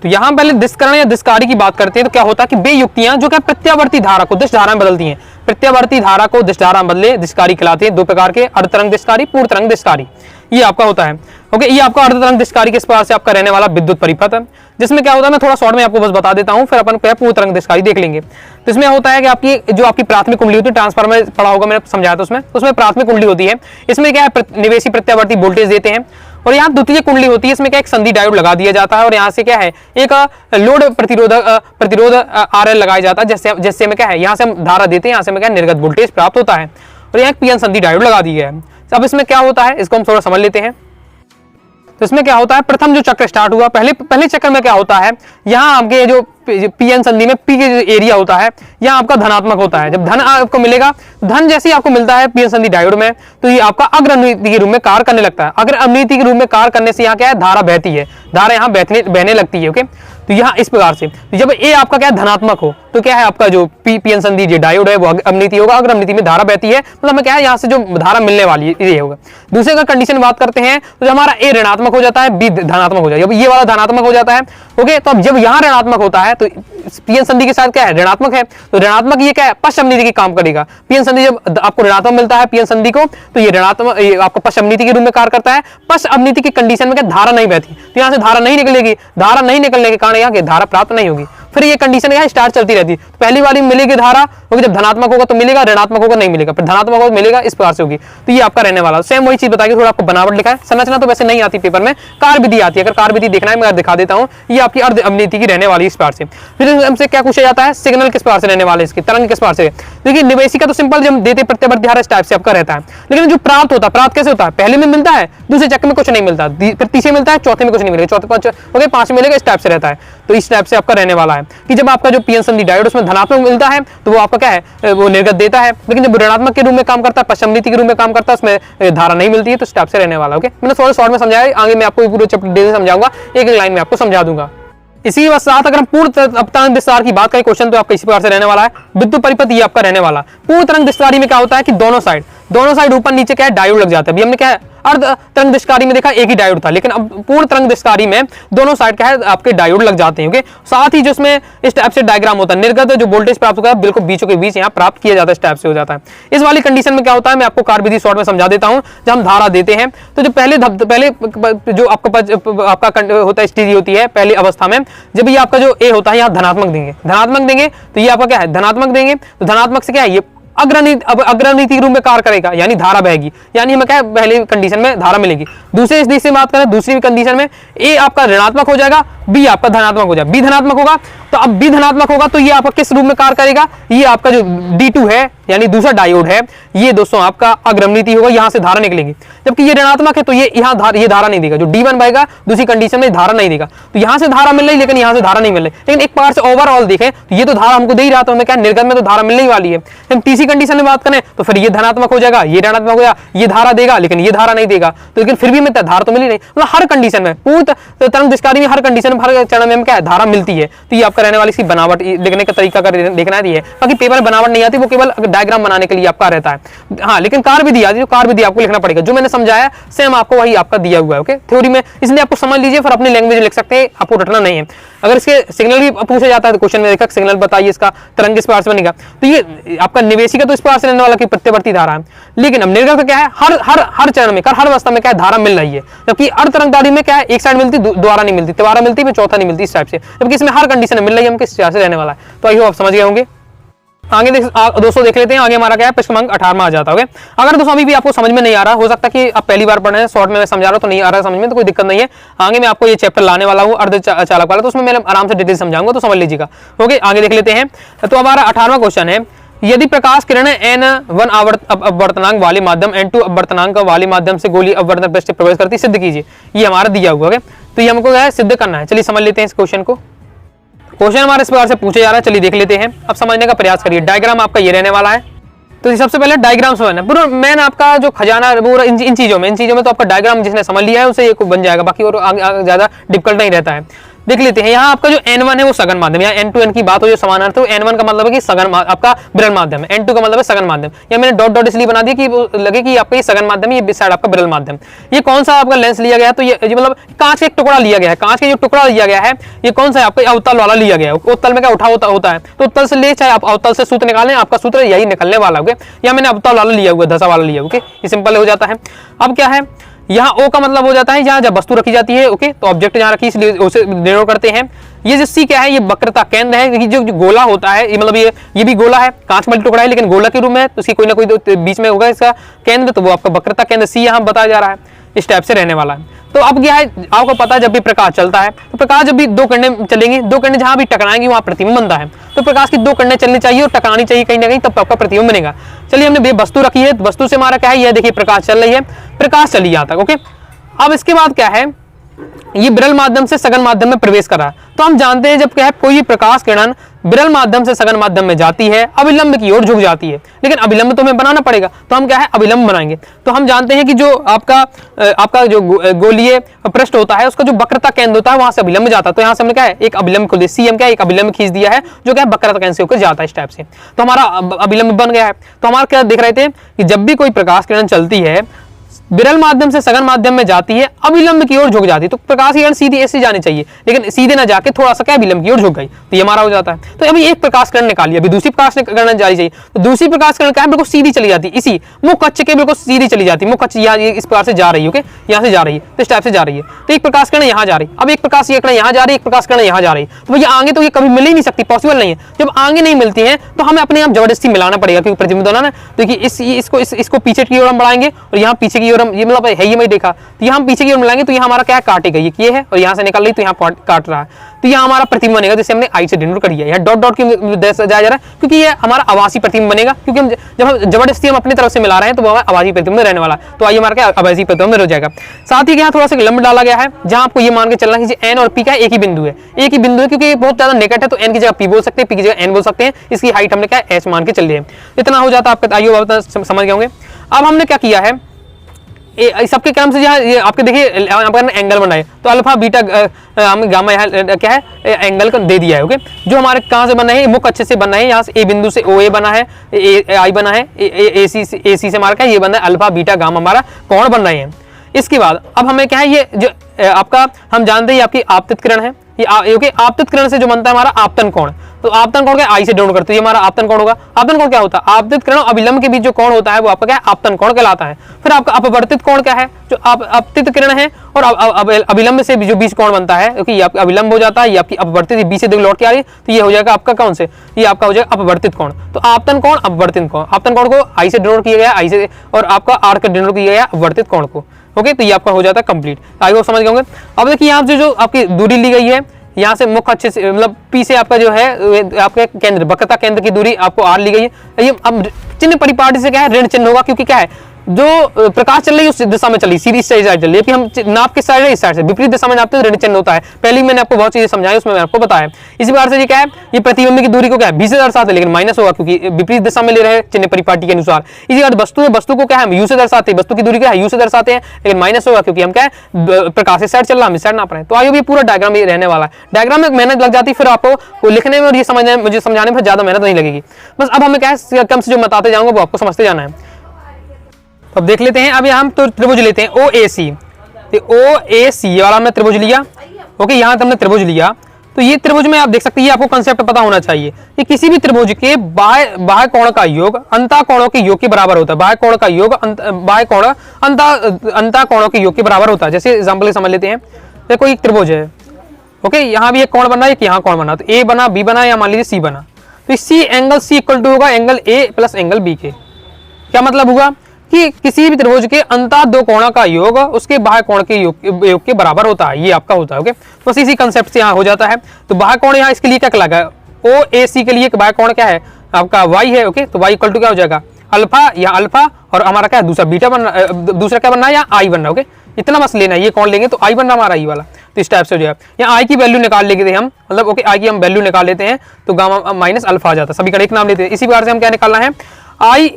तो यहाँ पहले दिशकर्ण या दिशकारी की बात करते हैं तो क्या होता है कि वे युक्तियां जो क्या प्रत्यावर्ती धारा को दिश धारा में बदलती हैं, प्रत्यावर्ती धारा को दिश धारा में बदले दिशकारी कहलाते हैं। 2 प्रकार के, अर्ध तरंग दिशकारी, पूर्ण तरंग दिशकारी, ये आपका होता है। ओके, ये आपका अर्ध तरंग दिशकारी किस प्रकार से आपका रहने वाला विद्युत परिपथ है, जिसमें क्या होता है मैं थोड़ा शॉर्ट में आपको बस बता देता हूँ, फिर अपन पूर्ण तरंग दिशकारी देख लेंगे। तो इसमें होता है कि आपकी जो आपकी प्राथमिक कुंडली होती है, ट्रांसफार्मर पढ़ा होगा मैंने समझाया था उसमें प्राथमिक कुंडली होती है। इसमें क्या है निवेशी प्रत्यावर्ती वोल्टेज देते हैं, और यहाँ द्वितीय कुंडली होती है, इसमें क्या एक संधि डायोड लगा दिया जाता है और यहाँ से क्या है एक लोड प्रतिरोध आरएल लगाया जाता है, जिससे में क्या है यहाँ से हम धारा देते हैं, यहाँ से में क्या निर्गत वोल्टेज प्राप्त होता है, और यहाँ एक पीएन संधि डायोड लगा दी है। अब इसमें क्या होता है इसको हम थोड़ा समझ लेते हैं। तो इसमें क्या होता है, प्रथम जो चक्र स्टार्ट हुआ, पहले चक्र में क्या होता है, यहाँ आपके जो पीएन संधि में पी के जो एरिया होता है यहाँ आपका धनात्मक होता है। जब धन आपको मिलेगा, धन जैसे ही आपको मिलता है पीएन संधि डायोड में, तो ये आपका अग्रनीति के रूप में कार्य करने लगता है। अग्र अवनीति के रूप में कार्य करने से यहाँ क्या है धारा बहती है, धारा यहाँ बहने लगती है। ओके, तो यहाँ इस प्रकार से जब ए आपका क्या है धनात्मक हो तो क्या है आपका जो पीएन संधि जो डायोड है वो अवनीति होगा, अग्र अवनीति में धारा बहती है, मतलब हमें क्या है यहाँ से जो धारा मिलने वाली है ये होगा। दूसरे का कंडीशन बात करते हैं तो जब हमारा ए ऋणात्मक हो जाता है, बी धनात्मक हो जाता है, जब ये वाला धनात्मक हो जाता है। ओके, तो अब जब यहाँ ऋणात्मक होता है तो पीएन संधि के साथ क्या है ऋणात्मक है, तो ऋणात्मक ये क्या है पश्चिम नीति की काम करेगा। पीएन संधि जब आपको ऋणात्मक मिलता है पीएन संधि को, तो ये ऋणात्मक आपको पश्चिम नीति के रूप में कार्य करता है। पश्चिम अवनीति की कंडीशन में क्या धारा नहीं बहती, तो यहाँ से धारा नहीं निकलेगी, धारा नहीं निकलने के कारण यहाँ की धारा प्राप्त नहीं होगी। फिर ये कंडीशन क्या स्टार्ट चलती रहती है, पहली बार मिलेगी धारा, क्योंकि जब धनात्मक होगा तो मिलेगा, ऋणात्मक होगा नहीं मिलेगा, फिर धनात्मक होगा तो मिलेगा, इस प्रकार से होगी। तो ये आपका रहने वाला सेम वही चीज बताएगी, थोड़ा आपको बनावट लिखा है। संरचना तो वैसे नहीं आती पेपर में, कार्य विधि आती है। अगर कार्य विधि देखना है मैं दिखा देता हूँ। ये आपकी अर्ध अवनीति की रहने वाली इस प्रकार से। फिर हमसे क्या पूछा जाता है, सिग्नल किस प्रकार से रहने वाले, इसकी तरंग किस प्रकार से। देखिए निवेशिका तो सिंपल जब देते प्रत्यावर्ती धारा इस टाइप से आपका रहता है, लेकिन जो प्राप्त होता है, प्राप्त कैसे होता है, पहले में मिलता है, दूसरे चक्र में कुछ नहीं मिलता, फिर तीसरे मिलता है, चौथे में कुछ नहीं मिलेगा, चौथे पांच मिलेगा, इस टाइप से रहता है। तो इस टाइप से आपका रहने वाला है कि जब आपका जो पीएन संधि डायोड उसमें धनात्मक मिलता है तो वो आपका क्या है, वो निर्गत देता है, लेकिन जब ऋणात्मक के रूप में काम करता है, पश्चिमनीति के रूप में काम करता है, उसमें धारा नहीं मिलती है, तो इस टाइप से रहने वाला। ओके, मैंने थोड़ा शॉर्ट में समझाया, आगे मैं आपको पूरे चैप्टर डिटेल समझाऊंगा, एक एक लाइन में आपको समझा दूंगा। इसी के साथ अगर हम पूर्ण तरंग विस्तार की बात करें, क्वेश्चन तो आपका इसी प्रकार से रहने वाला है। विद्युत परिपथ ये आपका रहने वाला। पूर्ण तरंग विस्तारी में क्या होता है कि दोनों साइड ऊपर नीचे क्या है, डायोड लग जाता है। अभी हमने क्या है, अर्ध तरंग विस्तारी में देखा एक ही डायोड था, लेकिन अब पूर्ण तरंग विस्तारी में दोनों साइड क्या है, आपके डायोड लग जाते हैं। ओके, साथ ही जो इसमें इस टाइप से डायग्राम होता है, निर्गत जो वोल्टेज प्राप्त होगा बिल्कुल बीचों के बीच यहाँ प्राप्त किया जाता है, इस टाइप से हो जाता है। इस वाली कंडीशन में क्या होता है, मैं आपको कार्य विधि शॉर्ट में समझा देता हूँ। जब हम धारा देते हैं तो जो पहले जो आपका होता है स्थिति होती है पहली अवस्था में, जब ये आपका जो ए होता है यहाँ धनात्मक देंगे तो ये आपका क्या है, धनात्मक देंगे, तो धनात्मक से क्या है, ये अग्रनीति रूप में कार्य करेगा, यानी धारा बहेगी, यानी हमें क्या है, पहली कंडीशन में धारा मिलेगी। दूसरे स्थिति से बात करें, दूसरी कंडीशन में ए आपका ऋणात्मक हो जाएगा, बी आपका धनात्मक हो जाएगा। बी धनात्मक होगा तो अब बी धनात्मक होगा तो ये आपका किस रूप में कार्य करेगा, ये आपका जो D2 है यानी दूसरा डायोड है, ये दोस्तों आपका अग्रनीति होगा, यहां से धारा निकलेगी। जबकि ये ऋणात्मक है तो ये ये धारा नहीं देगा, जो D1 बहेगा दूसरी कंडीशन में धारा नहीं देगा। तो यहां से धारा मिल रही, लेकिन यहां से धारा नहीं मिल रही। लेकिन एक बार से ओवरऑल देखें तो ये तो धारा हमको दे ही रहा था, हमें क्या निर्गत में तो धारा मिलने ही वाली है। हम तीसरी कंडीशन में बात करें तो फिर ये धनात्मक हो जाएगा, ये ऋणात्मक हो जाएगा, ये धारा देगा लेकिन ये धारा नहीं देगा, तो लेकिन फिर भी हमें धारा तो मिली नहीं। मतलब हर कंडीशन में, पूर्ण तरंग विस्तारी में हर कंडीशन में, हर चरण में क्या है, धारा मिलती है। तो ये आपका रहने वाली इसकी बनावट लिखने का तरीका कर देखना है। बाकी पेपर में बनावट नहीं आती, वो केवल डायग्राम बनाने के लिए आपका रहता है। हाँ, लेकिन कार्य विधि आती है, कार्य विधि आपको लिखना पड़ेगा। जो मैंने समझाया सेम आपको वही आपका दिया हुआ है। ओके, थ्योरी में इसलिए आपको समझ लीजिए, फिर अपनी लैंग्वेज लिख सकते हैं, आपको रटना नहीं है। अगर इसके सिग्नल भी पूछा जाता है तो क्वेश्चन में देखा सिग्नल बताइए इसका तरंग किस प्रकार से बनेगा, तो ये आपका निवेशिका तो इस प्रकार से रहने वाला की प्रत्यावर्ती धारा है। लेकिन अब निर्गत का क्या है, हर चरण में हर अवस्था में क्या है, धारा मिल रही है। जबकि अर्ध तरंगदारी में क्या है, एक साइड मिलती दोबारा नहीं मिलती, दोबारा मिलती में चौथा नहीं मिलती, इस टाइप से। जबकि इसमें हर कंडीशन में मिल रही है, हम किस तरह से रहने वाला है। तो आई होप आप समझ गए होंगे। आगे दोस्तों देख लेते हैं, आगे हमारा क्या है, प्रश्न क्रमांक 18 में आ जाता है। अगर दोस्तों अभी भी आपको समझ में नहीं आ रहा, हो सकता है कि आप पहली बार पढ़ रहे हैं, शॉर्ट में मैं समझा रहा हूं तो नहीं आ रहा समझ में, तो कोई दिक्कत नहीं है। आगे मैं आपको ये चैप्टर लाने वाला हूं अर्ध चालक वाला, तो उसमें मैं आराम से डिटेल समझाऊंगा, तो समझ लीजिएगा। ओके, आगे देख लेते हैं। तो हमारा 18वां क्वेश्चन है, यदि प्रकाश किरणें n1 अपवर्तनांक वाले माध्यम n2 अपवर्तनांक वाले माध्यम से गोलीय अपवर्तन पृष्ठ से प्रवेश करती, सिद्ध कीजिए। ये हमारा दिया हुआ है, तो ये हमको क्या है, सिद्ध करना है। चलिए समझ लेते हैं इस क्वेश्चन को। क्वेश्चन हमारे इस प्रकार से पूछे जा रहा है, चलिए देख लेते हैं। अब समझने का प्रयास करिए। डायग्राम आपका ये रहने वाला है, तो सबसे पहले डायग्राम समझना है। पूरा मेन आपका जो खजाना पूरा इन चीजों में तो आपका डायग्राम जिसने समझ लिया है उसे ये बन जाएगा, बाकी और ज्यादा डिफिकल्ट नहीं रहता है। देख लेते हैं, यहाँ आपका जो N1 है वो सघन माध्यम, यहाँ N2 की बात हो जो समानार्थक, तो N1 का मतलब है कि सघन आपका विरल माध्यम है, N2 का मतलब है सघन माध्यम। या मैंने डॉट डॉट इसलिए बना दिया कि लगे कि आपका ये सघन माध्यम है, ये साइड आपका विरल माध्यम। ये कौन सा आपका लेंस लिया गया है, तो ये मतलब कांच का एक टुकड़ा लिया गया है। कांच का जो टुकड़ा लिया गया है ये कौन सा है, आपका अवतल वाला लिया गया है। उत्तल में क्या उठा होता है, तो उत्तल से ले चाहे आप अवतल से सूत्र निकालें, आपका सूत्र यही निकलने वाला है। या मैंने अवतल वाला लिया हुआ, धसा वाला लिया, ओके, ये सिंपल हो जाता है। अब क्या है, यहाँ O का मतलब हो जाता है यहाँ जब वस्तु रखी जाती है। ओके, तो ऑब्जेक्ट जहाँ रखी इसलिए उसे डिनोट करते हैं। ये जो C क्या है, ये वक्रता केंद्र है। जो गोला होता है ये मतलब ये भी गोला है, कांच वाली टुकड़ा है लेकिन गोला के रूप में है, तो इसकी कोई ना कोई बीच में होगा इसका केंद्र, तो वो आपका वक्रता केंद्र C यहाँ बताया जा रहा है, इस टाइप से रहने वाला है। तो अब क्या है, आपको पता है जब भी प्रकाश चलता है तो प्रकाश जब भी दो किरणें चलेंगी, दो किरणें जहां भी टकराएंगी वहां प्रतिबिंब बनता है। तो प्रकाश की दो किरणें चलनी चाहिए और टकरानी चाहिए कहीं ना कहीं, तब आपका प्रतिबिंब बनेगा। चलिए हमने वस्तु रखी है, वस्तु से हमारा क्या है, यह देखिए प्रकाश चल रही है, प्रकाश चली यहाँ तक। ओके, अब इसके बाद क्या है, ये विरल माध्यम से सघन माध्यम में प्रवेश कर रहा है। तो हम जानते हैं जब क्या है, कोई प्रकाश किरण विरल माध्यम से सघन माध्यम में जाती है, अभिलंब की ओर झुक जाती है, लेकिन अभिलंब तो हमें बनाना पड़ेगा, तो हम क्या है, अभिलंब बनाएंगे। तो हम जानते हैं कि जो आपका जो गोलीय पृष्ठ होता है उसका जो वक्रता केंद्र होता है वहां से अभिलंब जाता है। तो यहाँ से हमने क्या है, एक अभिलंब को CM क्या है, एक अभिलंब खींच दिया है जो क्या है वक्रता केंद्र से होकर जाता है, इस टाइप से। तो हमारा अभिलंब बन गया है। तो हमारा क्या देख रहे थे कि जब भी कोई प्रकाश किरण चलती है, विरल माध्यम से सघन माध्यम में जाती है, अविलंब की ओर झुक जाती है। तो प्रकाश की किरण सीधी ऐसे जानी चाहिए, लेकिन सीधे ना जाके थोड़ा सा क्या विलंब की ओर झुक गई, तो ये हमारा हो जाता है। तो अभी एक प्रकाश किरण निकाली, अभी दूसरी प्रकाश किरण जानी चाहिए, तो दूसरी प्रकाश किरण क्या है, बिल्कुल सीधी चली जाती है, इसी मुख्य अक्ष के बिल्कुल सीधी चली जाती है। मुख्य अक्ष यहाँ इस प्रकार से जा रही है, ओके, यहाँ से जा रही है, तो इस टाइप से जा रही है। तो एक प्रकाश किरण यहाँ जा रही है, अब एक प्रकाश किरण यहाँ जा रही है, एक प्रकाश किरण यहाँ जा रही है, तो भैया आगे तो ये कभी मिल ही नहीं सकती, पॉसिबल नहीं है। जब आगे नहीं मिलती है तो हमें अपने आप जबरदस्ती मिलाना पड़ेगा, क्योंकि प्रतिबिंब दोनों ना, तो इसको पीछे की ओर हम बढ़ाएंगे और यहाँ पीछे की ओर हम, ये मतलब है, ये मैं देखा, तो यहाँ पीछे की ओर मिलाएंगे तो यहाँ हमारा क्या काटेगा, ये है, और यहाँ से निकल रही तो यहाँ काट रहा है, तो यहाँ हमारा प्रतिबिंब बनेगा, जैसे हमने आई से डिनोट कर दिया। यहाँ डॉट डॉट की जाया जा रहा है, क्योंकि ये हमारा आवासी प्रतिबिंब बनेगा, क्योंकि हम जब हम जबरदस्ती हम अपनी तरफ से मिला रहे हैं तो वो आवासी प्रतिबिंब में रहने वाला है, तो आइए हमारा क्या आवासी प्रतिबिंब में हो जाएगा। साथ ही यहाँ थोड़ा सा लंब डाला गया है, जहाँ आपको ये मान के चलना है एन और पी का एक ही बिंदु है, एक ही बिंदु है, क्योंकि ये बहुत ज्यादा निकट है, तो एन की जगह पी बोल सकते हैं, पी की जगह एन बोल सकते हैं, इसकी हाइट हमने क्या एच मान के चल रही है। इतना हो जाता आपका, आइए समझ गए होंगे। अब हमने क्या किया है, सबके क्रम से ये आपके देखिए यहाँ पर एंगल बनाए, तो अल्फा बीटा गामा यहाँ क्या है एंगल का दे दिया है, ओके, जो हमारे कहाँ से बना है, मुख्य अच्छे से बना है, यहाँ से ए बिंदु से ओ ए बना है, आई बना है, ए सी से हमारा क्या ये बना है, अल्फा बीटा गामा हमारा कोण बन रहे हैं। इसके बाद अब हमें क्या है, ये जो आपका हम जानते हैं आपकी आपतित किरण है, ये आपतित किरण से जो बनता है हमारा आपतन कोण, तो आपतन कोण क्या आई से डिनोट करते हैं, ये हमारा आपतन कोण होगा। आपतन कोण क्या होता है, आपतित किरण और अविलंब के बीच जो कोण होता है वो आपका क्या है, आपतन कोण कहलाता है। फिर आपका अपवर्तित कोण क्या है, जो आपतित किरण है और अविलंब से जो बीच कोण बनता है, क्योंकि ये आपका अविलंब हो जाता है, ये आपकी अपवर्तित बीच से लौट के आ रही है, तो ये हो जाएगा आपका कौन से, ये आपका हो जाएगा अपवर्तित कोण। तो आपतन कोण अपवर्तित कोण, आपतन कोण को आई से डिनोट किया गया, आई से, और आपका आर का डिनोट किया गया अपवर्तित कोण को, ओके, तो ये आपका हो जाता है कंप्लीट। आई वो समझ गए होंगे। अब देखिए यहाँ से जो आपकी दूरी ली गई है, यहाँ से मुख्य अच्छे से मतलब पी से आपका जो है आपके केंद्र वक्रता केंद्र की दूरी आपको आर ली गई है। ये अब चिन्ह परिपाटी से क्या है, ऋण चिन्ह होगा, क्योंकि क्या है जो प्रकाश चल रही है उस दिशा में चली, सीधी साइड चल रही है, हम नाप किस साइड है, इस साइड से, विपरीत दिशा में नापते हैं तो ऋण चिन्ह होता है। पहले मैंने आपको बहुत चीजें समझाई, उसमें मैंने आपको बताया। इसी प्रकार से ये क्या है, ये प्रतिबिंब की दूरी को क्या है बी से दर्शाते हैं, लेकिन माइनस होगा क्योंकि विपरीत दिशा में ले रहे हैं चिन्ह परिपाटी के अनुसार। इसी बात वस्तु है, वस्तु को क्या है हम यू से दर्शाते हैं, वस्तु की दूरी क्या है यू से दर्शाते हैं, लेकिन माइनस होगा क्योंकि हम क्या है प्रकाश इस साइड चल रहा है, हम इस साइड नाप रहे हैं। तो आइए ये पूरा डायग्राम ये रहने वाला है। डायग्राम में मेहनत लग जाती है, फिर आपको लिखने में और ये समझने मुझे समझाने में ज्यादा मेहनत नहीं लगेगी। बस अब हमें क्या है कम से जो बताते जाऊंगा वो आपको समझते जाना है। अब देख लेते हैं, अब हम तो त्रिभुज लेते हैं ओ ए सी, ओ ए सी वाला हमने त्रिभुज लिया, ओके, यहाँ हमने त्रिभुज लिया। तो ये त्रिभुज में आप देख सकते हैं, आपको कांसेप्ट पता होना चाहिए कि किसी भी त्रिभुज के बाह्य कोण का योग अंतः कोणों के योग के बराबर होता है। बाह्य कोण का योग बाह्य कोण अंतः कोणों के योग के बराबर होता है। जैसे एग्जाम्पल समझ लेते हैं, देखो एक त्रिभुज है, ओके, यहाँ भी एक कोण बना है, यहाँ कोण बना, तो ए बना, बी बना, या मान लीजिए सी बना, तो C angle C equal to होगा angle A plus angle B के। क्या मतलब हुआ कि किसी भी त्रिभुज के अंतः दो कोणों का योग उसके बाह्य कोण के योग के बराबर होता है, ये आपका होता है, ओके। बस इसी कंसेप्ट से यहाँ हो जाता है। तो बाह्य कोण यहाँ इसके लिए क्या लगा है, ओ ए सी के लिए बाह्य कोण क्या है आपका वाई है, ओके, तो वाई इक्वल टू क्या हो जाएगा अल्फा, या अल्फा और हमारा क्या है दूसरा बीटा बनना, दूसरा क्या बनना है या आई बनना, ओके, इतना बस लेना है। ये कौन लेंगे तो आई बनना हमारा ई वाला, तो इस टाइप से हो जाएगा। यहाँ आई की वैल्यू निकाल लेते हैं हम, मतलब ओके आई की हम वैल्यू निकाल लेते हैं तो गामा माइनस अल्फा आ जाता है, सभी का एक नाम लेते हैं। इसी प्रकार से हम क्या निकालना है आई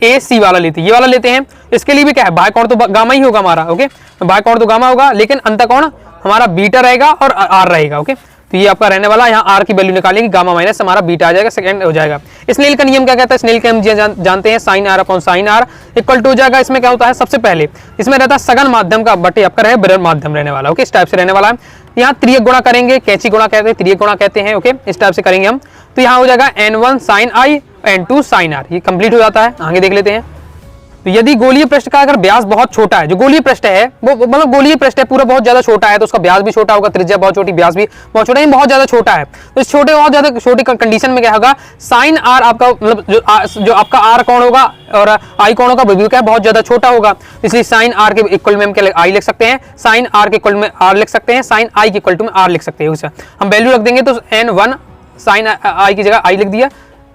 ए सी वाला लेते हैं, ये वाला लेते हैं। इसके लिए भी क्या है बाह्य कोण तो गामा ही होगा हमारा, ओके, बाह्य कोण तो गामा होगा, लेकिन अंतः कोण हमारा बीटा रहेगा और आर रहेगा, ओके। तो ये आपका रहने वाला, यहाँ आर की वैल्यू निकालेंगे, गामा माइनस हमारा बीटा आ जाएगा, सेकंड हो जाएगा। स्नेल का नियम क्या कहता है, स्नेल के हम जानते हैं sine R upon sine R equal to हो जाएगा। इसमें क्या होता है, सबसे पहले इसमें रहता है सघन माध्यम का बटे आपका रहे विरल माध्यम रहने वाला, ओके, इस टाइप से रहने वाला है। यहाँ त्रियक गुणा करेंगे, कैंची गुणा कहते हैं, त्रियक गुणा कहते हैं, ओके, इस टाइप से करेंगे हम। तो यहाँ हो जाएगा n1 sin i n2 sin r, ये कंप्लीट हो जाता है। आगे देख लेते हैं, तो यदि गोलीय पृष्ठ का अगर व्यास बहुत छोटा है, जो गोलीय पृष्ठ है वो मतलब गोलीय पृष्ठ है पूरा बहुत ज्यादा छोटा है, तो उसका व्यास भी छोटा होगा, त्रिज्या बहुत छोटी, व्यास भी बहुत छोटा, बहुत ज्यादा छोटा है। तो इस छोटे बहुत ज्यादा छोटे कंडीशन में क्या होगा, साइन आर आपका मतलब जो आपका आर कोण होगा और आई कोण होगा वो क्या बहुत ज्यादा छोटा होगा, इसलिए साइन आर के इक्वल में हम क्या आई लिख सकते हैं, साइन आर के इक्वल में आर लिख सकते हैं, साइन आई के इक्वल टू में आर लिख सकते हैं। उसे हम वैल्यू रख देंगे, तो n1 साइन आई की जगह आई लिख दिया,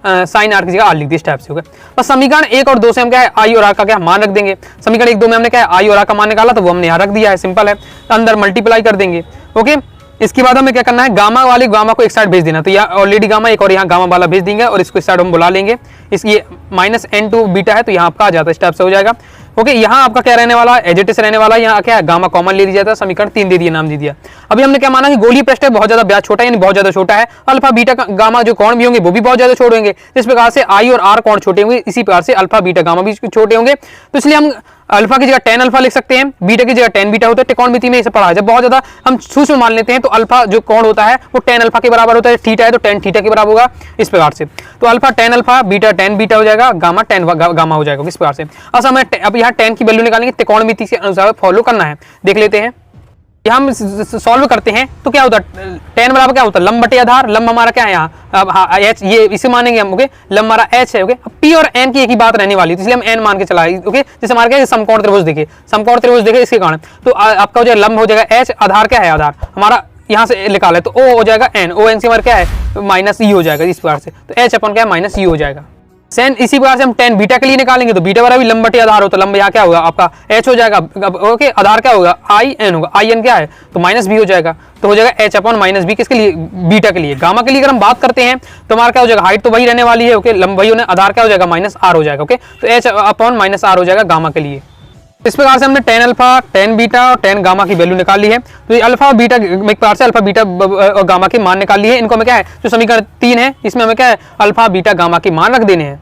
साइन आर की जगह आर लिख दी, इस टाइप से होगा। बस समीकरण 1 और 2 से हम क्या है आई और आर का क्या मान रख देंगे। समीकरण 1 2 में हमने क्या है आई और आर का मान निकाला, तो वो हमने यहाँ रख दिया है, सिंपल है। तो अंदर मल्टीप्लाई कर देंगे, ओके। इसके बाद हमें क्या करना है, गामा वाली गामा को एक साइड भेज देना, तो यहाँ ऑलरेडी गामा एक और यहाँ गामा वाला भेज देंगे और इसको इस साइड हम बुला लेंगे। इसकी माइनस n2 बीटा है, तो यहाँ आपका आ जाता है, इस टाइप से हो जाएगा, ओके, यहाँ आपका क्या रहने वाला है, एज इट इज रहने वाला है। यहाँ क्या है, गामा कॉमन ले लिया जाता है, समीकरण 3 दे दिया, नाम दे दिया। अभी हमने क्या माना कि गोलीय पृष्ठ बहुत ज्यादा ब्याज छोटा है, यानी बहुत ज्यादा छोटा है। अल्फा बीटा गामा जो कोण भी होंगे वो भी बहुत ज्यादा छोटे होंगे। जिस प्रकार से आई और आर कोण छोटे होंगे, इसी प्रकार से अल्फा बीटा गामा भी छोटे होंगे। तो इसलिए हम अल्फा की जगह tan अल्फा लिख सकते हैं, बीटा की जगह tan बीटा होता है। त्रिकोणमिति में इसे पढ़ा है, जब बहुत ज्यादा हम सूक्ष्म मान लेते हैं तो अल्फा जो कोण होता है वो tan अल्फा के बराबर होता है, थीटा है तो tan थीटा के बराबर होगा, इस प्रकार से। तो alpha tan alpha, beta tan beta हो जाएगा, गामा tan गामा हो जाएगा, इस प्रकार से। अब यहाँ tan की वैल्यू निकालेंगे, त्रिकोणमिति के अनुसार फॉलो करना है, देख लेते हैं। यहाँ हम सॉल्व करते हैं तो क्या होता है, tan बराबर क्या होता है, लंब बटे आधार। लंब हमारा क्या है यहाँ, h, ये इसे मानेंगे हम। ओके, लंब हमारा h है। ओके, अब p और n की एक ही बात रहने वाली है, इसलिए हम n मान के चला। ओके, जैसे हमारा क्या है, समकोण त्रिभुज देखे, समकोण त्रिभुज देखे, इसके कारण तो आपका हो जाएगा लंब हो जाएगा h, आधार क्या है, आधार हमारा यहाँ से निकाला है तो o हो जाएगा n, o n से हमारा क्या है माइनस e हो जाएगा, इस प्रकार से। तो h अपन क्या है माइनस e हो जाएगा। सेन इसी प्रकार से हम tan बीटा के लिए निकालेंगे तो बीटा बराबर लंब बटे आधार हो, तो लंब यहाँ क्या होगा आपका h हो जाएगा। ओके, आधार क्या होगा i n होगा, i n क्या है तो माइनस b हो जाएगा। तो हो जाएगा h अपॉन माइनस b, किसके लिए, बीटा के लिए। गामा के लिए अगर हम बात करते हैं तो हमारा क्या हो जाएगा, हाइट तो वही रहने वाली है। ओके, लंब वही होने, आधार क्या हो जाएगा माइनस r हो जाएगा। ओके, तो h अपॉन माइनस r हो जाएगा गामा के लिए। इस प्रकार से हमने tan अल्फा, tan बीटा और tan गामा की वैल्यू निकाल ली है। तो ये अल्फा और बीटा एक प्रकार से अल्फा बीटा और गामा के मान निकाल लिए हैं। इनको हमें क्या है, जो समीकरण 3 है इसमें हमें क्या है, अल्फा बीटा गामा के मान रख देने हैं।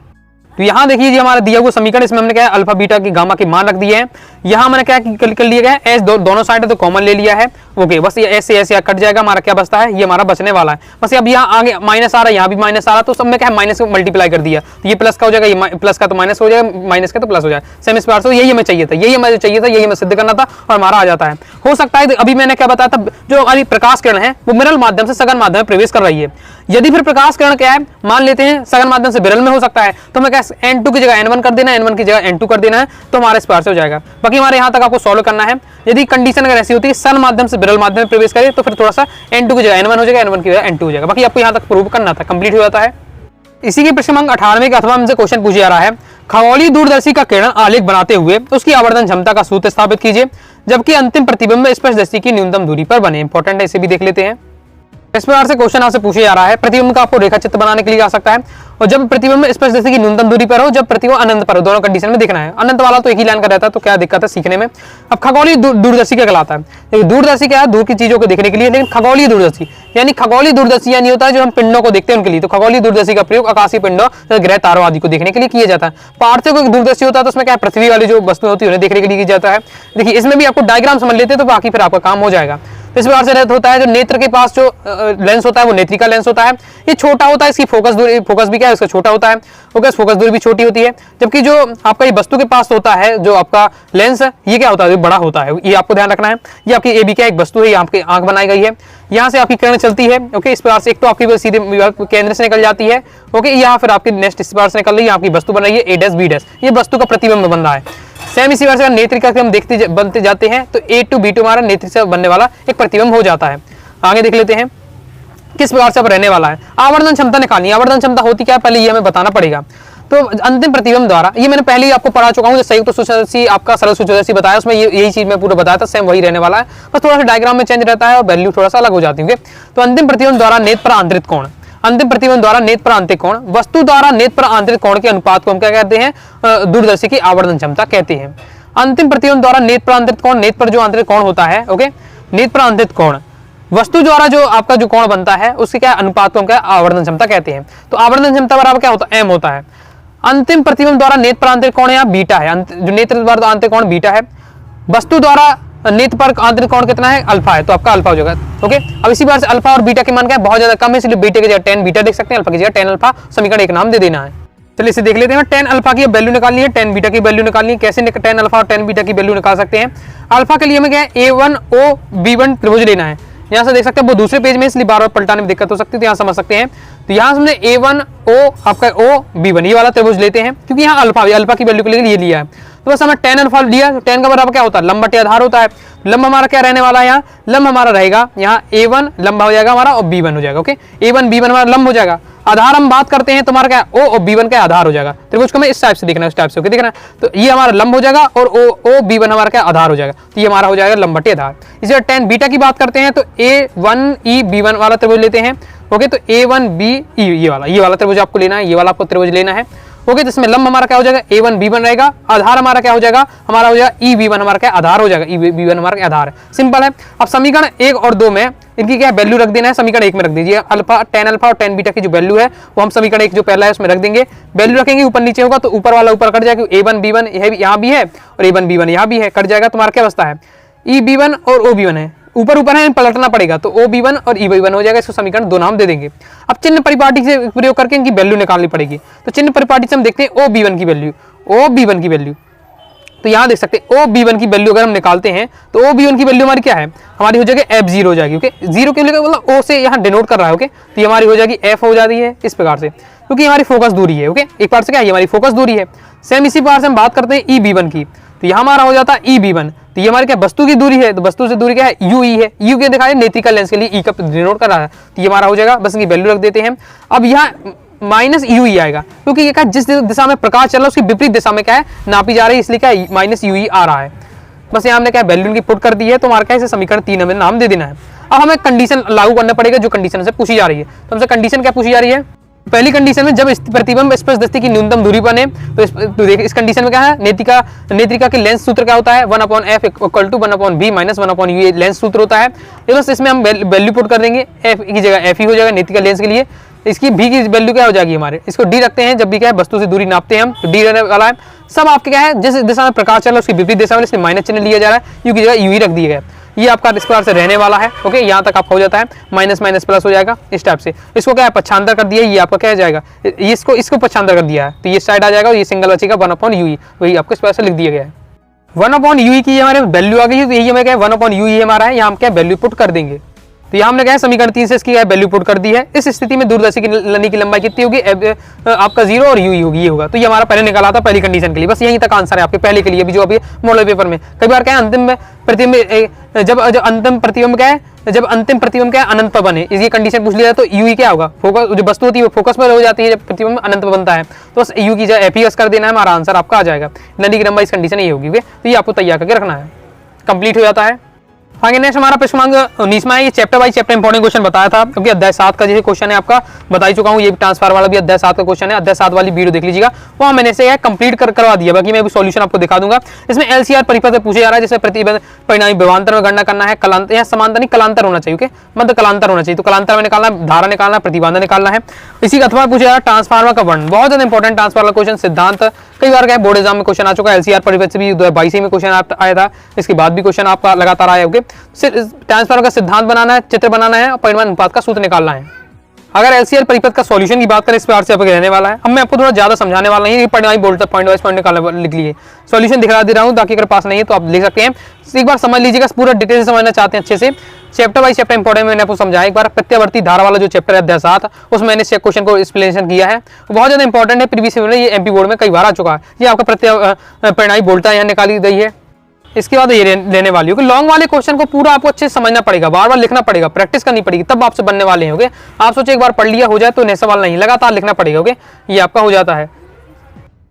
तो यहाँ देखिए जी हमारा दिया हुआ समीकरण, इसमें हमने क्या है अल्फा बीटा की गामा के मान रख दिए हैं। यहाँ मैंने क्या कर लिया गया है, एस दोनों साइड है तो कॉमन ले लिया है। ओके, बस ये ऐसे ऐसे कट जाएगा, हमारा क्या बचता है, ये हमारा बचने वाला है। बस अब यहाँ आगे माइनस आ रहा है, यहाँ भी माइनस आ रहा है, तो सब में क्या है माइनस को मल्टीप्लाई कर दिया, तो ये प्लस का हो जाएगा, ये प्लस का तो माइनस हो जाएगा, माइनस का तो प्लस हो जाएगा। सेम इस प्रकार से यही हमें चाहिए था, यही हमें चाहिए था, यही हमें सिद्ध करना था और हमारा आ जाता है। हो सकता है अभी मैंने क्या बताया था, जो हमारी प्रकाश किरण है वो विरल माध्यम से सघन माध्यम में प्रवेश कर रही है। यदि फिर प्रकाश किरण क्या है, मान लेते हैं सघन माध्यम से विरल में हो सकता है, तो हमें क्या n2 की जगह n1 कर देना है, n1 की जगह n2 कर देना है, तो हमारे इस प्रकार से हो जाएगा। बाकी हमारे यहाँ तक आपको सॉल्व करना है। यदि कंडीशन अगर ऐसी होती है सघन माध्यम से विरल माध्यम में प्रवेश करे तो फिर थोड़ा सा n2 की जगह n1 हो जाएगा, n1 की जगह n2 हो जाएगा। बाकी आपको यहाँ तक प्रूव करना था, कंप्लीट हो जाता है। इसी के प्रश्न क्रमांक 18 के अथवा हमसे क्वेश्चन पूछा जा रहा है, खगोलीय दूरदर्शी का किरण आलेख बनाते हुए उसकी आवर्धन क्षमता का सूत्र स्थापित कीजिए जबकि अंतिम प्रतिबिंब स्पर्शदर्शी की न्यूनतम दूरी पर बने। इंपॉर्टेंट है, इसे भी देख लेते हैं। इस प्रकार से क्वेश्चन आपसे पूछे जा रहा है, प्रतिबिंब का आपको रेखा चित्र बनाने के लिए आ सकता है, और जब प्रतिबिंब स्पर्शदर्शी की न्यूनतम दूरी पर हो, जब प्रतिबिंब अनंत पर हो, दोनों कंडीशन में देखना है। अनंत वाला तो एक ही लाइन का रहता है, तो क्या दिक्कत है सीखने में। अब खगोलीय दूरदर्शी क्या कहलाता है, देखिए दूरदर्शी क्या है, दूर की चीजों को देखने के लिए, लेकिन खगोलीय दूरदर्शी यानी खगोलीय दूरदर्शी यानी होता है जो हम पिंडों को देखते हैं उनके लिए। तो खगोलीय दूरदर्शी का प्रयोग आकाशीय पिंडों, ग्रह तारों आदि को देखने के लिए किया जाता है। पार्थिव को दूरदर्शी होता है तो उसमें क्या पृथ्वी वाली जो वस्तुएं होती है उन्हें देखने के लिए किया जाता है। देखिए इसमें भी आपको डायग्राम समझ लेते हैं तो बाकी फिर आपका काम हो जाएगा। तो इस प्रकार से होता है, जो नेत्र के पास जो लेंस होता है वो नेत्रिका लेंस होता है, ये छोटा होता है, इसकी फोकस भी क्या है, इसका छोटा होता है। फोकस दूरी भी छोटी होती है। जबकि जो आपका ये वस्तु के पास होता है जो आपका लेंस है, ये क्या होता है, बड़ा होता है। ये आपको ध्यान रखना है। ये आपकी ए बी क्या एक वस्तु है, ये आपकी आंख बनाई गई है, यहाँ से आपकी किरण चलती है। ओके, इस प्रकार से एक तो आपकी सीधे केंद्र से निकल जाती है। ओके, यहाँ फिर आपकी नेक्स्ट इस प्रकार से निकल रही है, आपकी वस्तु बन रही है ए डैश बी डैश, ये वस्तु का प्रतिबिंब बन रहा है। सेम इसी प्रकार से नेत्रिका के हम बनते जाते हैं तो A2 B2 हमारा नेत्रिका से बनने वाला एक प्रतिबिंब हो जाता है। आगे देख लेते हैं किस प्रकार से अब रहने वाला है। आवर्धन क्षमता निकालनी, आवर्धन क्षमता होती क्या है पहले ये हमें बताना पड़ेगा। तो अंतिम प्रतिबिंब द्वारा, ये मैंने पहले ही आपको पढ़ा चुका हूँ, जो संयुक्त सूक्ष्मदर्शी आपका सरल सूक्ष्मदर्शी बताया उसमें यही चीज मैं पूरा बताया था, सेम वही रहने वाला है, बस थोड़ा सा डायग्राम में चेंज रहता है और वैल्यू थोड़ा सा अलग हो जाती है। तो अंतिम प्रतिबिंब द्वारा नेत्र पर आंतरिक कोण, अंतिम प्रतिबिंब द्वारा नेत्र पर आंतरिक कोण, वस्तु द्वारा नेत्र पर आंतरिक कोण के अनुपात को हम क्या कहते हैं, दूरदर्शी की आवर्धन क्षमता कहते हैं। अंतिम प्रतिबिंब द्वारा नेत्र पर आंतरिक कोण, नेत्र पर जो आंतरिक कोण होता है, ओके, नेत्र पर आंतरिक कोण वस्तु द्वारा जो आपका जो कोण बनता है उसके क्या अनुपात को हम क्या आवर्धन क्षमता कहते हैं। तो आवर्धन क्षमता बराबर क्या होता है, m होता है। अंतिम प्रतिबिंब द्वारा नेत्र पर आंतरिक कोण यहाँ बीटा है, जो नेत्र द्वारा आंतरिक कोण बीटा है, वस्तु द्वारा नेत्र पर आंतरिक कोण कितना है, अल्फा है, तो आपका अल्फा हो जाएगा। ओके, अब इसी बार से अल्फा और बीटा के मान क्या है, बहुत ज्यादा कम है, इसलिए बीटा की जगह tan बीटा देख सकते हैं, अल्फा की जगह tan अल्फा, समीकरण एक नाम दे देना है। चलिए इसे देख लेते हैं। tan अल्फा की वैल्यू निकालनी है, tan बीटा की वैल्यू निकालनी है। कैसे tan अल्फा और tan बीटा की वैल्यू निकाल सकते हैं। अल्फा के लिए हमें क्या है, A1O B1 त्रिभुज लेना है। यहाँ से देख सकते हैं वो दूसरे पेज में, इसलिए बार बार पलटाने में दिक्कत हो सकती है, तो यहाँ समझ सकते हैं। तो यहाँ हमने A1O आपका O B1 ये वाला त्रिभुज लेते हैं, क्योंकि यहाँ अल्फा की वैल्यू के लिए ये लिया है। तो बस हमें tan अल्फा लिया, तो tan का बराबर क्या होता है, लंब बटे आधार होता है। लंब हमारा क्या रहने वाला है, यहाँ लंब हमारा रहेगा, यहाँ A1 लंबा हो जाएगा हमारा और B1 हो जाएगा। ओके, A1 B1 हमारा लंब हो जाएगा। आधार हम बात करते हैं तो हमारा क्या O और B1 का आधार हो जाएगा। त्रिभुज को हमें इस टाइप से देखना है, इस टाइप से देखना है। तो ये हमारा लंब हो जाएगा और O B1 हमारा क्या आधार हो जाएगा, तो ये हमारा हो जाएगा लंब बटे आधार। इसी tan बीटा की बात करते हैं तो A1E B1 वाला त्रिभुज लेते हैं। ओके, तो A1B E ये वाला त्रिभुज आपको लेना है, ये वाला आपको त्रिभुज लेना है। ओके। जिसमें लंब हमारा क्या हो जाएगा A1 B1 रहेगा, आधार हमारा क्या हो जाएगा, हमारा हो जाएगा EB1 हमारा क्या आधार हो जाएगा, EB1 हमारा क्या आधार है। सिंपल है। अब समीकरण 1 और 2 में इनकी क्या वैल्यू रख देना है, समीकरण 1 में रख दीजिए अल्फा tan अल्फा और tan बीटा की जो वैल्यू है वो हम समीकरण 1 जो पहला है उसमें रख देंगे। वैल्यू रखेंगे ऊपर नीचे होगा तो ऊपर वाला ऊपर कट जाएगा, A1 B1 यहाँ भी है और A1 B1 यहाँ भी है, कट जाएगा। तुम्हारा क्या बचता है EB1 और OB1 है, ऊपर ऊपर है पलटना पड़ेगा तो OB1 और EB1 हो जाएगा। इसको समीकरण 2 नाम दे देंगे। अब चिन्ह परिपाटी से प्रयोग करके इनकी वैल्यू निकालनी पड़ेगी। तो चिन्ह परिपाटी से हम देखते हैं OB1 की वैल्यू, तो यहाँ देख सकते हैं OB1 की वैल्यू अगर हम निकालते हैं तो OB1 की वैल्यू हमारी क्या है, हमारी हो जाएगी F0 हो जाएगी। ओके, जीरो के लिए मतलब O से यहाँ डिनोट कर रहा है। ओके, तो ये हमारी हो जाएगी F हो जाती है इस प्रकार से, क्योंकि हमारी फोकस दूरी है। ओके, एक बार से क्या है हमारी फोकस दूरी है। सेम इसी प्रकार से हम बात करते हैं EB1 की, तो यहाँ हमारा हो जाता है EB1, तो ये हमारी क्या वस्तु की दूरी है, तो वस्तु से दूरी क्या है UE है। U के दिखाया नेत्रिका लेंस के लिए E का डिनोट कर रहा है, तो ये हमारा हो जाएगा, बस इनकी वैल्यू रख देते हैं। अब यहाँ माइनस UE आएगा, क्योंकि ये क्या जिस दिशा में प्रकाश चल रहा है उसकी विपरीत दिशा में क्या है नापी जा रही है, इसलिए क्या माइनस UE आ रहा है। बस यहाँ हमने क्या वैल्यू इनकी पुट कर दी है, तो हमारा क्या इसे समीकरण 3 हमें नाम दे देना है। अब हमें कंडीशन लागू करना पड़ेगा जो कंडीशन से पूछी जा रही है। तो हमसे कंडीशन क्या पूछी जा रही है, पहली कंडीशन में जब प्रतिबिंब स्पर्श दृष्टि की न्यूनतम दूरी बने तो देख इस कंडीशन में क्या है नेत्रिका के लेंस सूत्र क्या होता है 1/f = 1/b - 1/u लेंस सूत्र होता है। ये बस इसमें हम वैल्यू पुट कर देंगे, f की जगह f ही हो जाएगा नेत्रिका लेंस के लिए। इसकी भी की वैल्यू क्या हो जाएगी हमारे, इसको d रखते हैं जब भी क्या है वस्तु से दूरी नापते हैं हम, तो d रहने वाला है। सब आपके क्या है जिस दिशा में प्रकाश चल रहा है उसकी विपरीत दिशा में इसलिए माइनस चिन्ह लिया जा रहा है, u की जगह u ही रख दिया गया। ये आपका इस प्रकार से रहने वाला है। ओके, यहाँ तक आपका हो जाता है माइनस माइनस प्लस हो जाएगा इस टाइप से। इसको क्या है पक्षांतर कर दिया, ये आपका क्या जाएगा इसको पक्षांतर कर दिया है, तो ये साइड आ जाएगा और ये सिंगल बचेगा 1/UE, वही आपको इस प्रकार से लिख दिया गया है। 1/UE की हमारे वैल्यू आ गई है, तो यही हमें क्या है 1/UE हमारा है, यहाँ हम क्या वैल्यू पुट कर देंगे। तो यहाँ हमने क्या है समीकरण 3 से इसकी वैल्यू पुट कर दी है। इस स्थिति में दूरदर्शी की नली की लंबाई कितनी होगी, आपका 0 और UE होगी, ये होगा। तो ये हमारा पहले निकाला था पहली कंडीशन के लिए, बस यहीं तक आंसर है आपके पहले के लिए भी जो अभी मॉडल पेपर में कई बार क्या है अंतिम प्रतिबिंब जब अंतिम प्रतिबिंब क्या है जब अंतिम प्रतिबिंब क्या है अनंत पर बने, इसकी कंडीशन पूछ लिया तो UE क्या होगा, फोकस जो वस्तु होती है वो फोकस पर हो जाती है जब प्रतिबिंब अनंत पर बनता है, तो बस U की जगह FES कर देना है, हमारा आंसर आपका आ जाएगा। नली की लंबाई इस कंडीशन ये होगी। तो ये आपको तैयार करके रखना है, कंप्लीट हो जाता है। आगे नेक्स्ट हमारा प्रश्न क्रमांक 19 है। ये chapter wise chapter important question बताया था, क्योंकि अध्याय 7 का जैसे क्वेश्चन है आपका बता ही चुका हूँ, ये ट्रांसफार वाला भी अध्याय 7 का क्वेश्चन है। अध्याय 7 वाली वीडियो देख लीजिएगा, वहाँ मैंने से कंप्लीट करवा दिया, बाकी मैं भी सॉल्यूशन आपको दिखा दूंगा। इसमें LCR परिपथ से पूछे जा रहा है, जिसमें प्रतिबंध परिणामी विभवांतर में गणना करना है, कलांतर या समांतर नहीं कलांतर होना चाहिए, ओके मतलब कलांतर होना चाहिए, तो कलांतर में निकालना धारा निकालना प्रतिबाधा निकालना है। इसी अथवा पूछा जा रहा है ट्रांसफार्मर का वर्णन, बहुत ज्यादा इंपॉर्टेंट ट्रांसफार्मर क्वेश्चन, सिद्धांत कई बार क्या बोर्ड एग्जाम में क्वेश्चन आ चुका है। LCR परिपथ से भी 2022 में क्वेश्चन आया था, इसके बाद भी क्वेश्चन आपका लगातार आया। ओके, ट्रांसफार्मर का सिद्धांत बनाना है, चित्र बनाना है और परिमाण अनुपात का सूत्र निकालना है। अगर LCR परिपथ का सॉल्यूशन की बात करें इस प्रकार से आपके रहने वाला है। अब मैं आपको थोड़ा ज्यादा समझाने वाला नहीं, परिणामी बोलता पॉइंट वाइज पॉइंट निकालना लिख लीजिए, सॉल्यूशन दिखा दे रहा हूं ताकि अगर पास नहीं है तो आप लिख सकते हैं। एक बार समझ लीजिएगा, पूरा डिटेल से समझना चाहते हैं अच्छे से, चैप्टर वाइज चैप्टर इंपॉर्टेंट मैंने आपको समझाया। एक बार प्रत्यावर्ती धारा वाला जो चैप्टर है अध्याय 7 उसमें मैंने इस क्वेश्चन को एक्सप्लेनेशन किया है, बहुत ज्यादा इंपॉर्टेंट है। प्रीवियस ईयर में ये MP बोर्ड में कई बार आ चुका है। ये आपका परिणामी बोलता यहाँ निकाली गई है। इसके बाद ये लेने वाली होगी। लॉन्ग वाले क्वेश्चन को पूरा आपको अच्छे से समझना पड़ेगा, बार बार लिखना पड़ेगा, प्रैक्टिस करनी पड़ेगी, तब आपसे बनने वाले हैं। ओके, आप सोचे एक बार पढ़ लिया हो जाए तो नहीं, सवाल नहीं, लगातार लिखना पड़ेगा। ओके, ये आपका हो जाता है।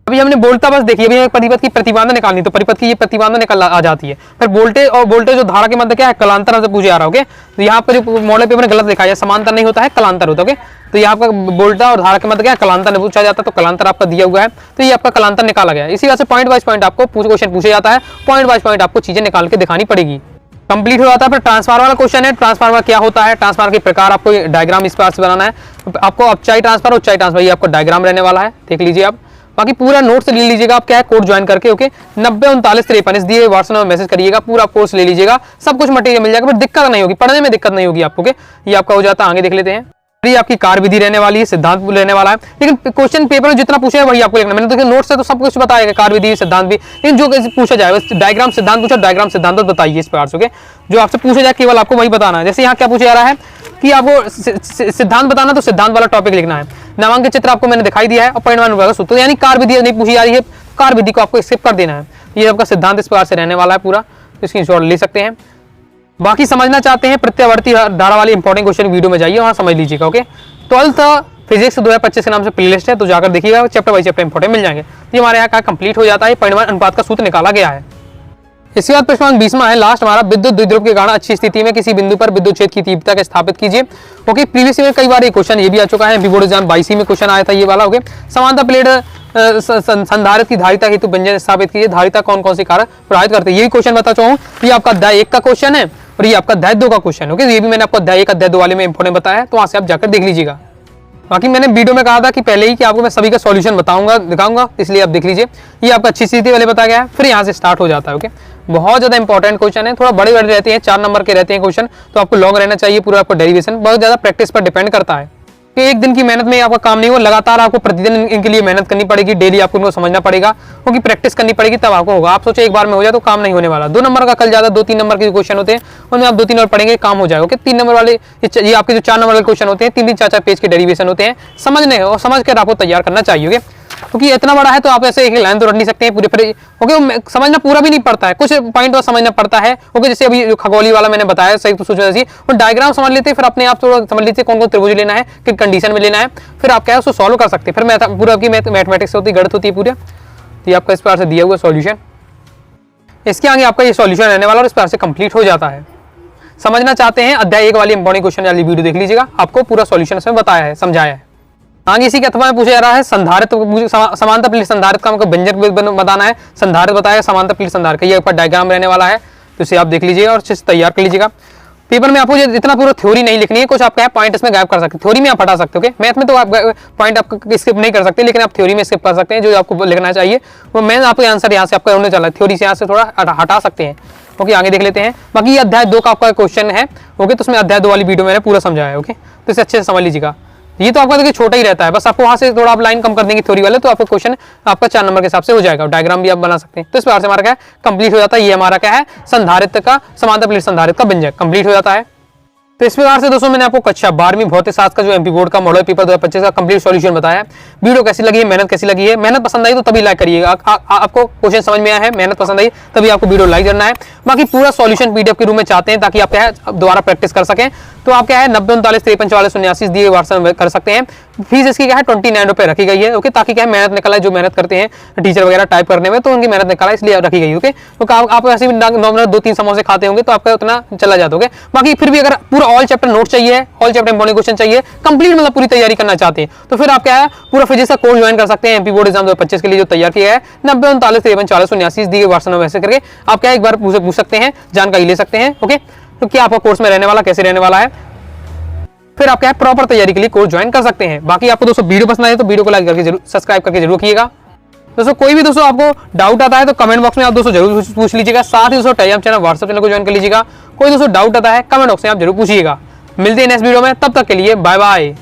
अभी हमने बोलता बस देखिए, अभी परिपथ की प्रतिबाधा निकालनी, तो परिपथ की ये प्रतिबाधा निकल आ जाती है। फिर वोल्टेज और वोल्टेज जो धारा के मध्य क्या है कलांतर से पूछे आ रहा है। ओके, तो यहाँ पर जो मॉडल पेपर में गलत लिखा है, समांतर नहीं होता है कलांतर होता है। ओके, तो यहाँ आपका वोल्टेज और धारा के मध्य क्या है कलांतर नहीं पूछा जाता, तो कलांतर आपका दिया हुआ है, तो ये आपका कलांतर निकाला गया है। इसी वजह से पॉइंट वाइज पॉइंट आपको क्वेश्चन पूछे जाता है, पॉइंट वाइज पॉइंट आपको चीजें निकाल के दिखानी पड़ेगी। कंप्लीट हो जाता है। फिर ट्रांसफार्मर वाला क्वेश्चन है, ट्रांसफार्मर क्या होता है, ट्रांसफार्मर के प्रकार, आपको डायग्राम इस प्रकार से बनाना है। आपको अपचाई ट्रांसफर उच्चाई ट्रांसफर, ये आपका डायग्राम रहने वाला है, देख लीजिए आप। बाकी पूरा नोट्स ले लीजिएगा आप, क्या है कोड ज्वाइन करके। ओके, 90 39 53 इस दिए व्हाट्सएप में मैसेज करिएगा, पूरा कोर्स ले लीजिएगा, सब कुछ मटेरियल मिल जाएगा, फिर दिक्कत नहीं होगी, पढ़ने में दिक्कत नहीं होगी आपको। ओके, ये आपका हो जाता है। आगे देख लेते हैं। ये आपकी कार्य विधि रहने वाली है, सिद्धांत रहने वाला है, लेकिन क्वेश्चन पेपर में जितना पूछा है वही आपको लिखना। मैंने तो नोट्स से तो सब कुछ बताया कार्य विधि सिद्धांत भी, लेकिन जो पूछा जाए डायग्राम सिद्धांत पूछा, डायग्राम सिद्धांत बताइए इस प्रकार से। ओके, जो आपसे पूछा जाए केवल आपको वही बताना है। जैसे यहाँ क्या पूछा जा रहा है कि आपको सिद्धांत बताना, तो सिद्धांत वाला टॉपिक लिखना है। नामांकित चित्र आपको मैंने दिखाई दिया है और परिमाण अनुपात का सूत्र, यानी कार्य विधि नहीं पूछी जा रही है, कार्य विधि को आपको स्किप कर देना है। ये आपका सिद्धांत इस प्रकार से रहने वाला है पूरा, इसकी स्क्रीनशॉट ले सकते हैं। बाकी समझना चाहते हैं प्रत्यावर्ती धारा वाली इंपॉर्टेंट क्वेश्चन वीडियो में जाइए, वहां समझ लीजिएगा। ओके, 12th फिजिक्स 2025 के नाम से प्लेलिस्ट है, तो जाकर देखिएगा, चैप्टर वाइज चैप्टर इंपॉर्टेंट मिल जाएंगे। ये हमारे यहाँ का कंप्लीट हो जाता है, परिमाण अनुपात का सूत्र निकाला गया है। इसके बाद प्रश्न 20वां है, लास्ट हमारा, विद्युत द्विध्रुव के कारण अच्छी स्थिति में किसी बिंदु पर विद्युत क्षेत्र की तीव्रता का स्थापित कीजिए। ओके, प्रीवियस में कई बार ये क्वेश्चन ये भी आ चुका है, एमपी बोर्ड एग्जाम 22 में क्वेश्चन आया था ये वाला। ओके, समांतर प्लेट संधारित्र की धारिता हेतु व्यंजन स्थापित कीजिए। धारिता कौन कौन सी कारक प्रभावित करते हैं, ये भी क्वेश्चन बता चुका हूँ। ये आपका अध्याय 1 का क्वेश्चन है और ये आपका अध्याय 2 का क्वेश्चन। ओके, ये भी मैंने आपको अध्याय 1 अध्याय 2 वाले में इंपोर्टेंट बताया है, तो वहां से आप जाकर देख लीजिएगा। बाकी मैंने वीडियो में कहा था कि पहले ही कि आपको मैं सभी का सॉल्यूशन बताऊंगा, दिखाऊंगा, इसलिए आप देख लीजिए। ये आपका अच्छी स्थिति वाले बताया गया है, फिर यहाँ से स्टार्ट हो जाता है। ओके, बहुत ज्यादा इंपॉर्टेंट क्वेश्चन है, थोड़ा बड़े बड़े रहते हैं, 4 नंबर के रहते हैं क्वेश्चन, तो आपको लॉन्ग रहना चाहिए पूरा। आपको डेरिवेशन बहुत ज्यादा प्रैक्टिस पर डिपेंड करता है कि एक दिन की मेहनत में आपका काम नहीं हो, लगातार आपको प्रतिदिन इनके लिए मेहनत करनी पड़ेगी, डेली आपको इनको समझना पड़ेगा, क्योंकि प्रैक्टिस करनी पड़ेगी, तब आपको होगा। आप सोचे एक बार में हो जाए तो काम नहीं होने वाला। 2 नंबर का कल ज्यादा 2-3 नंबर के क्वेश्चन होते हैं, उनमें आप 2-3 और पढ़ेंगे, काम हो जाएगा। ओके, 3 नंबर वाले ये आपके जो 4 नंबर वाले क्वेश्चन होते हैं, 3-3 4-4 पेज के डेरिवेशन होते हैं, समझने और समझ कर आपको तैयार करना चाहिए। क्योंकि इतना बड़ा है तो आप ऐसे एक लाइन तो रट नहीं सकते हैं पूरे पूरे। ओके, समझना पूरा भी नहीं पड़ता है, कुछ पॉइंट तो समझना पड़ता है। ओके, जैसे अभी खगोली वाला मैंने बताया, सही तो सोचना चाहिए, और डायग्राम समझ लेते हैं, फिर अपने आप थोड़ा समझ लीजिए कौन कौन त्रिभुज लेना है, किस कंडीशन में लेना है, फिर आप क्या है उसको सॉल्व कर सकते हैं। फिर पूरा आपकी मैथमेटिक्स होती है, गणित होती है पूरी। तो ये आपका इस प्रकार से दिया हुआ सॉल्यूशन, इसके आगे आपका ये सॉल्यूशन रहने वाला और इस प्रकार से कंप्लीट हो जाता है। समझना चाहते हैं अध्याय 1 वाली इंपॉर्टेंट क्वेश्चन वाली वीडियो देख लीजिएगा, आपको पूरा सॉल्यूशन इसमें बताया है, समझाया है। आगे इसी के अथवा में पूछा जा रहा है संधारित्र, समांतर प्लेट संधारित्र का हमको व्यंजक बताना है। संधारित्र बताया, समांतर प्लेट संधारित्र, ये आपका डायग्राम रहने वाला है, तो इसे आप देख लीजिएगा और अच्छे से तैयार कर लीजिएगा। पेपर में आपको इतना पूरा थ्योरी नहीं लिखनी है, कुछ आपका है पॉइंट इसमें गायब कर सकते हैं, थ्योरी में आप हटा सकते हो। मैथ में तो आप पॉइंट आप स्किप नहीं कर सकते, लेकिन आप थ्योरी में स्किप कर सकते हैं, जो आपको लिखना चाहिए वो मैं आपको आंसर यहाँ से आपका होने चला, थ्योरी से यहाँ से थोड़ा हटा सकते हैं। ओके, आगे देख लेते हैं। बाकी ये अध्याय 2 का आपका क्वेश्चन है। ओके, तो उसमें अध्याय 2 वाली वीडियो मैंने पूरा समझाया है। ओके, तो इसे अच्छे से समझ लीजिएगा। ये तो आपका देखिए छोटा ही रहता है, बस आपको वहां से थोड़ा आप लाइन कम कर देंगे थ्योरी वाले, तो आपका क्वेश्चन आपका 4 नंबर के हिसाब से हो जाएगा। डायग्राम भी आप बना सकते हैं। तो इस प्रकार से हमारा क्या है कंप्लीट हो जाता है। ये हमारा क्या है संधारित्र का, समांतर प्लेट संधारित्र का व्यंजक कंप्लीट हो जाता है। तो इस प्रकार से दोस्तों मैंने आपको कक्षा 12वीं भौतिक शास्त्र का जो एमपी बोर्ड का मॉडल पेपर 2025 का कंप्लीट सॉल्यूशन बताया। वीडियो कैसी लगी है, मेहनत कैसी लगी है, मेहनत पसंद आई तो तभी लाइक करिएगा। आपको क्वेश्चन समझ में आया है, मेहनत पसंद आई तभी आपको वीडियो लाइक करना है। बाकी पूरा सॉल्यूशन पीडीएफ के रूप में चाहते हैं ताकि आप क्या है दोबारा प्रैक्टिस कर सकें, तो आप क्या है 90 39 53 44 79 दिए व्हाट्सएप कर सकते हैं। फीस इसकी क्या है 29 रुपए रखी गई है। ओके, ताकि क्या है मेहनत निकला है, जो मेहनत करते हैं टीचर वगैरह टाइप करने में, तो उनकी मेहनत निकला इसलिए रखी गई। ओके, तो आप ऐसे भी नॉर्मल 2-3 समोसे खाते होंगे तो आपका उतना चला जाता होगा। बाकी फिर भी अगर पूरा ऑल चैप्टर नोट चाहिए, ऑल चैप्टर इंपॉर्टेंट क्वेश्चन चाहिए, कंप्लीट मतलब पूरी तैयारी करना चाहते हैं, तो फिर आप क्या है पूरा फिजिक्स का कोर्स ज्वाइन कर सकते हैं। एमपी बोर्ड एग्जाम 2025 के लिए जो तैयार किया है 90 39 53 44 79 दिए व्हाट्सएप में मैसेज करके आप क्या एक बार पूछ सकते हैं, जानकारी ले सकते हैं। ओके, तो क्या आपका कोर्स में रहने वाला, कैसे रहने वाला है, फिर आप क्या है प्रॉपर तैयारी के लिए कोर्स ज्वाइन कर सकते हैं। बाकी आपको दोस्तों वीडियो पसंद आए तो वीडियो को लाइक करके जरूर, सब्सक्राइब करके जरूर रखिएगा। दोस्तों कोई भी दोस्तों आपको डाउट आता है तो कमेंट बॉक्स में आप दोस्तों जरूर पूछ लीजिएगा। साथ ही दोस्तों टेलीग्राम चैनल, व्हाट्सएप चैनल को ज्वाइन कर लीजिएगा। कोई दोस्तों डाउट आता है कमेंट बॉक्स में आप जरूर पूछिएगा। मिलते हैं नेक्स्ट वीडियो में, तब तक के लिए बाय बाय।